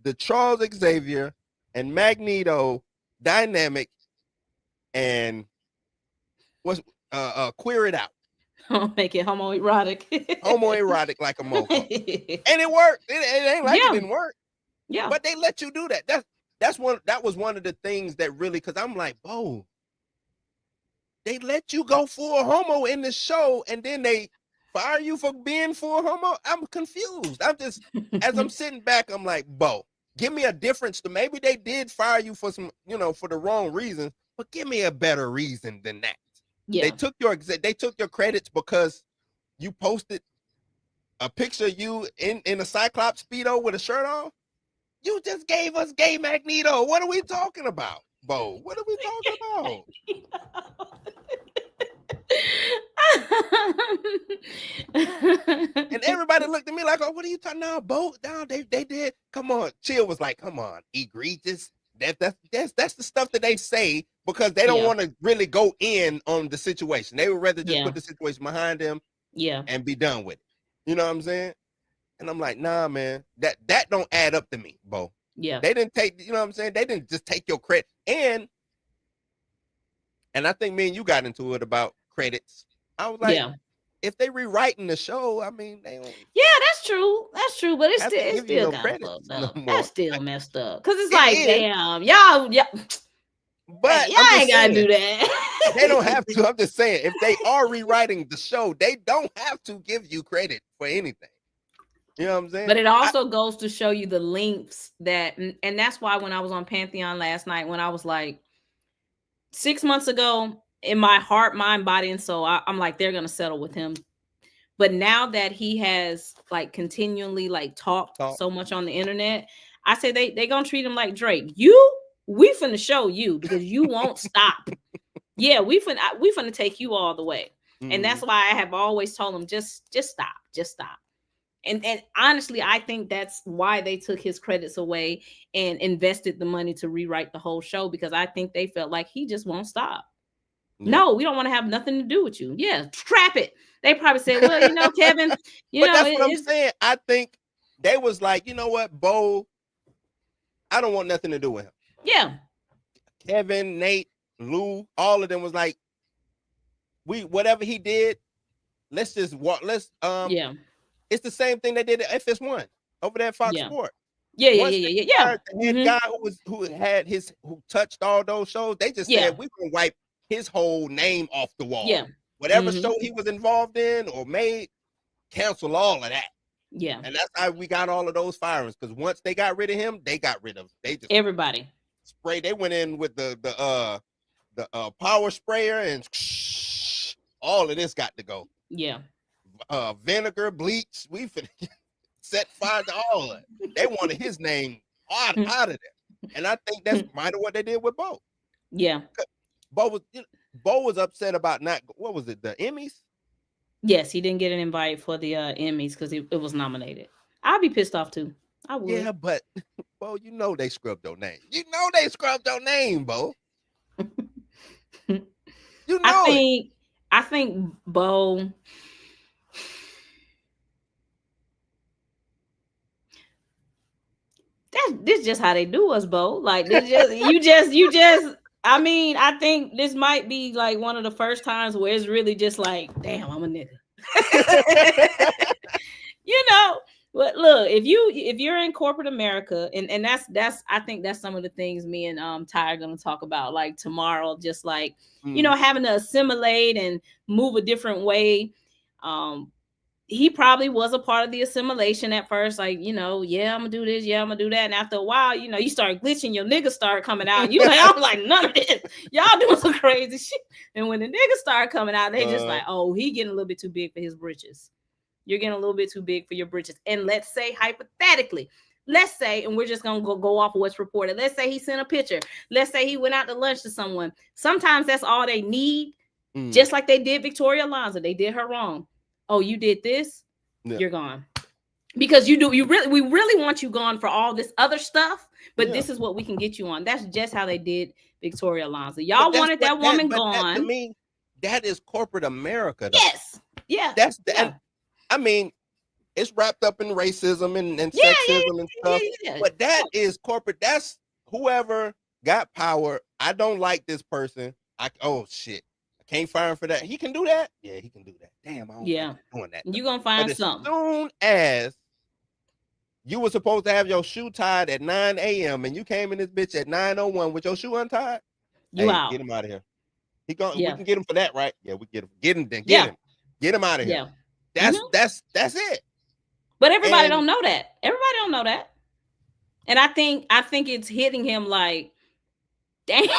the Charles Xavier and Magneto dynamic and queer it out. Make it homoerotic. Homoerotic like a mofo. And it worked. It ain't like it didn't work. Yeah. But they let you do that. That was one of the things that really, because I'm like, Bo, they let you go full homo in the show and then they fire you for being full homo. I'm confused. I'm just, as I'm sitting back, I'm like, Bo, give me a difference. Maybe they did fire you for some, for the wrong reasons, but give me a better reason than that. Yeah. They took your credits because you posted a picture of you in a Cyclops Speedo with a shirt on. You just gave us gay Magneto. What are we talking about, Bo? What are we talking about? And everybody looked at me like, oh, what are you talking about, Bo? No, they did. Come on. Chill was like, come on, egregious. That's the stuff that they say because they don't want to really go in on the situation. They would rather just put the situation behind them and be done with it. You know what I'm saying? And I'm like, nah, man, that don't add up to me, Bo. Yeah. They didn't take, you know what I'm saying? They didn't just take your credit. And I think me and you got into it about credits. I was like, if they rewriting the show, I mean, they don't. Yeah, that's true. That's true. But it's still kind of fucked up. That's still messed up. Because it's like, damn, y'all. But y'all ain't got to do that. They don't have to. I'm just saying, if they are rewriting the show, they don't have to give you credit for anything. You know what I'm saying? But it also goes to show you the lengths that, and that's why when I was on Pantheon last night, when I was like 6 months ago, in my heart, mind, body, and soul, I'm like, they're going to settle with him. But now that he has like continually like talked so much on the internet, I say they going to treat him like Drake. We finna show you because you won't stop. Yeah, we finna take you all the way. Mm-hmm. And that's why I have always told him, just stop. And honestly, I think that's why they took his credits away and invested the money to rewrite the whole show, because I think they felt like he just won't stop. Yeah. No, we don't want to have nothing to do with you. Yeah, scrap it. They probably said, well, Kevin, but that's what I'm saying. I think they was like, you know what, Beau, I don't want nothing to do with him. Yeah. Kevin, Nate, Lou, all of them was like, whatever he did, let's just walk. It's the same thing they did at FS1 over there at Fox Sports. Yeah. The head guy who touched all those shows, they just said we're gonna wipe his whole name off the wall. Yeah. Whatever show he was involved in or made, cancel all of that. Yeah. And that's how we got all of those firings. Because once they got rid of him, they got rid of everybody. They went in with the power sprayer and all of this got to go. Yeah. Vinegar, bleach, we set fire to all of it. They wanted his name out of there. And I think that's kind of what they did with Beau. Yeah. Beau was upset about what was it, the Emmys? Yes, he didn't get an invite for the Emmys because it was nominated. I'd be pissed off too. I would. Yeah, but Beau, they scrubbed your name. Beau. I think Beau. This is just how they do us, Beau. Like you just. I mean, I think this might be like one of the first times where it's really just like, damn, I'm a nigga. But look, if you're in corporate America, and that's I think that's some of the things me and Ty are gonna talk about like tomorrow, just like having to assimilate and move a different way. he probably was a part of the assimilation at first, like, yeah, I'm gonna do this, yeah, I'm gonna do that. And after a while, you start glitching, your niggas start coming out. You like, I'm like, none of this. Y'all doing some crazy shit. And when the niggas start coming out, they just like, oh, he getting a little bit too big for his britches. You're getting a little bit too big for your britches. And let's say hypothetically, and we're just gonna go off of what's reported. Let's say he sent a picture. Let's say he went out to lunch to someone. Sometimes that's all they need. Just like they did Victoria Alonso. They did her wrong. Oh, you did this, you're gone. Because we really want you gone for all this other stuff, but this is what we can get you on. That's just how they did Victoria Alonso. Y'all wanted that woman gone. To me, that is corporate America, though. Yes. Yeah. That's the I mean, it's wrapped up in racism and sexism and stuff. But that is corporate. That's whoever got power. I don't like this person. Oh shit. Can't fire him for that. He can do that. Yeah, he can do that. Damn, I don't doing that. You're gonna find something. As soon as you were supposed to have your shoe tied at 9 a.m. and you came in this bitch at 9:01 with your shoe untied, you out. Get him out of here. We can get him for that, right? Yeah, we get him. Get him then. Get him out of here. Yeah. That's it. But everybody don't know that. Everybody don't know that. And I think it's hitting him like, damn, y'all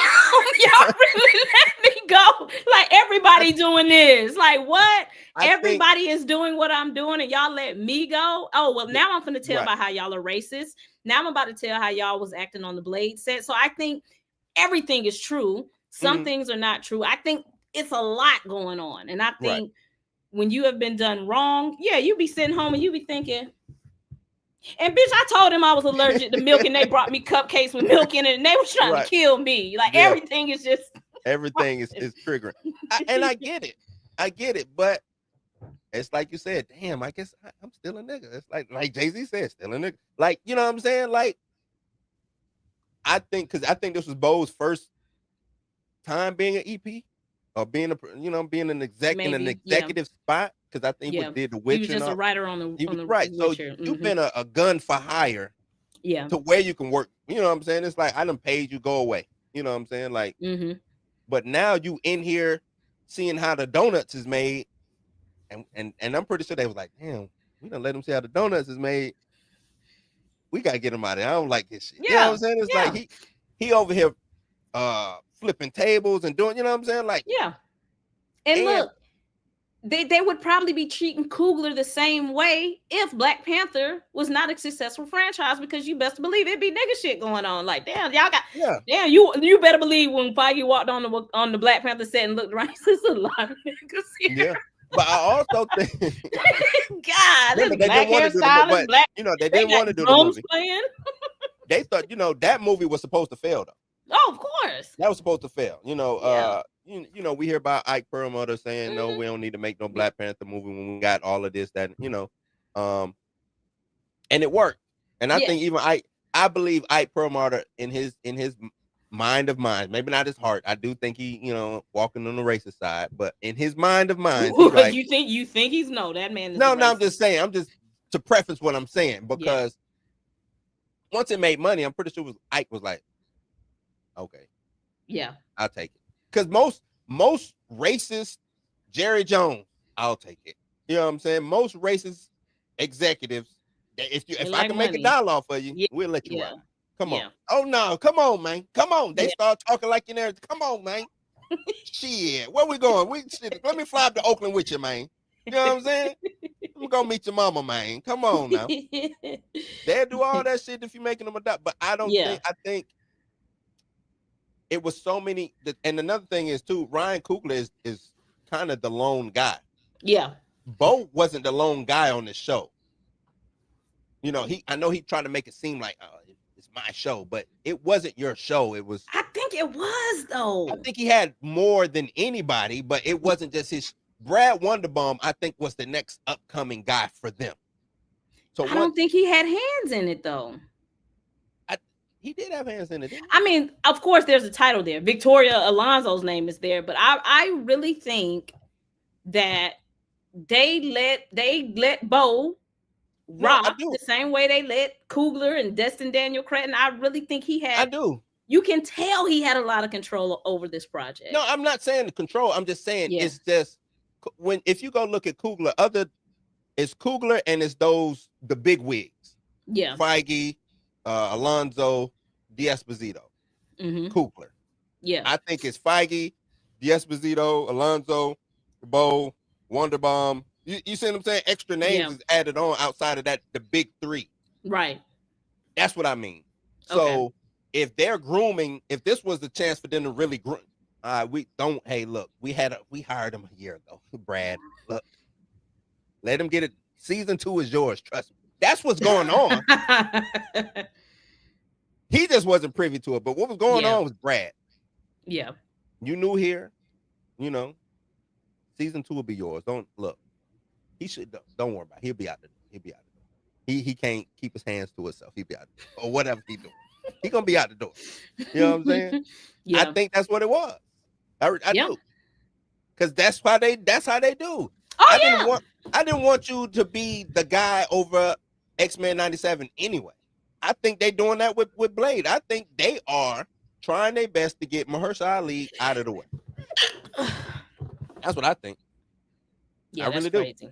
really let me go. Like, everybody doing this. Like, what? Everybody is doing what I'm doing and y'all let me go? Oh, well, now I'm going to tell about how y'all are racist. Now I'm about to tell how y'all was acting on the Blade set. So I think everything is true. Some things are not true. I think it's a lot going on. And I think when you have been done wrong, you be sitting home and you be thinking, and bitch, I told him I was allergic to milk and they brought me cupcakes with milk in it and they were trying to kill me. Like, everything is just... Everything is triggering. And I get it. But it's like you said, damn, I guess I'm still a nigga. It's like Jay-Z said, still a nigga. Like, you know what I'm saying? Like, I think this was Beau's first time being an EP or being an exec in an executive spot. Because I think we did The Witcher. He was just a writer on the right. So you've been a gun for hire. Yeah. To where you can work. You know what I'm saying? It's like, I done paid you, go away. You know what I'm saying? Like, but now you in here seeing how the donuts is made. And I'm pretty sure they was like, damn, we done let him see how the donuts is made. We gotta get him out of there. I don't like this shit. You know what I'm saying? It's like he over here flipping tables and doing, you know what I'm saying? Like, and look, they would probably be treating Coogler the same way if Black Panther was not a successful franchise, because you best believe it'd be nigga shit going on. Like, damn, y'all got damn, you better believe when Feige walked on the Black Panther set and looked around, there's a lot of niggas here. Yeah. But I also think God, this black hairstylist, black, they didn't want to do the movie. Playing. They thought, that movie was supposed to fail though. Oh, of course. That was supposed to fail. We hear about Ike Perlmutter saying, no, we don't need to make no Black Panther movie when we got all of this, that, and it worked. And I think even I believe Ike Perlmutter in his mind of minds, maybe not his heart. I do think he, walking on the racist side, but in his mind of minds, like, you think he's that man is no, I'm just saying, I'm just to preface what I'm saying, because once it made money, I'm pretty sure Ike was like, okay, I'll take it. Because most racist Jerry Jones, I'll take it. You know what I'm saying? Most racist executives, if I can make $1 for you, we'll let you out. Come on. Oh no, come on, man. Come on. They start talking like you there. Come on, man. Shit. Where we going? Let me fly up to Oakland with you, man. You know what I'm saying? I'm gonna meet your mama, man. Come on now. They'll do all that shit if you're making them $1. But I don't think it was so many. And another thing is too, Ryan Coogler is kind of the lone guy. Yeah. Beau wasn't the lone guy on this show. I know he tried to make it seem like, it's my show, but it wasn't your show. It was. I think it was though. I think he had more than anybody, but it wasn't just his. Brad Wonderbaum, I think, was the next upcoming guy for them. So I don't think he had hands in it though. He did have hands in it. I mean, of course, there's a title there. Victoria Alonso's name is there, but I really think that they let Beau rock the same way they let Coogler and Destin Daniel Cretton. I really think he had. I do. You can tell he had a lot of control over this project. No, I'm not saying the control. I'm just saying it's just if you go look at Coogler, It's Kugler and it's the big wigs. Yeah. Feige, Alonzo, D'Esposito, Kugler. Yeah. I think it's Feige, D'Esposito, Alonzo, Beau, Wonderbomb. You see what I'm saying? Extra names is added on outside of that, the big three. Right. That's what I mean. So if they're grooming, if this was the chance for them to really groom, we don't. Hey, look, we hired him a year ago, Brad. Look, let him get it. Season 2 is yours. Trust me. That's what's going on. He just wasn't privy to it. But what was going on was Brad. Yeah. You knew here, season 2 will be yours. Don't look. He should. Don't worry about it. He'll be out there. He'll be out there. He can't keep his hands to himself. He'll be out there. Or whatever he doing. He gonna be out the door. You know what I'm saying? Yeah. I think that's what it was. I do. Because that's how they do. Oh, I didn't want you to be the guy over X-Men 97 anyway. I think they're doing that with Blade. I think they are trying their best to get Mahershala Ali out of the way. That's what I think. Yeah, I really do. Crazy.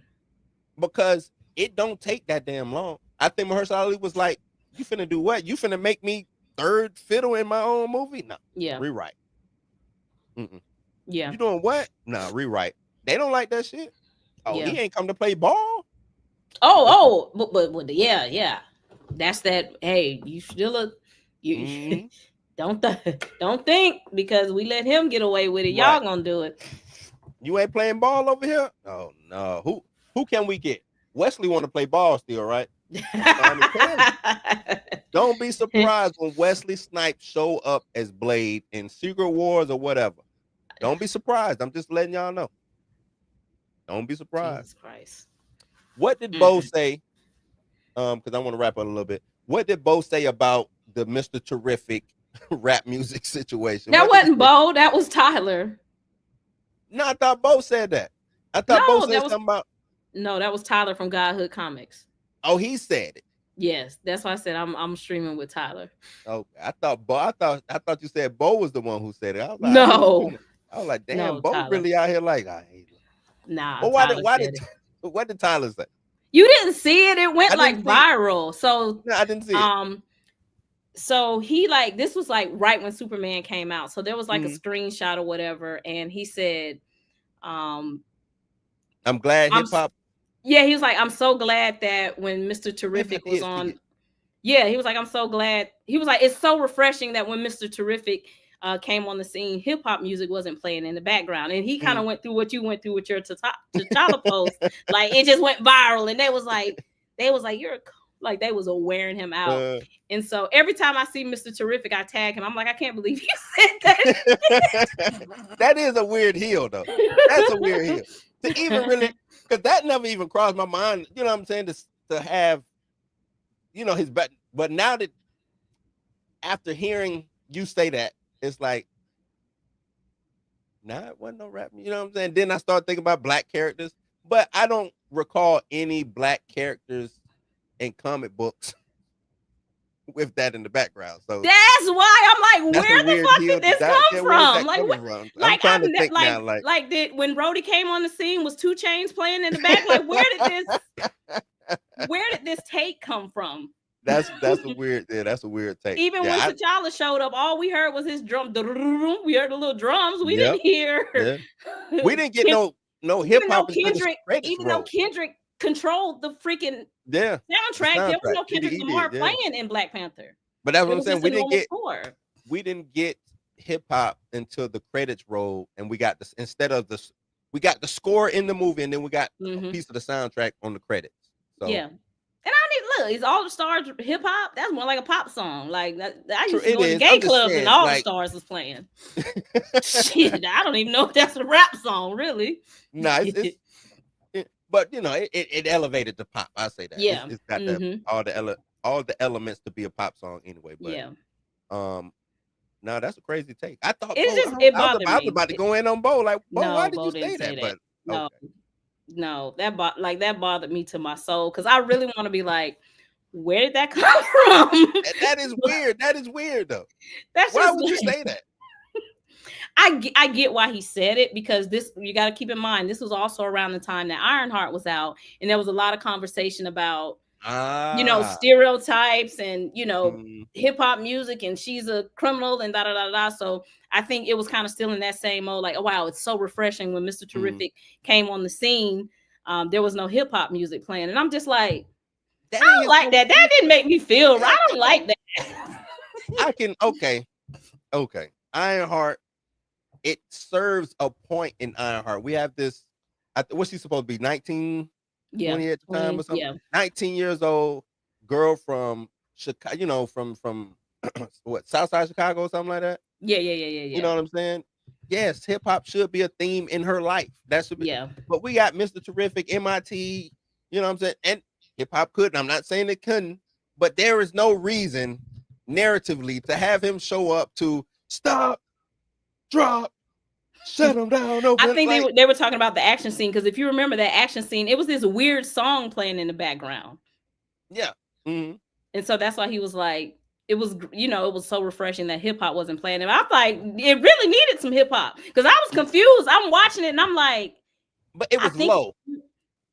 Because it don't take that damn long. I think Mahershala Ali was like, you finna do what? You finna make me third fiddle in my own movie? No. Yeah. Rewrite. Yeah. You doing what? No, rewrite. They don't like that shit. Oh, he ain't come to play ball? But yeah. That's that. Hey, you still don't think because we let him get away with it. Y'all gonna do it. You ain't playing ball over here? Oh no. Who can we get? Wesley want to play ball still, right? Don't be surprised when Wesley Snipes show up as Blade in Secret Wars or whatever. Don't be surprised. I'm just letting y'all know. Don't be surprised. Jesus Christ. What did Beau say? Because I want to wrap up a little bit. What did Beau say about the Mr. Terrific rap music situation? That wasn't Beau. That was Tyler. No, I thought Beau said that. I thought Beau said something about. No, that was Tyler from Godhood Comics. Oh, he said it. Yes, that's why I said I'm streaming with Tyler. Oh, I thought you said Beau was the one who said it. I was like, no. I was like, damn, Beau Tyler. Really out here like I hate it. Nah. Well, what did Tyler say? You didn't see it. It went like viral. So no, I didn't see it. So he this was like right when Superman came out. So there was like a screenshot or whatever, and he said, I'm glad hip hop. Yeah, he was like, I'm so glad that when Mr. Terrific was on. Yeah, he was like, I'm so glad. He was like, it's so refreshing that when Mr. Terrific came on the scene, hip hop music wasn't playing in the background. And he kind of went through what you went through with your T'Challa post. Like it just went viral. And they was like, you're like, they was wearing him out. And so every time I see Mr. Terrific, I tag him. I'm like, I can't believe you said that. That is a weird heel, though. That's a weird heel. To even really, because that never even crossed my mind, you know what I'm saying, to have, his back. But now that, after hearing you say that, it's like, nah, it wasn't no rap. You know what I'm saying? Then I started thinking about black characters, but I don't recall any black characters in comic books with that in the background. So that's why I'm like, where the fuck did this come from? I'm trying to think now, like did when Rhodey came on the scene, was 2 Chainz playing in the back? Like, where did this take come from? That's a weird take. Even when T'Challa showed up, all we heard was his drum. We heard the little drums. We didn't hear. Yeah. We didn't get no hip hop. Even though Kendrick controlled the freaking soundtrack, there was no Kendrick Lamar playing in Black Panther. But that's what I'm saying. We didn't get hip hop until the credits rolled, and we got this we got the score in the movie, and then we got a piece of the soundtrack on the credits. So yeah. And it's All the Stars hip hop. That's more like a pop song. Like I used to go to gay clubs and All the Stars was playing. Shit, I don't even know if that's a rap song, really. No, but it elevated the pop. I say that. Yeah, it's got all the elements to be a pop song anyway. But no, that's a crazy take. I thought I was about to go in on Beau. Like, why did you say that? But no. Okay. No, that bothered me to my soul because I really want to be like, where did that come from? That is weird. That is weird though. That's why would you say that? I get why he said it, because you got to keep in mind, this was also around the time that Ironheart was out, and there was a lot of conversation about stereotypes and hip hop music, and she's a criminal and da da da da. So I think it was kind of still in that same mode, like, oh wow, it's so refreshing when Mr. Terrific came on the scene. There was no hip hop music playing, and I'm just like, I don't like that. That didn't make me feel right. I don't like that. Okay. Ironheart, it serves a point in Ironheart. We have this, what's she supposed to be, 19, 20 at the time or something? Yeah. 19 years old girl from Chicago, from what, Southside Chicago or something like that? Yeah. You know what I'm saying? Yes, hip hop should be a theme in her life. That should be. Yeah. But we got Mr. Terrific, MIT, you know what I'm saying? And hip hop couldn't. I'm not saying it couldn't, but there is no reason narratively to have him show up to stop, drop, shut him down. I think they were talking about the action scene, because if you remember that action scene, it was this weird song playing in the background. Yeah. Mm-hmm. And so that's why he was like, it was so refreshing that hip hop wasn't playing. And I'm like, it really needed some hip hop, because I was confused. I'm watching it and I'm like, but it was low.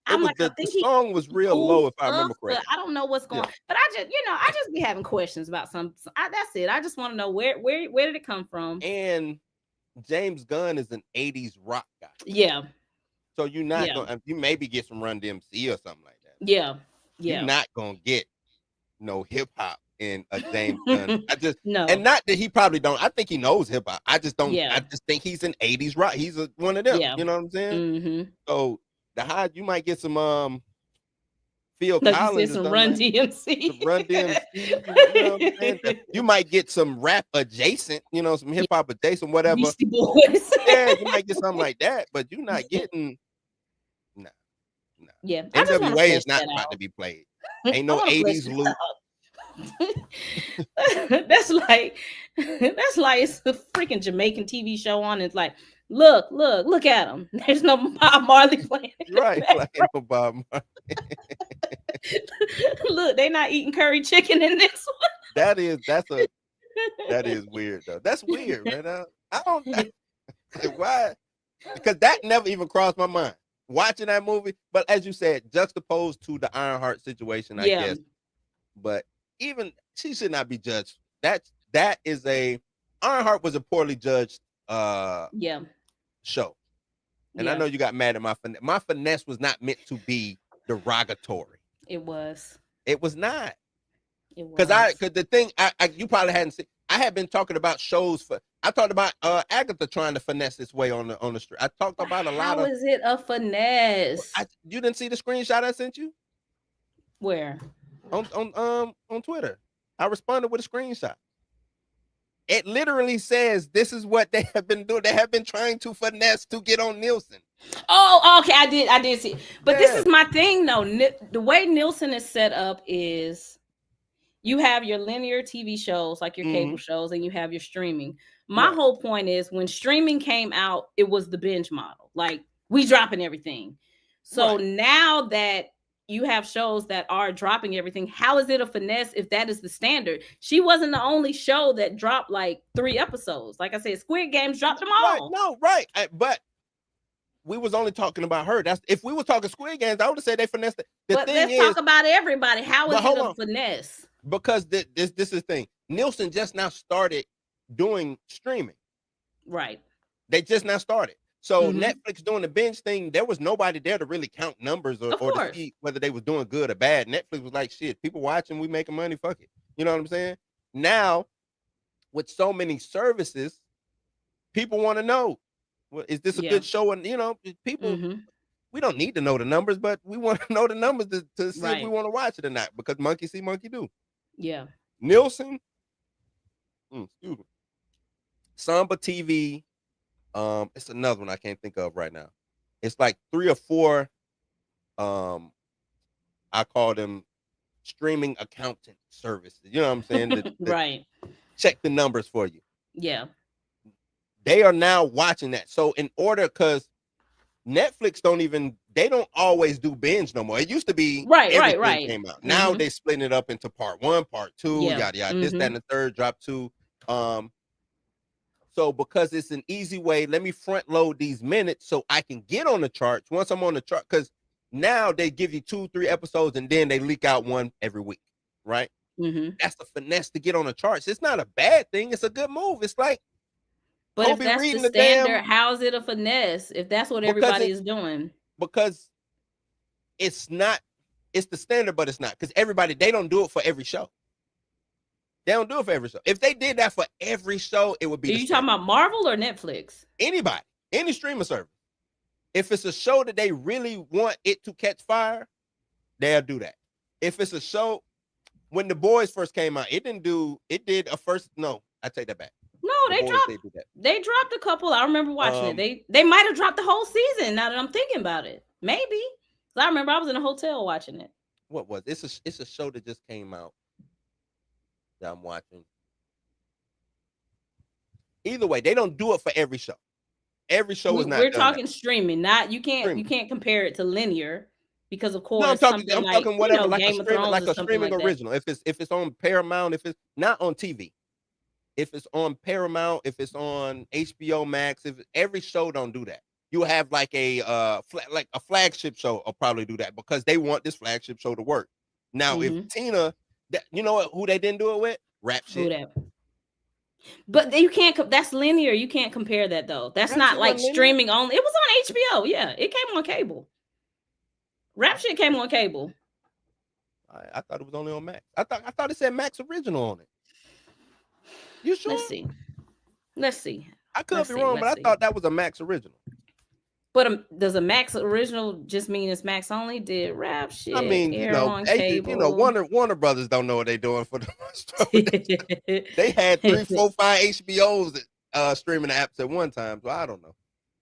The song was real low, if I remember correctly. I don't know what's going on. But I just be having questions about that's it. I just want to know where did it come from? And James Gunn is an 80s rock guy. Yeah. So you're not going, you maybe get some Run DMC or something like that. Yeah. You're not going to get no hip hop in a James Gunn. No. And not that he probably don't. I think he knows hip hop. I just don't. Yeah. I just think he's an 80s rock. He's one of them. Yeah. You know what I'm saying? Mm-hmm. So you might get some Phil Collins, some Run DMC. Some Run DMC. You know what I'm saying? You might get some rap adjacent, some hip hop adjacent, whatever. Beastie Boys. Yeah, you might get something like that, but you're not getting. No. Yeah, NWA is not about to be played. Ain't no 80s loop. That's like it's a freaking Jamaican TV show on. It's like, look at them. There's no Bob Marley playing. Right, like no Bob Marley. Look, they not eating curry chicken in this one. That is weird though. That's weird, man. I don't why, because that never even crossed my mind watching that movie. But as you said, juxtaposed to the Ironheart situation, I guess. But even she should not be judged. That is Ironheart was a poorly judged show. And I know you got mad at my finesse was not meant to be derogatory. It was not. Because the thing you probably hadn't seen. I had been talking about shows I talked about Agatha trying to finesse this way on the street. I talked about a lot of. How is it a finesse? You didn't see the screenshot I sent you? Where? On Twitter. I responded with a screenshot. It literally says this is what they have been doing. They have been trying to finesse to get on Nielsen. Oh, okay. I did see. But this is my thing though. The way Nielsen is set up is you have your linear TV shows, like your cable shows, and you have your streaming. My whole point is when streaming came out, it was the binge model. Like, we dropping everything. So now that you have shows that are dropping everything, how is it a finesse if that is the standard? She wasn't the only show that dropped like 3 episodes. Like I said, Squid Games dropped them all. But we was only talking about her. That's if we were talking Squid Games, I would have said they finessed it. Let's talk about everybody. How is it a finesse? Because this is the thing. Nielsen just now started doing streaming. Right. They just now started. So Netflix doing the binge thing, there was nobody there to really count numbers or to see whether they was doing good or bad. Netflix was like, shit, people watching, we making money, fuck it. You know what I'm saying? Now, with so many services, people want to know, well, is this a good show? And, people, we don't need to know the numbers, but we want to know the numbers to see if we want to watch it or not, because monkey see, monkey do. Yeah. Nielsen, excuse me. Samba TV, it's another one I can't think of right now. It's like 3 or 4. I call them streaming accountant services. You know what I'm saying? Right. Check the numbers for you. Yeah. They are now watching that. So in order, because Netflix they don't always do binge no more. It used to be right. Came out. Now they splitting it up into part 1, part 2, yada yada. This, that, and the third drop 2. So So because it's an easy way, let me front load these minutes so I can get on the charts once I'm on the chart. Because now they give you 2-3 episodes and then they leak out one every week, right? Mm-hmm. That's the finesse to get on the charts. It's not a bad thing. It's a good move. It's like But Kobe if that's reading the the damn standard, how's it a finesse? If that's what because everybody is doing, because it's not. It's the standard, but it's not because they don't do it for every show. They don't do it for every show. If they did that for every show, it would be. Are you talking about Marvel or Netflix? Anybody, any streaming service. If it's a show that they really want it to catch fire, they'll do that. If it's a show, when The Boys first came out, it did a first. No, I take that back. No, They dropped a couple. I remember watching it. They might have dropped the whole season. Now that I'm thinking about it, maybe. I remember I was in a hotel watching it. What was it? It's a show that just came out that I'm watching. Either way, they don't do it for every show. Every show is not. We're talking streaming, not you can't compare it to linear because of course. No, I'm talking whatever, like a streaming like original. If it's on Paramount, if it's not on TV, if it's on Paramount, if it's on HBO Max, if every show don't do that. You have like a flagship show will probably do that because they want this flagship show to work. Now, if Tina, you know who they didn't do it with? Rap Shit. But you can't. That's linear. You can't compare that though. That's not like streaming only. It was on HBO. Yeah, it came on cable. Rap Shit came on cable. I thought it was only on Max. I thought it said Max Original on it. You sure? Let's see. I could be wrong, but I thought that was a Max Original. But does a Max Original just mean it's Max only? Did Rap Shit air on cable? Warner Brothers don't know what they're doing for the story. They had 3, 4, 5 HBOs streaming apps at one time, so I don't know.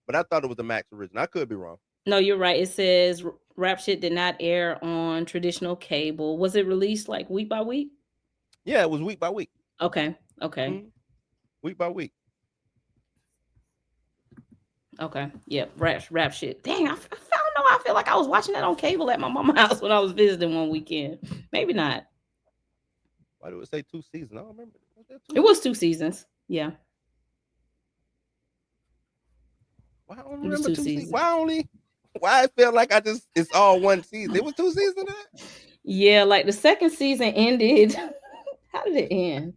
But I thought it was a Max Original. I could be wrong. No, you're right. It says Rap Shit did not air on traditional cable. Was it released like week by week? Yeah, it was week by week. Okay. Mm-hmm. Week by week. Okay. Yep. Rap Shit. Dang, I don't know. I feel like I was watching that on cable at my mama's house when I was visiting one weekend. Maybe not. Why do it say 2 seasons? I don't remember. It was 2 seasons. Yeah. Why I don't remember 2 seasons? Why I feel like it's all 1 season? It was 2 seasons. Yeah, like the second season ended. How did it end?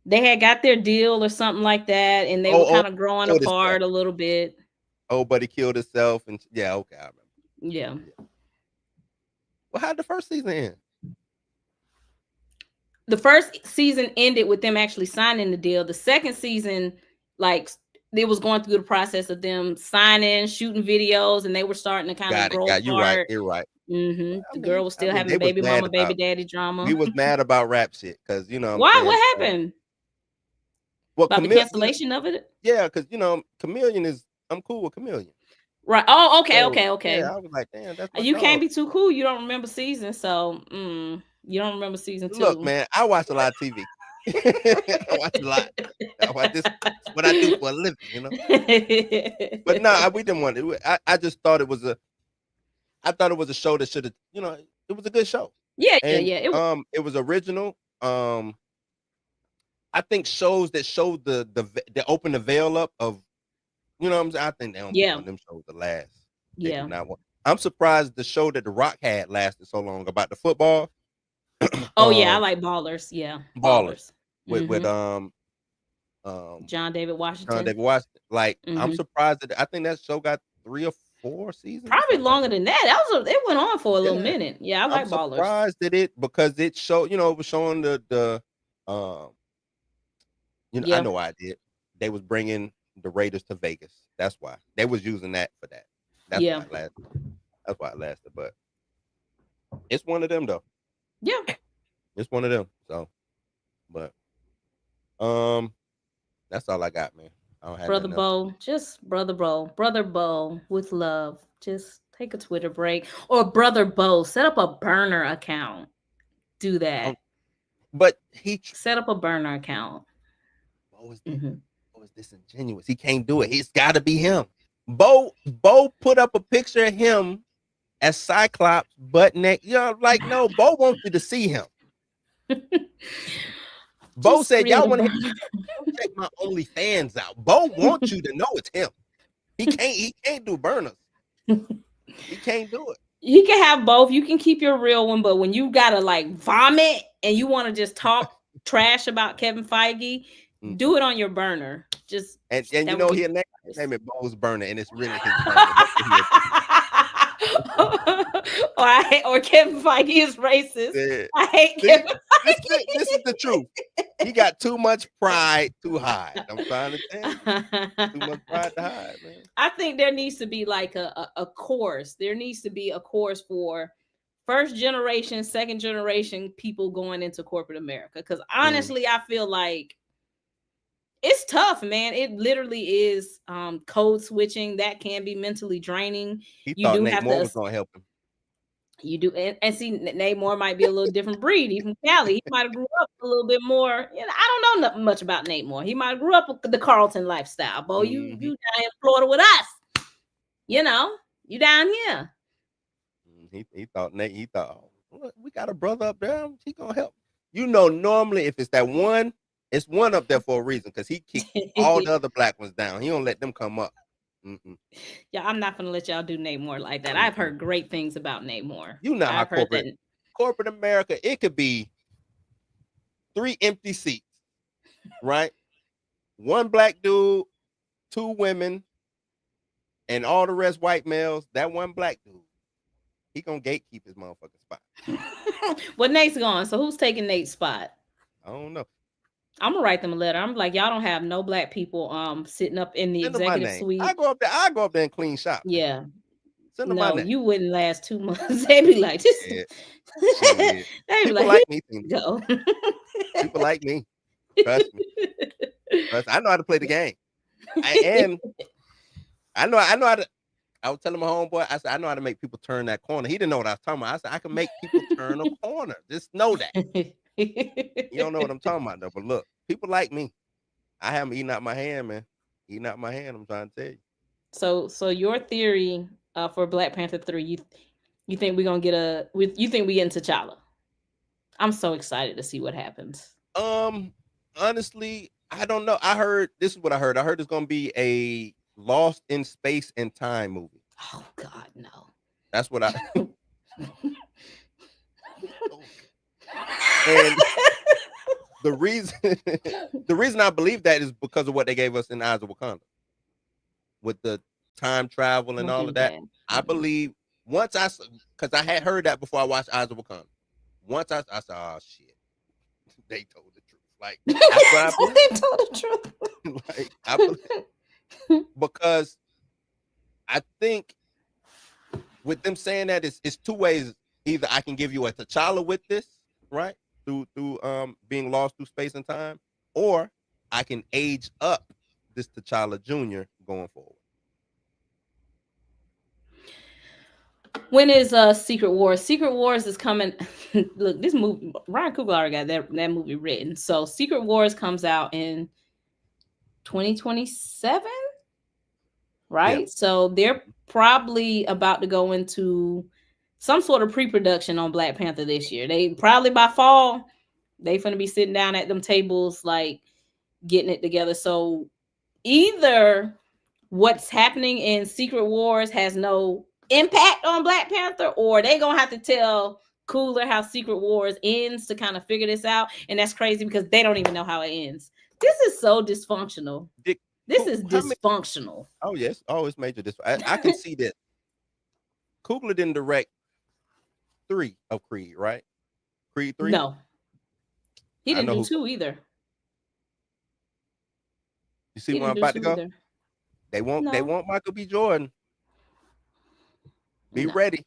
They had got their deal or something like that, and they were kind of growing apart a little bit. Oh, but he killed himself, and yeah, okay, I remember. Yeah. Well, how did the first season end? The first season ended with them actually signing the deal. The second season, like, they was going through the process of them signing, shooting videos, and they were starting to kind of grow apart. You're right. Mm-hmm. The girl was still having baby mama, baby daddy drama. He was mad about Rap Shit because why? What happened? Well, about the cancellation of it? Yeah, because Chameleon I'm cool with Chameleon. Right. Oh, okay. Yeah, I was like, damn, that's you can't be too cool. You don't remember season, so you don't remember season 2. Look, man, I watch a lot of TV. I watch a lot. I watch this. What I do for a living, But no, we didn't want it. I just thought it was a show that should have, it was a good show. Yeah. It was original. I think shows that showed that open the veil up of, what I'm saying. I think they don't want them shows to last. Yeah. I'm surprised the show that The Rock had lasted so long about the football. Oh yeah, I like Ballers. Yeah, Ballers with John David Washington. Like, I'm surprised that I think that show got 3 or 4 seasons. Probably longer than that. It went on for a little minute. Yeah, I like Ballers. I'm surprised that because it showed, it was showing the I know why I did. They was bringing the Raiders to Vegas. That's why they was using that for that. That's why it lasted. But it's one of them though. Yeah, it's one of them. So, but that's all I got, man. I don't have Brother Beau with love. Just take a Twitter break, or Brother Beau, set up a burner account. Do that. But he set up a burner account. Beau is disingenuous. He can't do it. It's got to be him. Beau put up a picture of him as Cyclops butt neck. No, Beau wants you to see him. Bo Just said, create y'all a want to burner. check my OnlyFans out. Bo wants you to know it's him. He can't do burners. He can't do it. You can have both. You can keep your real one, but when you gotta like vomit and you want to just talk trash about Kevin Feige, do it on your burner. Just and that you would know be he'll name nice. it Bo's burner, and it's really his burner. That's what he'll or Kevin Feige is racist. Yeah. I hate See, Kevin this is the truth. He got too much pride to hide. I'm trying to tell you. Too much pride to hide, man. I think there needs to be like a course. There needs to be a course for first generation, second generation people going into corporate America. Because honestly, I feel like it's tough, man. It literally is code switching. That can be mentally draining. He You thought do Nate have Moore to. was gonna help him. You do, and see, Nate Moore might be a little different breed. He's from Cali. He might have grew up a little bit more. You know, I don't know much about Nate Moore. He might have grew up with the Carlton lifestyle. Bo, you down in Florida with us. You know, you down here. He thought Nate. He thought, oh, look, we got a brother up there. He gonna help. You know, normally if it's that one, it's one up there for a reason because he kicked all the other black ones down. He don't let them come up. Yeah, I'm not gonna let y'all do Nate Moore like that. I've heard great things about Nate Moore. You know how I've heard corporate America, it could be 3 empty seats, right? 1 black dude, 2 women, and all the rest white males. That 1 black dude, he gonna gatekeep his motherfucking spot. Well, Nate's gone, so who's taking Nate's spot? I don't know. I'm gonna write them a letter. I'm like, y'all don't have no black people sitting up in the Send them my executive name. suite. I go up there and clean shop. Yeah. Send them my No, name. you wouldn't last 2 months. They'd be like, this. Yeah. They'd be People like me. go. People like me. Trust me. I know how to play the game. And I know how to. I was telling my homeboy, I said, I know how to make people turn that corner. He didn't know what I was talking about. I said, I can make people turn a corner. Just know that. You don't know what I'm talking about, though. But look, people like me. I have them eating out my hand, man. Eating out my hand, I'm trying to tell you. So your theory for Black Panther 3, you think we're gonna get you think we get into T'Challa? I'm so excited to see what happens. Honestly, I don't know. This is what I heard. I heard it's gonna be a Lost in Space and Time movie. Oh God, no. That's what I and the reason I believe that is because of what they gave us in Eyes of Wakanda. With the time travel and all of that. I believe because I had heard that before I watched Eyes of Wakanda. Once I said, oh shit, they told the truth. Like that's what I believe. They told the truth. Like I believe, because I think with them saying that it's 2 ways. Either I can give you a T'Challa with this, right? Through being lost through space and time, or I can age up this T'Challa Jr. going forward. When is Secret Wars? Secret Wars is coming. Look, this movie, Ryan Coogler already got that movie written. So Secret Wars comes out in 2027, right? Yeah. So they're probably about to go into some sort of pre-production on Black Panther this year. They probably by fall, they finna be sitting down at them tables, like getting it together. So either what's happening in Secret Wars has no impact on Black Panther, or they gonna have to tell Coogler how Secret Wars ends to kind of figure this out. And that's crazy because they don't even know how it ends. This is so dysfunctional. This is dysfunctional. Oh yes, it's major dysfunctional. I can see that. Coogler didn't direct 3 of Creed, right? Creed 3? No. He didn't do 2 either. You see where I'm about to go? Either. They want Michael B. Jordan. Be ready.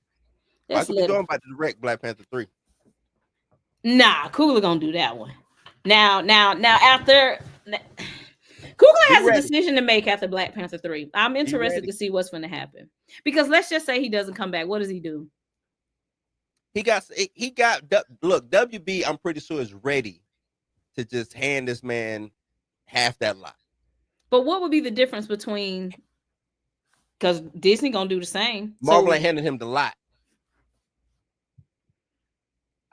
Michael B. Jordan about to direct Black Panther 3. Nah, Coogler gonna do that one. Now after Coogler has a decision to make after Black Panther 3. I'm interested to see what's going to happen. Because let's just say he doesn't come back. What does he do? Look, WB, I'm pretty sure is ready to just hand this man half that lot. But what would be the difference between, because Disney gonna do the same. Marvel ain't handing him the lot.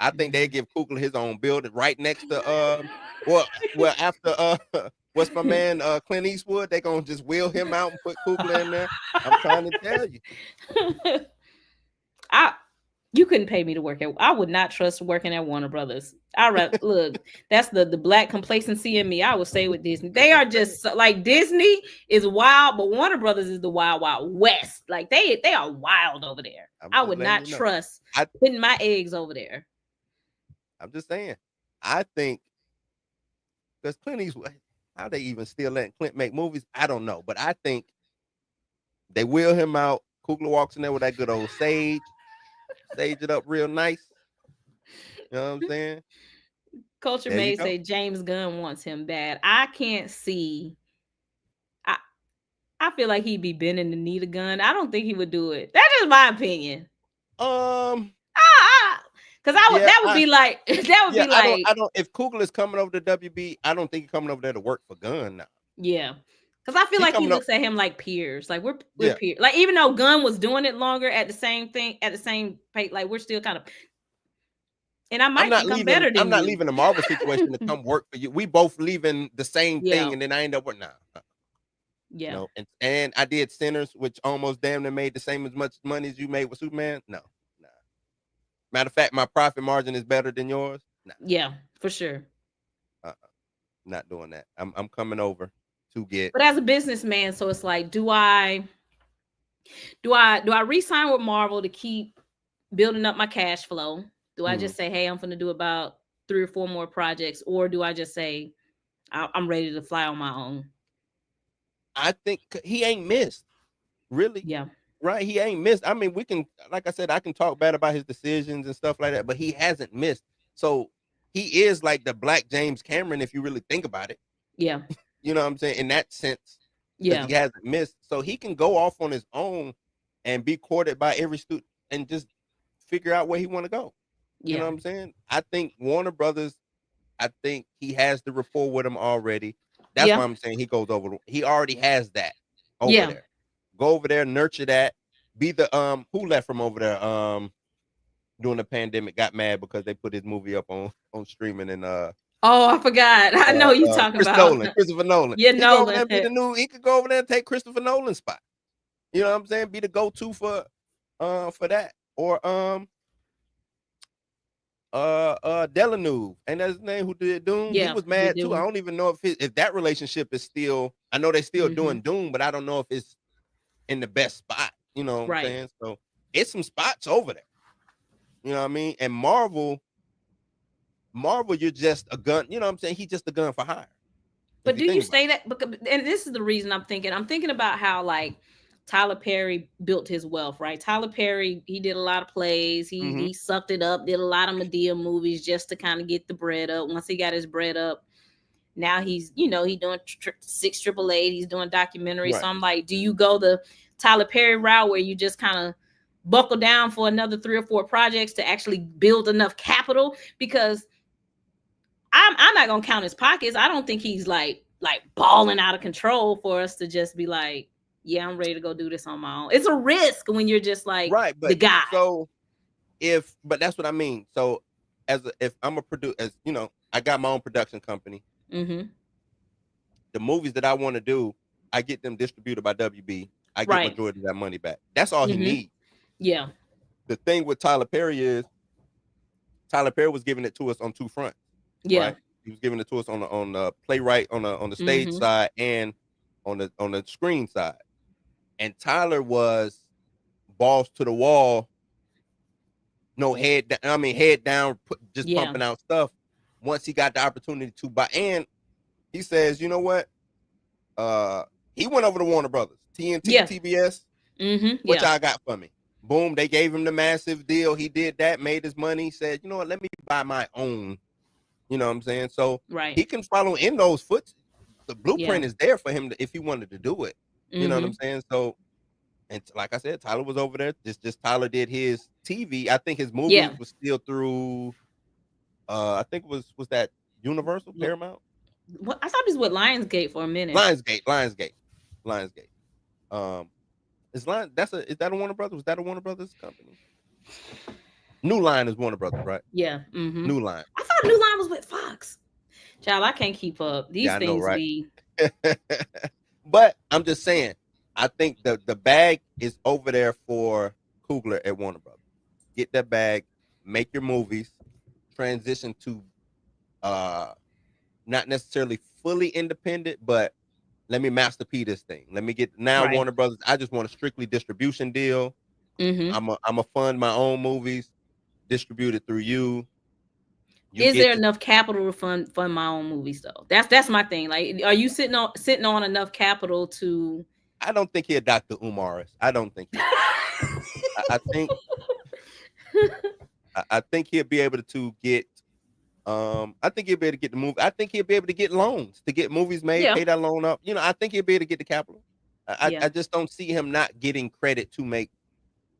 I think they give Coogler his own building right next to well after what's my man Clint Eastwood, they gonna just wheel him out and put Coogler in there. I'm trying to tell you. I You couldn't pay me to work at. I would not trust working at Warner Brothers. Look. That's the black complacency in me. I would stay with Disney. They are just like Disney is wild, but Warner Brothers is the wild, wild west. Like they are wild over there. I would not trust putting my eggs over there. I'm just saying. I think because Clint Eastwood, how they even still letting Clint make movies, I don't know. But I think they wheel him out. Coogler walks in there with that good old sage it up real nice. You know what I'm saying? Culture may say James Gunn wants him bad. I can't see. I feel like he'd be bending the knee to Gunn. I don't think he would do it. That's just my opinion. Because that would be like I don't. If Coogler is coming over to WB, I don't think he's coming over there to work for Gunn now. Yeah. Because I feel like he looks at him like peers. Like we're peers. Like even though Gunn was doing it longer at the same pace, like we're still kind of. And I might think I'm better than you. I'm not leaving the Marvel situation to come work for you. We both leaving the same thing, and then I end up with Yeah. You know, and I did Sinners, which almost damn near made the same as much money as you made with Superman. No. Matter of fact, my profit margin is better than yours. Nah. Yeah, for sure. Not doing that. I'm coming over to get. But as a businessman, so it's like, do I re-sign with Marvel to keep building up my cash flow? Do I just say, hey, I'm going to do about 3 or 4 more projects, or do I just say I'm ready to fly on my own? I think he ain't missed, really. Yeah. Right, he ain't missed. I mean, we can, like I said, I can talk bad about his decisions and stuff like that, but he hasn't missed. So he is like the Black James Cameron, if you really think about it. Yeah. You know what I'm saying? In that sense, yeah, he hasn't missed. So he can go off on his own and be courted by every student and just figure out where he want to go. You know what I'm saying? I think Warner Brothers, I think he has the rapport with him already. That's why I'm saying he goes over. He already has that over there. Go over there, nurture that. Be the who left from over there during the pandemic, got mad because they put his movie up on streaming and oh, I forgot. I know you talking about Christopher Nolan. Yeah, Nolan. He could go over there and take Christopher Nolan's spot. You know what I'm saying? Be the go-to for that. Or Delanue, and that's his name, who did Doom. He was mad too. I don't even know if that relationship is still. I know they're still doing Doom, but I don't know if it's in the best spot. You know what I'm saying? So it's some spots over there. You know what I mean? And Marvel, you're just a gun. You know what I'm saying? He's just a gun for hire. But do you say that? And this is the reason I'm thinking about how like Tyler Perry built his wealth, right? Tyler Perry, he did a lot of plays. He sucked it up, did a lot of Medea movies just to kind of get the bread up. Once he got his bread up, now he's, he's doing 6 AAA. He's doing documentaries. Right. So I'm like, do you go the Tyler Perry route where you just kind of buckle down for another 3 or 4 projects to actually build enough capital? Because I'm not gonna count his pockets. I don't think he's like balling out of control for us to just be like, yeah, I'm ready to go do this on my own. It's a risk when you're just like the guy. So but that's what I mean. So if I'm a producer, as you know, I got my own production company. The movies that I want to do, I get them distributed by WB. I get majority of that money back. That's all he needs. Yeah. The thing with Tyler Perry is Tyler Perry was giving it to us on 2 fronts. Yeah. Right? He was giving it to us on the playwright, on the stage side, and on the screen side. And Tyler was balls to the wall, head down, pumping out stuff. Once he got the opportunity to buy, and he says, you know what? He went over to Warner Brothers, TNT, TBS. What y'all got for me? Boom, they gave him the massive deal. He did that, made his money. Said, you know what? Let me buy my own. You know what I'm saying? So he can follow in those footsteps. The blueprint is there for him if he wanted to do it. You know what I'm saying? So, and like I said, Tyler was over there. Just Tyler did his TV. I think his movie was still through. I think was that Universal, Paramount. Well, I thought it was with Lionsgate for a minute. Lionsgate. Is that a Warner Brothers? Was that a Warner Brothers company? New Line is Warner Brothers, right? Yeah. Mm-hmm. New Line. I thought New Line was with Fox. Child, I can't keep up. These Yeah, I know, things right? be. But I'm just saying, I think the bag is over there for Coogler at Warner Brothers. Get that bag, make your movies, transition to not necessarily fully independent, but let me master P this thing. Let me get now Right. Warner Brothers. I just want a strictly distribution deal. Mm-hmm. I'm a fund my own movies, distribute it through you. You Is get there to. enough capital to fund my own movies though? That's my thing. Like, are you sitting on enough capital to? I don't think he'll Dr. Umaris. I don't think he'll. I think I think he'll be able to get. I think he'll be able to get the movie. I think he'll be able to get loans to get movies made, Yeah. pay that loan up. I think he'll be able to get the capital. Yeah. I just don't see him not getting credit to make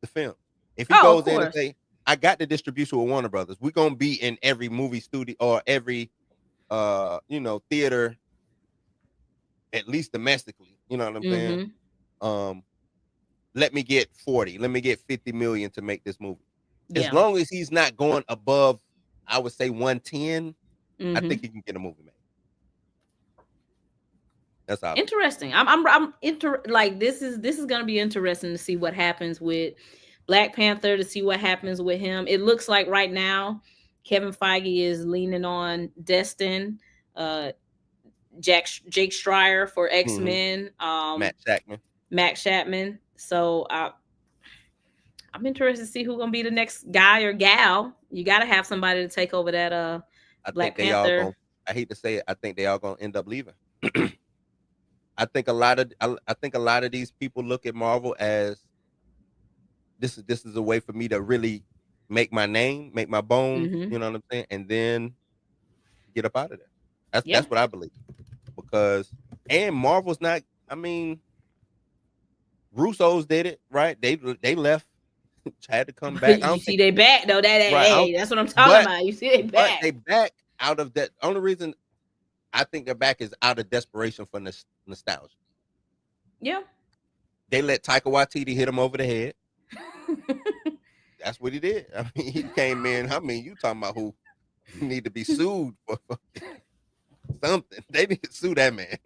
the film. If he Oh, of goes in and course. say, "I got the distribution with Warner Brothers," we're gonna be in every movie studio or every theater, at least domestically. You know what I'm saying? Mm-hmm. Um, let me get 40, let me get 50 million to make this movie. As Yeah. long as he's not going above, I would say 110, I Mm-hmm. think he can get a movie made. That's how I feel. Interesting. Like this is gonna be interesting to see what happens with Black Panther, to see what happens with him. It looks like right now Kevin Feige is leaning on Destin, uh Jake Schreier for Mhm. X-Men, Matt Shackman. Max Chapman. So I'm interested to see who's gonna be the next guy or gal. You gotta have somebody to take over that I Black think they all Panther. going. I hate to say it. I think they all gonna end up leaving. I think a lot of these people look at Marvel as this is a way for me to really make my name, make my bones. Mm-hmm. You know what I'm saying, and then get up out of there. That's Yeah. that's what I believe because Marvel's not. I mean, Russo's did it right. They left, had to come back. I You don't see think they back though. right. Hey, that's what I'm talking But about. You see they but back. they back out of that. Only reason I think they're back is out of desperation for nostalgia. Yeah. They let Taika Waititi hit him over the head. That's what he did. I mean, he came in. I mean, you talking about who need to be sued for something? They need to sue that man.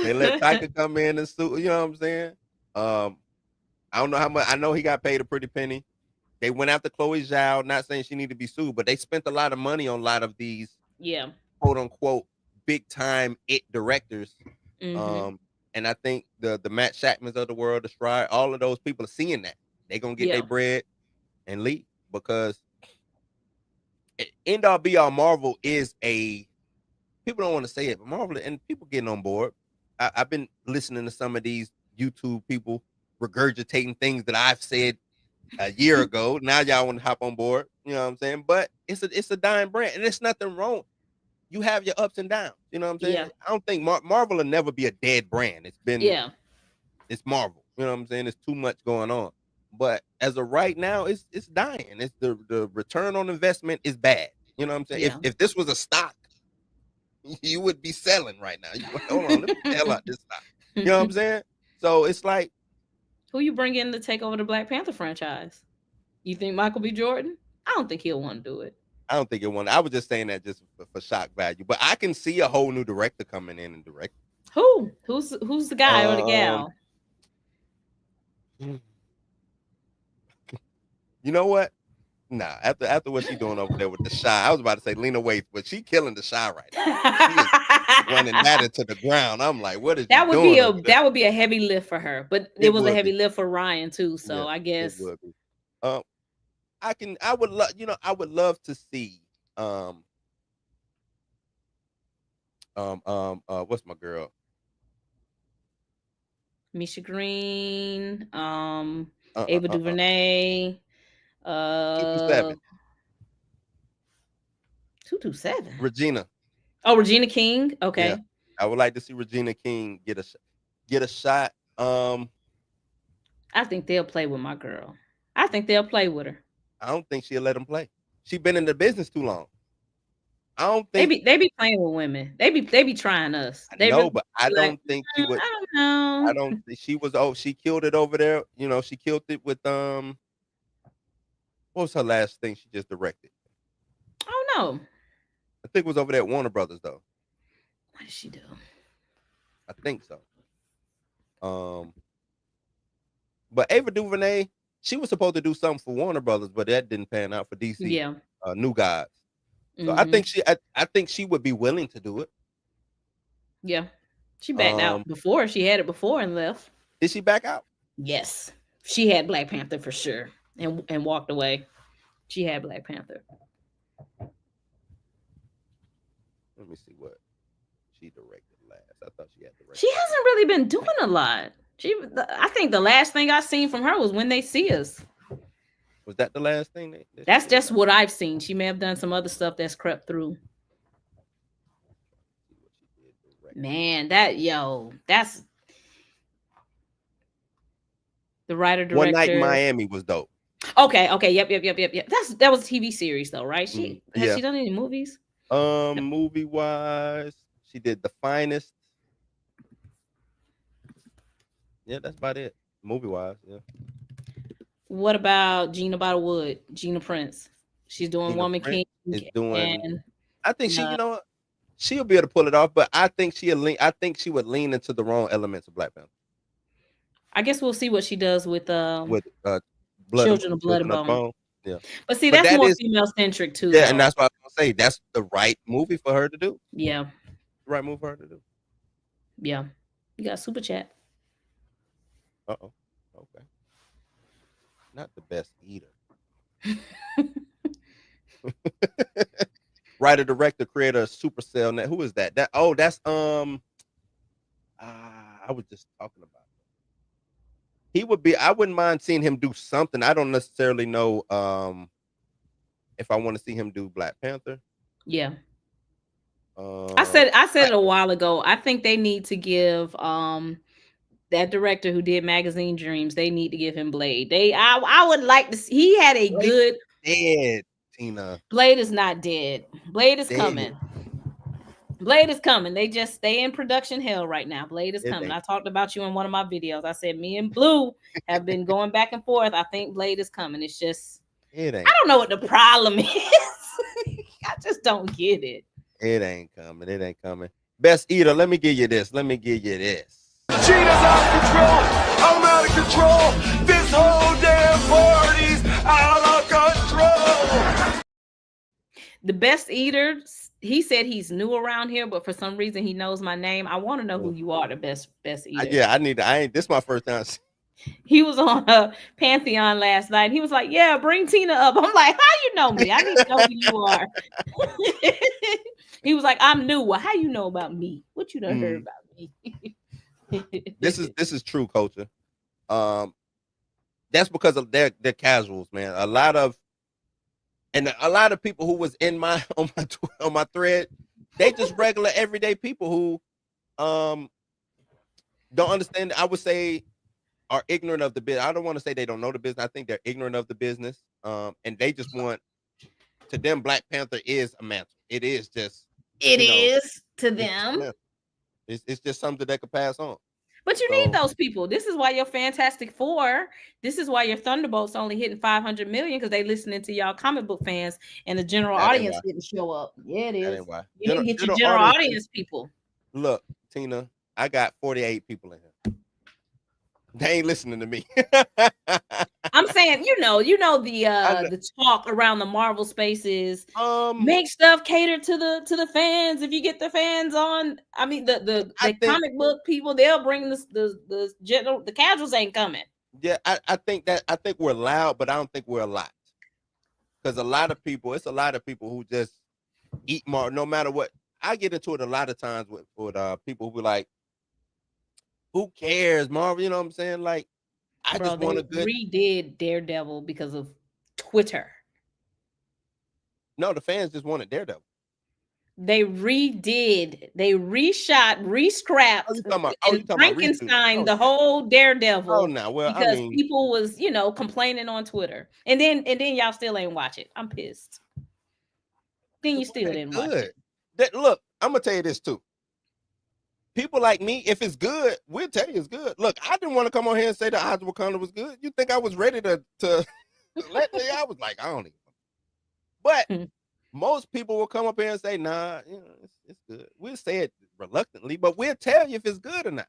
They let Taika come in and sue. You know what I'm saying? I don't know how much. I know he got paid a pretty penny. They went after Chloe Zhao. Not saying she need to be sued, but they spent a lot of money on a lot of these Yeah. quote unquote big time directors. Mm-hmm. And I think the Matt Shackmans of the world, the Stride, all of those people are seeing that. They're gonna get their Yeah. bread and leave because end all be all Marvel is a people don't want to say it, but Marvel and people getting on board. I've been listening to some of these YouTube people regurgitating things that I've said a year ago. Now y'all want to hop on board. You know what I'm saying? But it's a dying brand, and it's nothing wrong. You have your ups and downs. You know what I'm Yeah. saying? I don't think Marvel will never be a dead brand. Yeah. It's Marvel. You know what I'm saying? There's too much going on. But as of right now, it's dying. It's the return on investment is bad. You know what I'm saying? Yeah. If this was a stock, you would be selling right now. Hold on, let me sell out this stock. You know what I'm saying? So it's like Who you bring in to take over the Black Panther franchise? You think Michael B. Jordan? I don't think he'll want to do it. I don't think it won. I was just saying that just for shock value. But I can see a whole new director coming in and direct. Who? Who's the guy or the Um, gal? you know what? Nah, after what she doing over there with the Shy, I was about to say Lena Waithe, but she killing the Shy right now. She is running that into the ground. I'm like, what is you That would doing be over there? a heavy lift for her, but it It was a would heavy be. lift for Ryan too. So Yeah, I it guess would be. Um, I would love, I would love to see, what's my girl? Misha Green, Uh, uh, Ava uh, uh, DuVernay, 227, 227. Regina. Oh, Regina King. Yeah, Okay. I would like to see Regina King get a shot. I think they'll play with my girl. I think they'll play with her. I don't think she'll let him play. She been in the business too long. I don't think they be playing with women. They be trying us. I They know, really but I be like, don't think she would. I don't know. I don't think she was. Oh, she killed it over there. You know, she killed it with What was her last thing she just directed? I don't know. I think it was over there at Warner Brothers though. What did she do? I think so. But Ava DuVernay, she was supposed to do something for Warner Brothers, but that didn't pan out for DC. Yeah. New Gods. So Mm-hmm. I think she would be willing to do it. Yeah. She backed out before. She had it before and left. Did she back out? Yes. She had Black Panther for sure and walked away. She had Black Panther. Let me see what she directed last. I thought she had directed. She hasn't really been doing a lot. I think the last thing I seen from her was When They See Us. Was that the last thing? That's just what I've seen. She may have done some other stuff that's crept through. Man, that's the writer director. One Night in Miami was dope. Okay, yep. That was a TV series though, right? Has she done any movies? Movie wise, she did The Finest. Yeah, that's about it. Movie wise, yeah. What about Gina Bottlewood, Gina Prince? She's doing Gina Woman Prince King. is doing. And, I think she, you know what, she'll be able to pull it off, but I think she would lean into the wrong elements of Black Panther. I guess we'll see what she does with Children of Blood and Bone. Yeah, but that's more female centric too. Yeah, and that's what I was gonna say. That's the right movie for her to do. Yeah, the right move for her to do. Yeah, you got super chat. Okay. Not the best eater. Writer, director, creator, Supercell Net. Who is that? That's I was just talking about. He would be. I wouldn't mind seeing him do something. I don't necessarily know if I want to see him do Black Panther. Yeah. I said it a while ago. I think they need to give that director who did Magazine Dreams, they need to give him Blade. I would like to see. He had a good dead, Tina. Blade is not dead. Blade is coming. Blade is coming. They just stay in production hell right now. Blade is coming. I talked about you in one of my videos. I said me and Blue have been going back and forth. I think Blade is coming. It's just I don't know what the problem is. I just don't get it. It ain't coming. Best eater. Let me give you this. Cheetah's out of control. I'm out of control. This whole damn party's out of control. The best eater, he said he's new around here, but for some reason he knows my name. I want to know who you are, the best eater. Yeah, this is my first time. He was on Pantheon last night. He was like, yeah, bring Tina up. I'm like, how you know me? I need to know who you are. He was like, I'm new. Well, how you know about me? What you done heard about me? This is true culture. That's because of they're casuals, man. A lot of people who was in my on my thread, they just regular everyday people who don't understand. I would say are ignorant of the business. I don't want to say they don't know the business. I think they're ignorant of the business. And they just want, to them, Black Panther is a mantle. It is just to them. It's just something that could pass on. But you need those people. This is why your Fantastic Four, this is why your Thunderbolts only hitting 500 million, because they listening to y'all comic book fans and the general audience didn't show up. Yeah, it is. You need to get your general audience people. Look, Tina, I got 48 people in here. They ain't listening to me. I'm saying, the talk around the Marvel spaces, make stuff cater to the fans. If you get the fans on, I mean the comic book people, they'll bring the casuals ain't coming. Yeah, I think we're loud, but I don't think we're a lot. Because it's a lot of people who just eat Marvel no matter what. I get into it a lot of times with people who be like, who cares, Marvel? You know what I'm saying? Like, I just want a good. Redid Daredevil because of Twitter. No, the fans just wanted Daredevil. They reshot, re-scrapped, Frankenstein the whole Daredevil. Oh, no, well, because people was, complaining on Twitter, and then y'all still ain't watch it. I'm pissed. Then It you still wasn't didn't watch good. it. That look, I'm gonna tell you this too. People like me, if it's good, we'll tell you it's good. Look, I didn't want to come on here and say that Eyes of Wakanda was good. You think I was ready to let me? I was like, I don't even. But most people will come up here and say, nah, it's good. We'll say it reluctantly, but we'll tell you if it's good or not.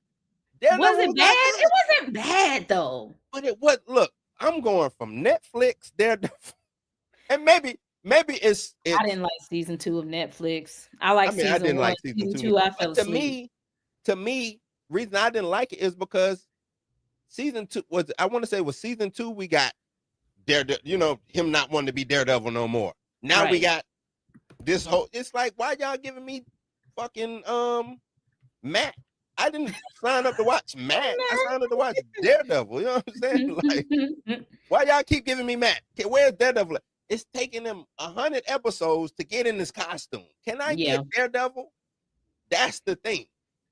Was Daredevil it was bad? not good. It wasn't bad though. But it was, look, I'm going from Netflix, Daredevil, and maybe it's I didn't like season 2 of Netflix. I like I mean, I season didn't 1. like season Season 2. 2, I fell But asleep. to me, reason I didn't like it is because season 2 was, I want to say, was season 2, we got Daredevil, him not wanting to be Daredevil no more. Now we Right. got this whole, it's like, why y'all giving me fucking Matt? I didn't sign up to watch Matt. I signed up to watch Daredevil. You know what I'm saying? Like, why y'all keep giving me Matt? Okay, where's Daredevil? It's taking them 100 episodes to get in this costume. Can I Yeah. get Daredevil? That's the thing.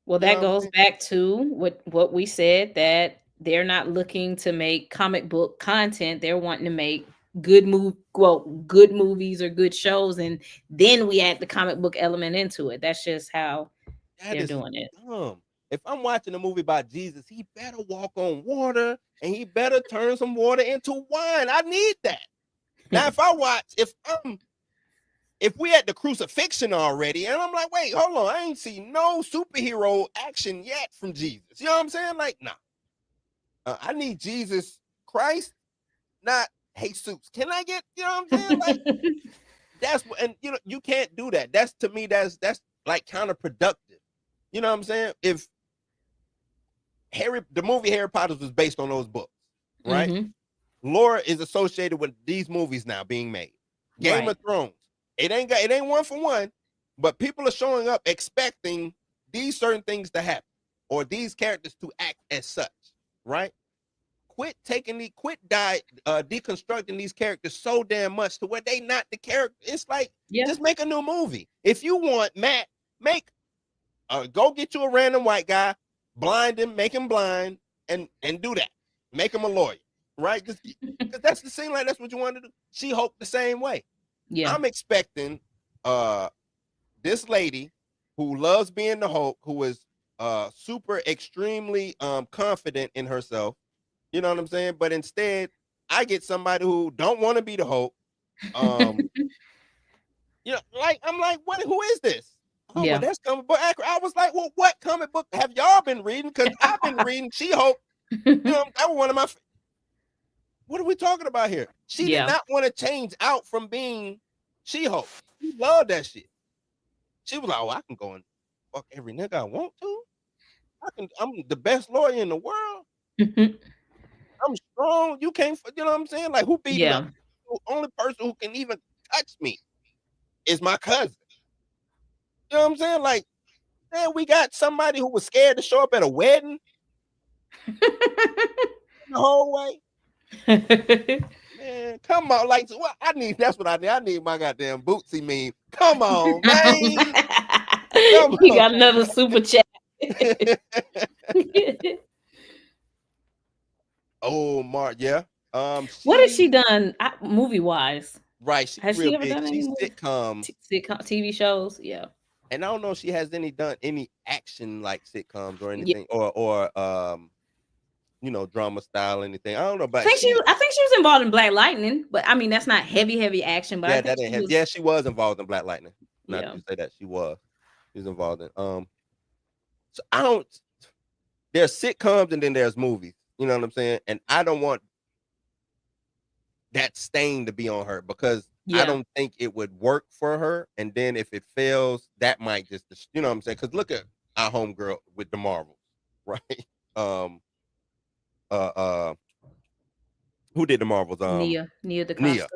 Well, You know that what I'm goes saying? back to what we said, that they're not looking to make comic book content. They're wanting to make good movies or good shows, and then we add the comic book element into it. That's just how That they're is doing it. dumb. If I'm watching a movie about Jesus, he better walk on water and he better turn some water into wine. I need that. Now, if we at the crucifixion already, and I'm like, wait, hold on, I ain't seen no superhero action yet from Jesus. You know what I'm saying? Like, nah. I need Jesus Christ, not Jesus. Can I get, you know what I'm saying? Like, that's what, and you can't do that. That's, to me, that's like counterproductive. You know what I'm saying? If the movie Harry Potter was based on those books, right? Mhm. Lore is associated with these movies now being made. Game Right. of Thrones. It ain't one for one, but people are showing up expecting these certain things to happen or these characters to act as such, right? Quit deconstructing these characters so damn much to where they not the character. It's like, Yeah. just make a new movie. If you want Matt, go get you a random white guy, blind him, make him blind, and do that. Make him a lawyer, right? Because that's the same, like that's what you want to do. She-Hulk the same way. Yeah. I'm expecting this lady who loves being the Hulk, who is super extremely confident in herself. You know what I'm saying? But instead, I get somebody who don't want to be the Hulk. Like, I'm like, what? Who is this? Oh, well, Yeah. that's comic book accurate. I was like, well, what comic book have y'all been reading? Because I've been reading She-Hulk. That was one of my. What are we talking about here? She did Yeah. not want to change out from being She-Hulk. She loved that shit. She was like, oh, I can go and fuck every nigga I want to. I'm the best lawyer in the world. I'm strong. You can't, you know what I'm saying? Like, who beat me Yeah. up? The only person who can even touch me is my cousin. You know what I'm saying? Like, man, we got somebody who was scared to show up at a wedding the whole way. Man, come on. Like, what that's what I need. I need my goddamn Bootsy meme. Come on, man. Come We on. got another super chat. Oh, Mark, yeah. What has she done movie wise? Right, she's Has real she ever big. done any She's movie? sitcom. Sitcom TV shows? Yeah. And I don't know if she has done any action like sitcoms or Yeah. anything, or drama style anything. I don't know, I but think she was involved in Black Lightning, but I mean that's not heavy action. But I yeah, think that ain't she was. yeah, she was involved in Black Lightning. Not Yeah. to say that she was involved in. So I don't. There's sitcoms and then there's movies. You know what I'm saying? And I don't want that stain to be on her because I Yeah. don't think it would work for her. And then if it fails, that might just, you know what I'm saying? Because look at our homegirl with the Marvels, right? Who did the Marvels? Nia DaCosta.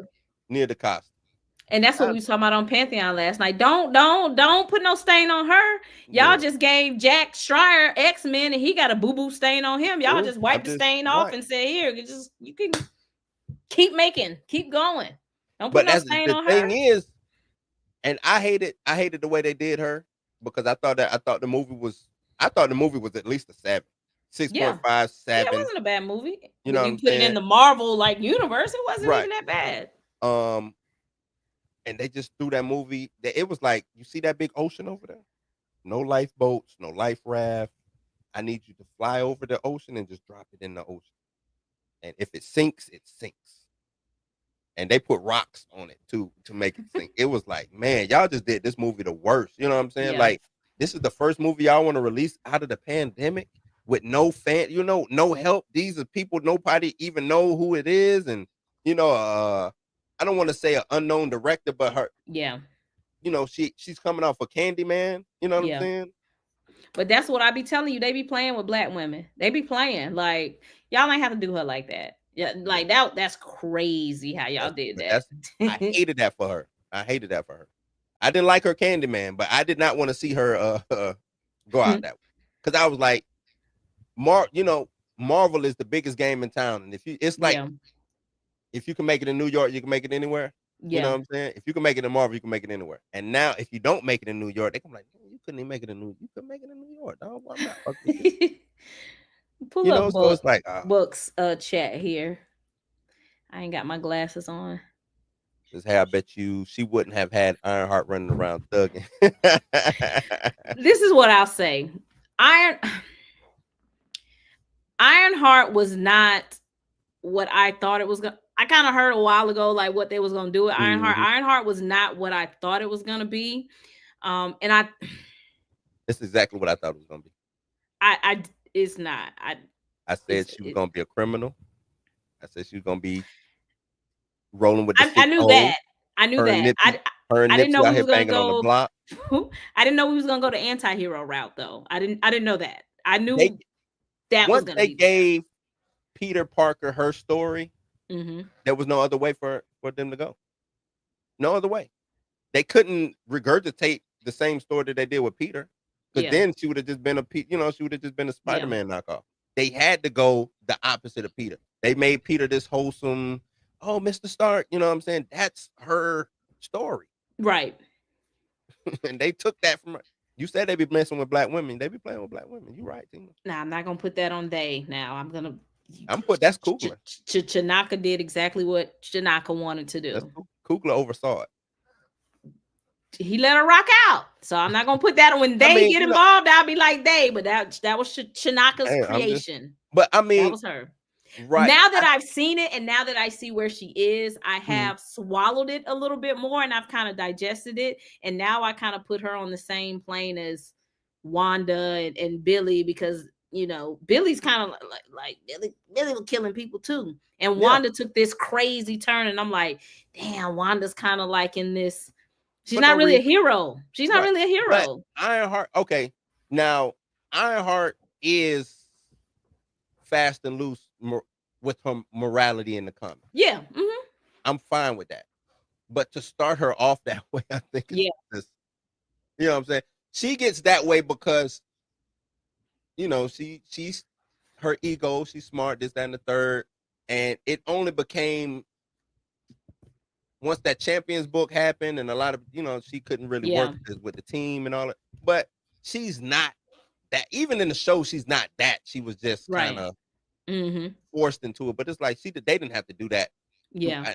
Nia DaCosta. And that's what we was talking about on Pantheon last night. Don't put no stain on her. Y'all Yeah. just gave Jack Schreier X-Men and he got a boo-boo stain on him. Y'all just wiped the stain off and said, here, you can keep going. Don't put But no that's stain the on thing her. is, and I hated the way they did her because I thought the movie was at least a 7. 6.5, 7. Yeah, it wasn't a bad movie. You know When what you I'm put it in saying? the Marvel universe, it wasn't Right. even that bad. and they just threw that movie. It was like, you see that big ocean over there? No lifeboats, no life raft. I need you to fly over the ocean and just drop it in the ocean. And if it sinks, it sinks. And they put rocks on it too to make it sink. It was like, man, y'all just did this movie the worst. You know what I'm saying? Yeah. Like, this is the first movie y'all want to release out of the pandemic with no fan, no help. These are people nobody even know who it is, and I don't want to say an unknown director, but her, Yeah. She's coming off of Candyman. You know what I'm Yeah. saying? But that's what I be telling you. They be playing with black women. They be playing. Like, y'all ain't have to do her like that. Yeah, like that's crazy how y'all did that. I hated that for her. I hated that for her. I didn't like her Candyman, but I did not want to see her go out that way. Because I was like, Marvel is the biggest game in town. And if you can make it in New York, you can make it anywhere. You know what I'm saying? If you can make it in Marvel, you can make it anywhere. And now, if you don't make it in New York, they come like, you couldn't even make it in New York. You could make it in New York, dog. Why not? Pull up So it's like books chat here. I ain't got my glasses on. Hey, I bet you she wouldn't have had Ironheart running around thugging. This is what I'll say. Ironheart was not what I thought it was going to. I kind of heard a while ago like what they was going to do with Ironheart. Mm-hmm. Ironheart was not what I thought it was going to be. And That's exactly what I thought it was going to be. It's not. I said she was going to be a criminal. I said she was going to be rolling with the I knew that. I knew that. I didn't know we was going to go on the block. I didn't know we was going to go the anti-hero route though. I didn't know that. I knew that was going to be. They gave Peter Parker her story. Mm-hmm. There was no other way for them to go. No other way. They couldn't regurgitate the same story that they did with Peter, because then she would have just been a Spider-Man knockoff. They had to go the opposite of Peter. They made Peter this wholesome, Mr. Stark, you know what I'm saying? That's her story. Right. And they took that from her. You said they be messing with black women. They be playing with black women. You're right, Tina. Nah, I'm not gonna put that on they now. That's Kugler. Chanaka did exactly what Chanaka wanted to do. Kugler oversaw it. He let her rock out. So I'm not gonna put that on when they get involved. I'll be like they, but that was Chanaka's creation. That was her. Right. Now that I've seen it and now that I see where she is, I have swallowed it a little bit more and I've kind of digested it. And now I kind of put her on the same plane as Wanda and Billy, because Billy's kind of like Billy was killing people too. And Wanda took this crazy turn, and I'm like, damn, Wanda's kind of like in this. She's not really a hero. She's not really a hero. But Ironheart, okay. Now, Ironheart is fast and loose with her morality in the comic. Yeah. Mm-hmm. I'm fine with that. But to start her off that way, I think you know what I'm saying? She gets that way because she's her ego, she's smart, this, that, and the third. And it only became once that Champions book happened, and a lot of she couldn't really work with the team and all that. But she's not that. Even in the show, she's not that. She was just kind of forced into it. But it's like they didn't have to do that. Yeah.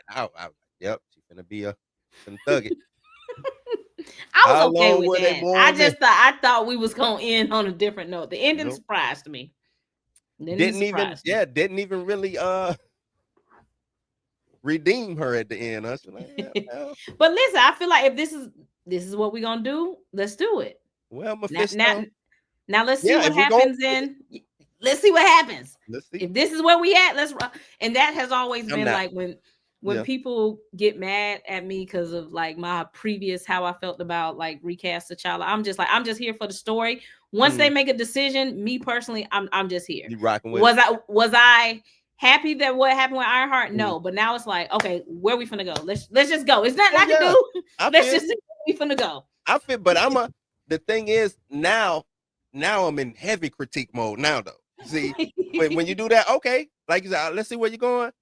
Yep, she's gonna be some thug it. I was okay with that. I thought we was gonna end on a different note. The ending surprised me. Didn't even really redeem her at the end. I was like, But listen, I feel like if this is what we're gonna do, let's do it. Well, Mephisto. Now let's see what happens. Let's see what happens. Let's see. If this is where we at, and that has always been like when people get mad at me because of like my previous how I felt about like recast T'Challa. I'm just here for the story. Once they make a decision, me personally, I'm just here. You rocking with was I happy that what happened with Ironheart? No, but now it's like, okay, where we finna go? Let's just go. It's nothing I can do. Let's just see where we finna go. But the thing is now I'm in heavy critique mode now though. See, when you do that, okay, like you said, let's see where you're going.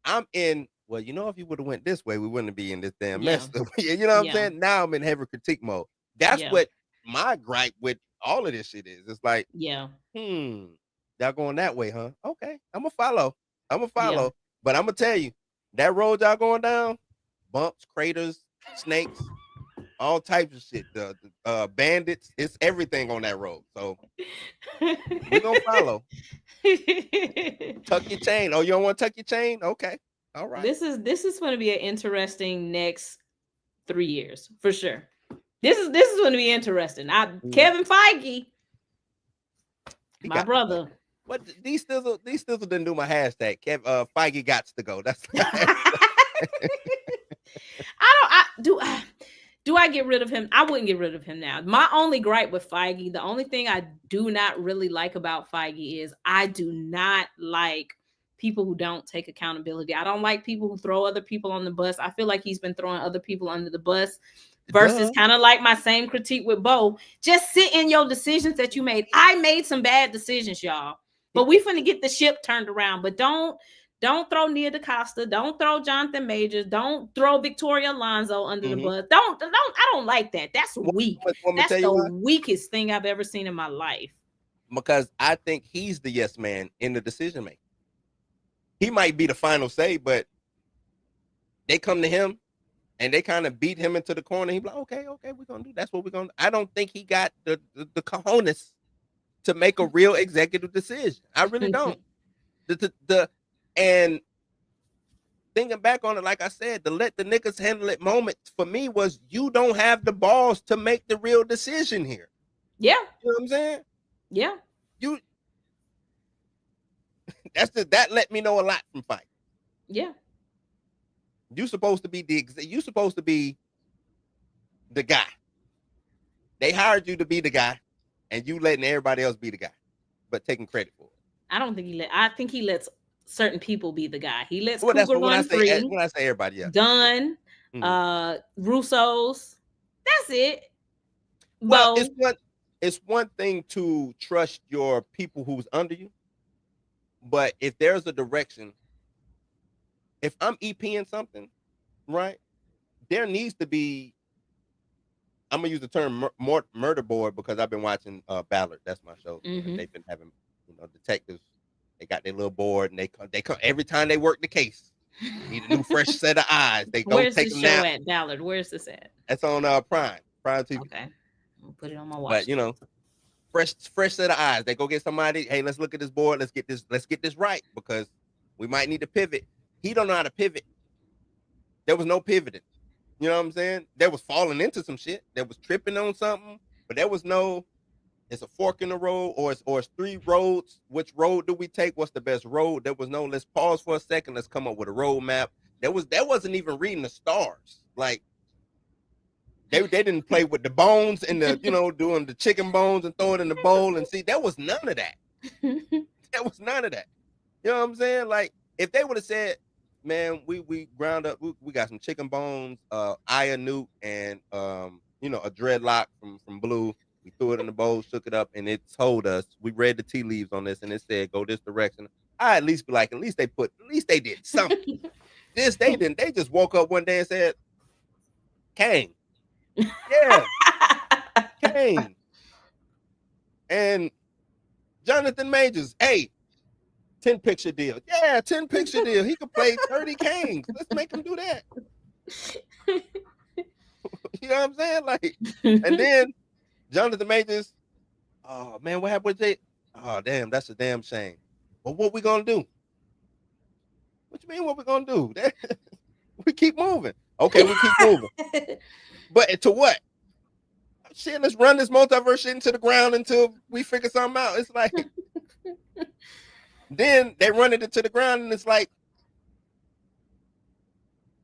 I'm in. Well, if you would have went this way, we wouldn't be in this damn mess. You know what I'm saying? Now I'm in heavy critique mode. That's what my gripe with all of this shit is. It's like, y'all going that way, huh? Okay, I'm gonna follow. But I'm gonna tell you, that road y'all going down, bumps, craters, snakes, all types of shit. The bandits, it's everything on that road. So we're gonna follow. Tuck your chain. Oh, you don't want to tuck your chain? Okay. All right. This is going to be an interesting next 3 years for sure. This is going to be interesting. Kevin Feige, my brother. What these stizzle didn't do my hashtag. Feige gots to go. That's Do I get rid of him? I wouldn't get rid of him now. My only gripe with Feige, the only thing I do not really like about Feige is I do not like people who don't take accountability. I don't like people who throw other people on the bus. I feel like he's been throwing other people under the bus versus kind of like my same critique with Beau. Just sit in your decisions that you made. I made some bad decisions, y'all, but we finna get the ship turned around. But don't throw Nia DaCosta. Don't throw Jonathan Majors. Don't throw Victoria Alonso under the bus. I don't like that. That's weak. That's the weakest thing I've ever seen in my life. Because I think he's the yes man in the decision making. He might be the final say, but they come to him and they kind of beat him into the corner. He's like, okay, we're gonna do. That's what we're gonna do. I don't think he got the cojones to make a real executive decision. I really don't. And thinking back on it, like I said, to let the niggas handle it moment for me was you don't have the balls to make the real decision here. Yeah. You know what I'm saying? Yeah. That let me know a lot from Fight. Yeah. You supposed to be the guy. They hired you to be the guy, and you letting everybody else be the guy, but taking credit for it. I think he lets certain people be the guy. He lets that's Cougar run free. When I say everybody, yeah. Dunn, Russo's. That's it. Well, it's one thing to trust your people who's under you, but if there's a direction, if I'm EPing something, right, there needs to be. I'm gonna use the term murder board because I've been watching Ballard. That's my show. And they've been having detectives. They got their little board and they come every time they work the case. Need a new fresh set of eyes. They don't Where's take the them show now. at Ballard? Where's this at? That's on Prime TV. Okay, I'll put it on my watch. But fresh set of eyes. They go get somebody. Hey, let's look at this board. Let's get this right because we might need to pivot. He don't know how to pivot. There was no pivoting. You know what I'm saying? There was falling into some shit. There was tripping on something, but there was no. It's a fork in the road, or it's three roads. Which road do we take? What's the best road? There was no. Let's pause for a second. Let's come up with a roadmap. That wasn't even reading the stars. Like they didn't play with the bones and the doing the chicken bones and throw it in the bowl and see. There was none of that. There was none of that. You know what I'm saying? Like if they would have said, man, we ground up. We got some chicken bones, Aya Newt, and a dreadlock from Blue. We threw it in the bowl, shook it up, and it told us. We read the tea leaves on this, and it said, "Go this direction." I at least be like, at least they did something. This they didn't. They just woke up one day and said, "Kane, yeah, Kane," and Jonathan Majors, hey, 10-picture deal, yeah, 10-picture deal. He could play 30 Kanes. Let's make him do that. You know what I'm saying? Like, and then. Jonathan Majors, oh man, what happened with Jay? Oh damn, that's a damn shame. But what we gonna do? What you mean? What we gonna do? We keep moving. Okay, we keep moving. But to what? Shit, let's run this multiverse shit into the ground until we figure something out. It's like, then they run it into the ground, and it's like,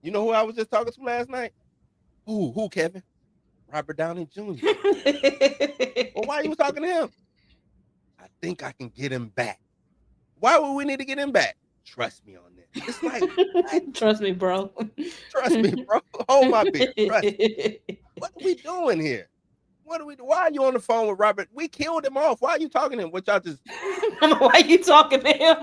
you know who I was just talking to last night? Who, Kevin? Robert Downey Jr. Well, why are you talking to him? I think I can get him back. Why would we need to get him back? Trust me on this. It's like, trust me, bro. Trust me, bro. Hold my beer. Trust me. What are we doing here? What are we? Why are you on the phone with Robert? We killed him off. Why are you talking to him? What y'all just? Why are you talking to him?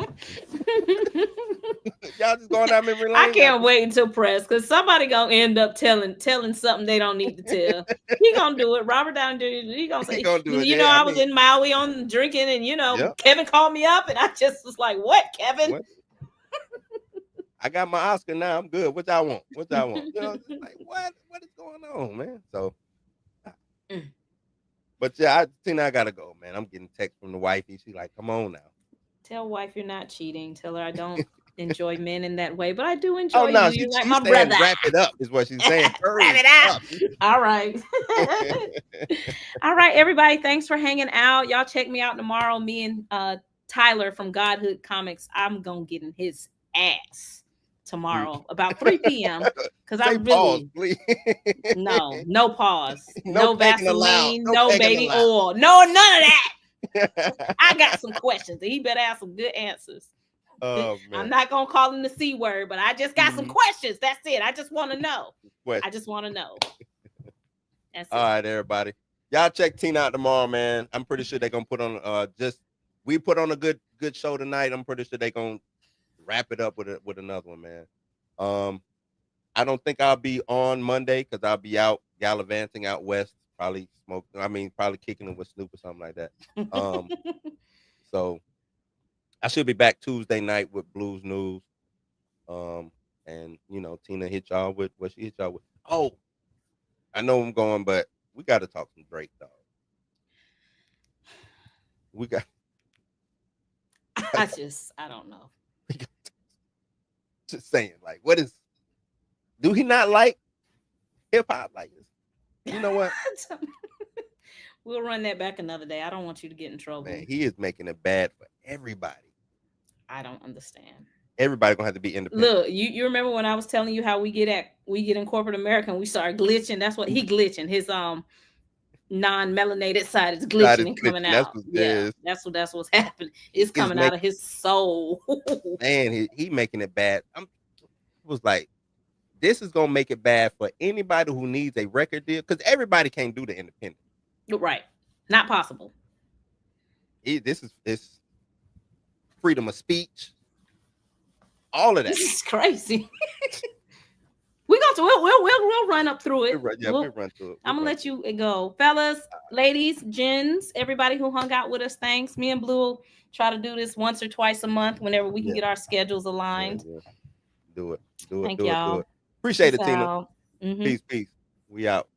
Y'all just going down memory lane. I can't wait until press because somebody gonna end up telling something they don't need to tell. He gonna do it. Robert Downey Jr. He gonna say, I was in Maui on drinking, and Kevin called me up, and I just was like, "What, Kevin?" What? I got my Oscar now. I'm good. What y'all want? You know, like what? What is going on, man? So, Mm. but yeah, Tina, I gotta go, man. I'm getting text from the wifey. She's like, "Come on now." Tell wife you're not cheating. Tell her I don't enjoy men in that way, but I do Oh enjoy no, you. You're like she's my saying brother. wrap it up is what she's saying. Wrap Hurry it up. up. All right. All right, everybody. Thanks for hanging out. Y'all check me out tomorrow. Me and Tyler from Godhood Comics. I'm gonna get in his ass tomorrow about 3 p.m. Because I Say pause, really please. no pause, No no pegging allowed. Vaseline, No no pegging baby allowed. oil, no none of that. I got some questions. And he better have some good answers. Oh I'm man. not gonna call him the C word, but I just got some Mhm. questions. That's it. I just want to know. Question. I just want to know. That's All it. right, everybody. Y'all check Tina out tomorrow, man. I'm pretty sure they're gonna put on we put on a good show tonight. I'm pretty sure they're gonna wrap it up with another one, man. I don't think I'll be on Monday because I'll be out gallivanting out west, probably probably kicking it with Snoop or something like that. So I should be back Tuesday night with Blues News. And Tina hit y'all with what she hit y'all with. Oh, I know I'm going, but we got to talk some Drake, dog. We got. I don't know. Just saying, like, do he not like hip hop like this? You know what? We'll run that back another day. I don't want you to get in trouble. Man, he is making it bad for everybody. I don't understand. Everybody gonna have to be independent. Look, you remember when I was telling you how we get in corporate America and we start glitching? That's what he glitching. His non-melanated side is glitching and coming out. That's what's happening. It's coming out of his soul. Man, he making it bad. Was like, this is gonna make it bad for anybody who needs a record deal because everybody can't do the independent. Right, not possible. It's freedom of speech, all of that. This is crazy. We'll run up through it. We'll run through it. I'm gonna let you go, fellas, ladies, gents, everybody who hung out with us. Thanks. Me and Blue will try to do this once or twice a month whenever we can get our schedules aligned. Yeah. Do it. Thank y'all. Appreciate it, Peace Tina. out. Peace. We out.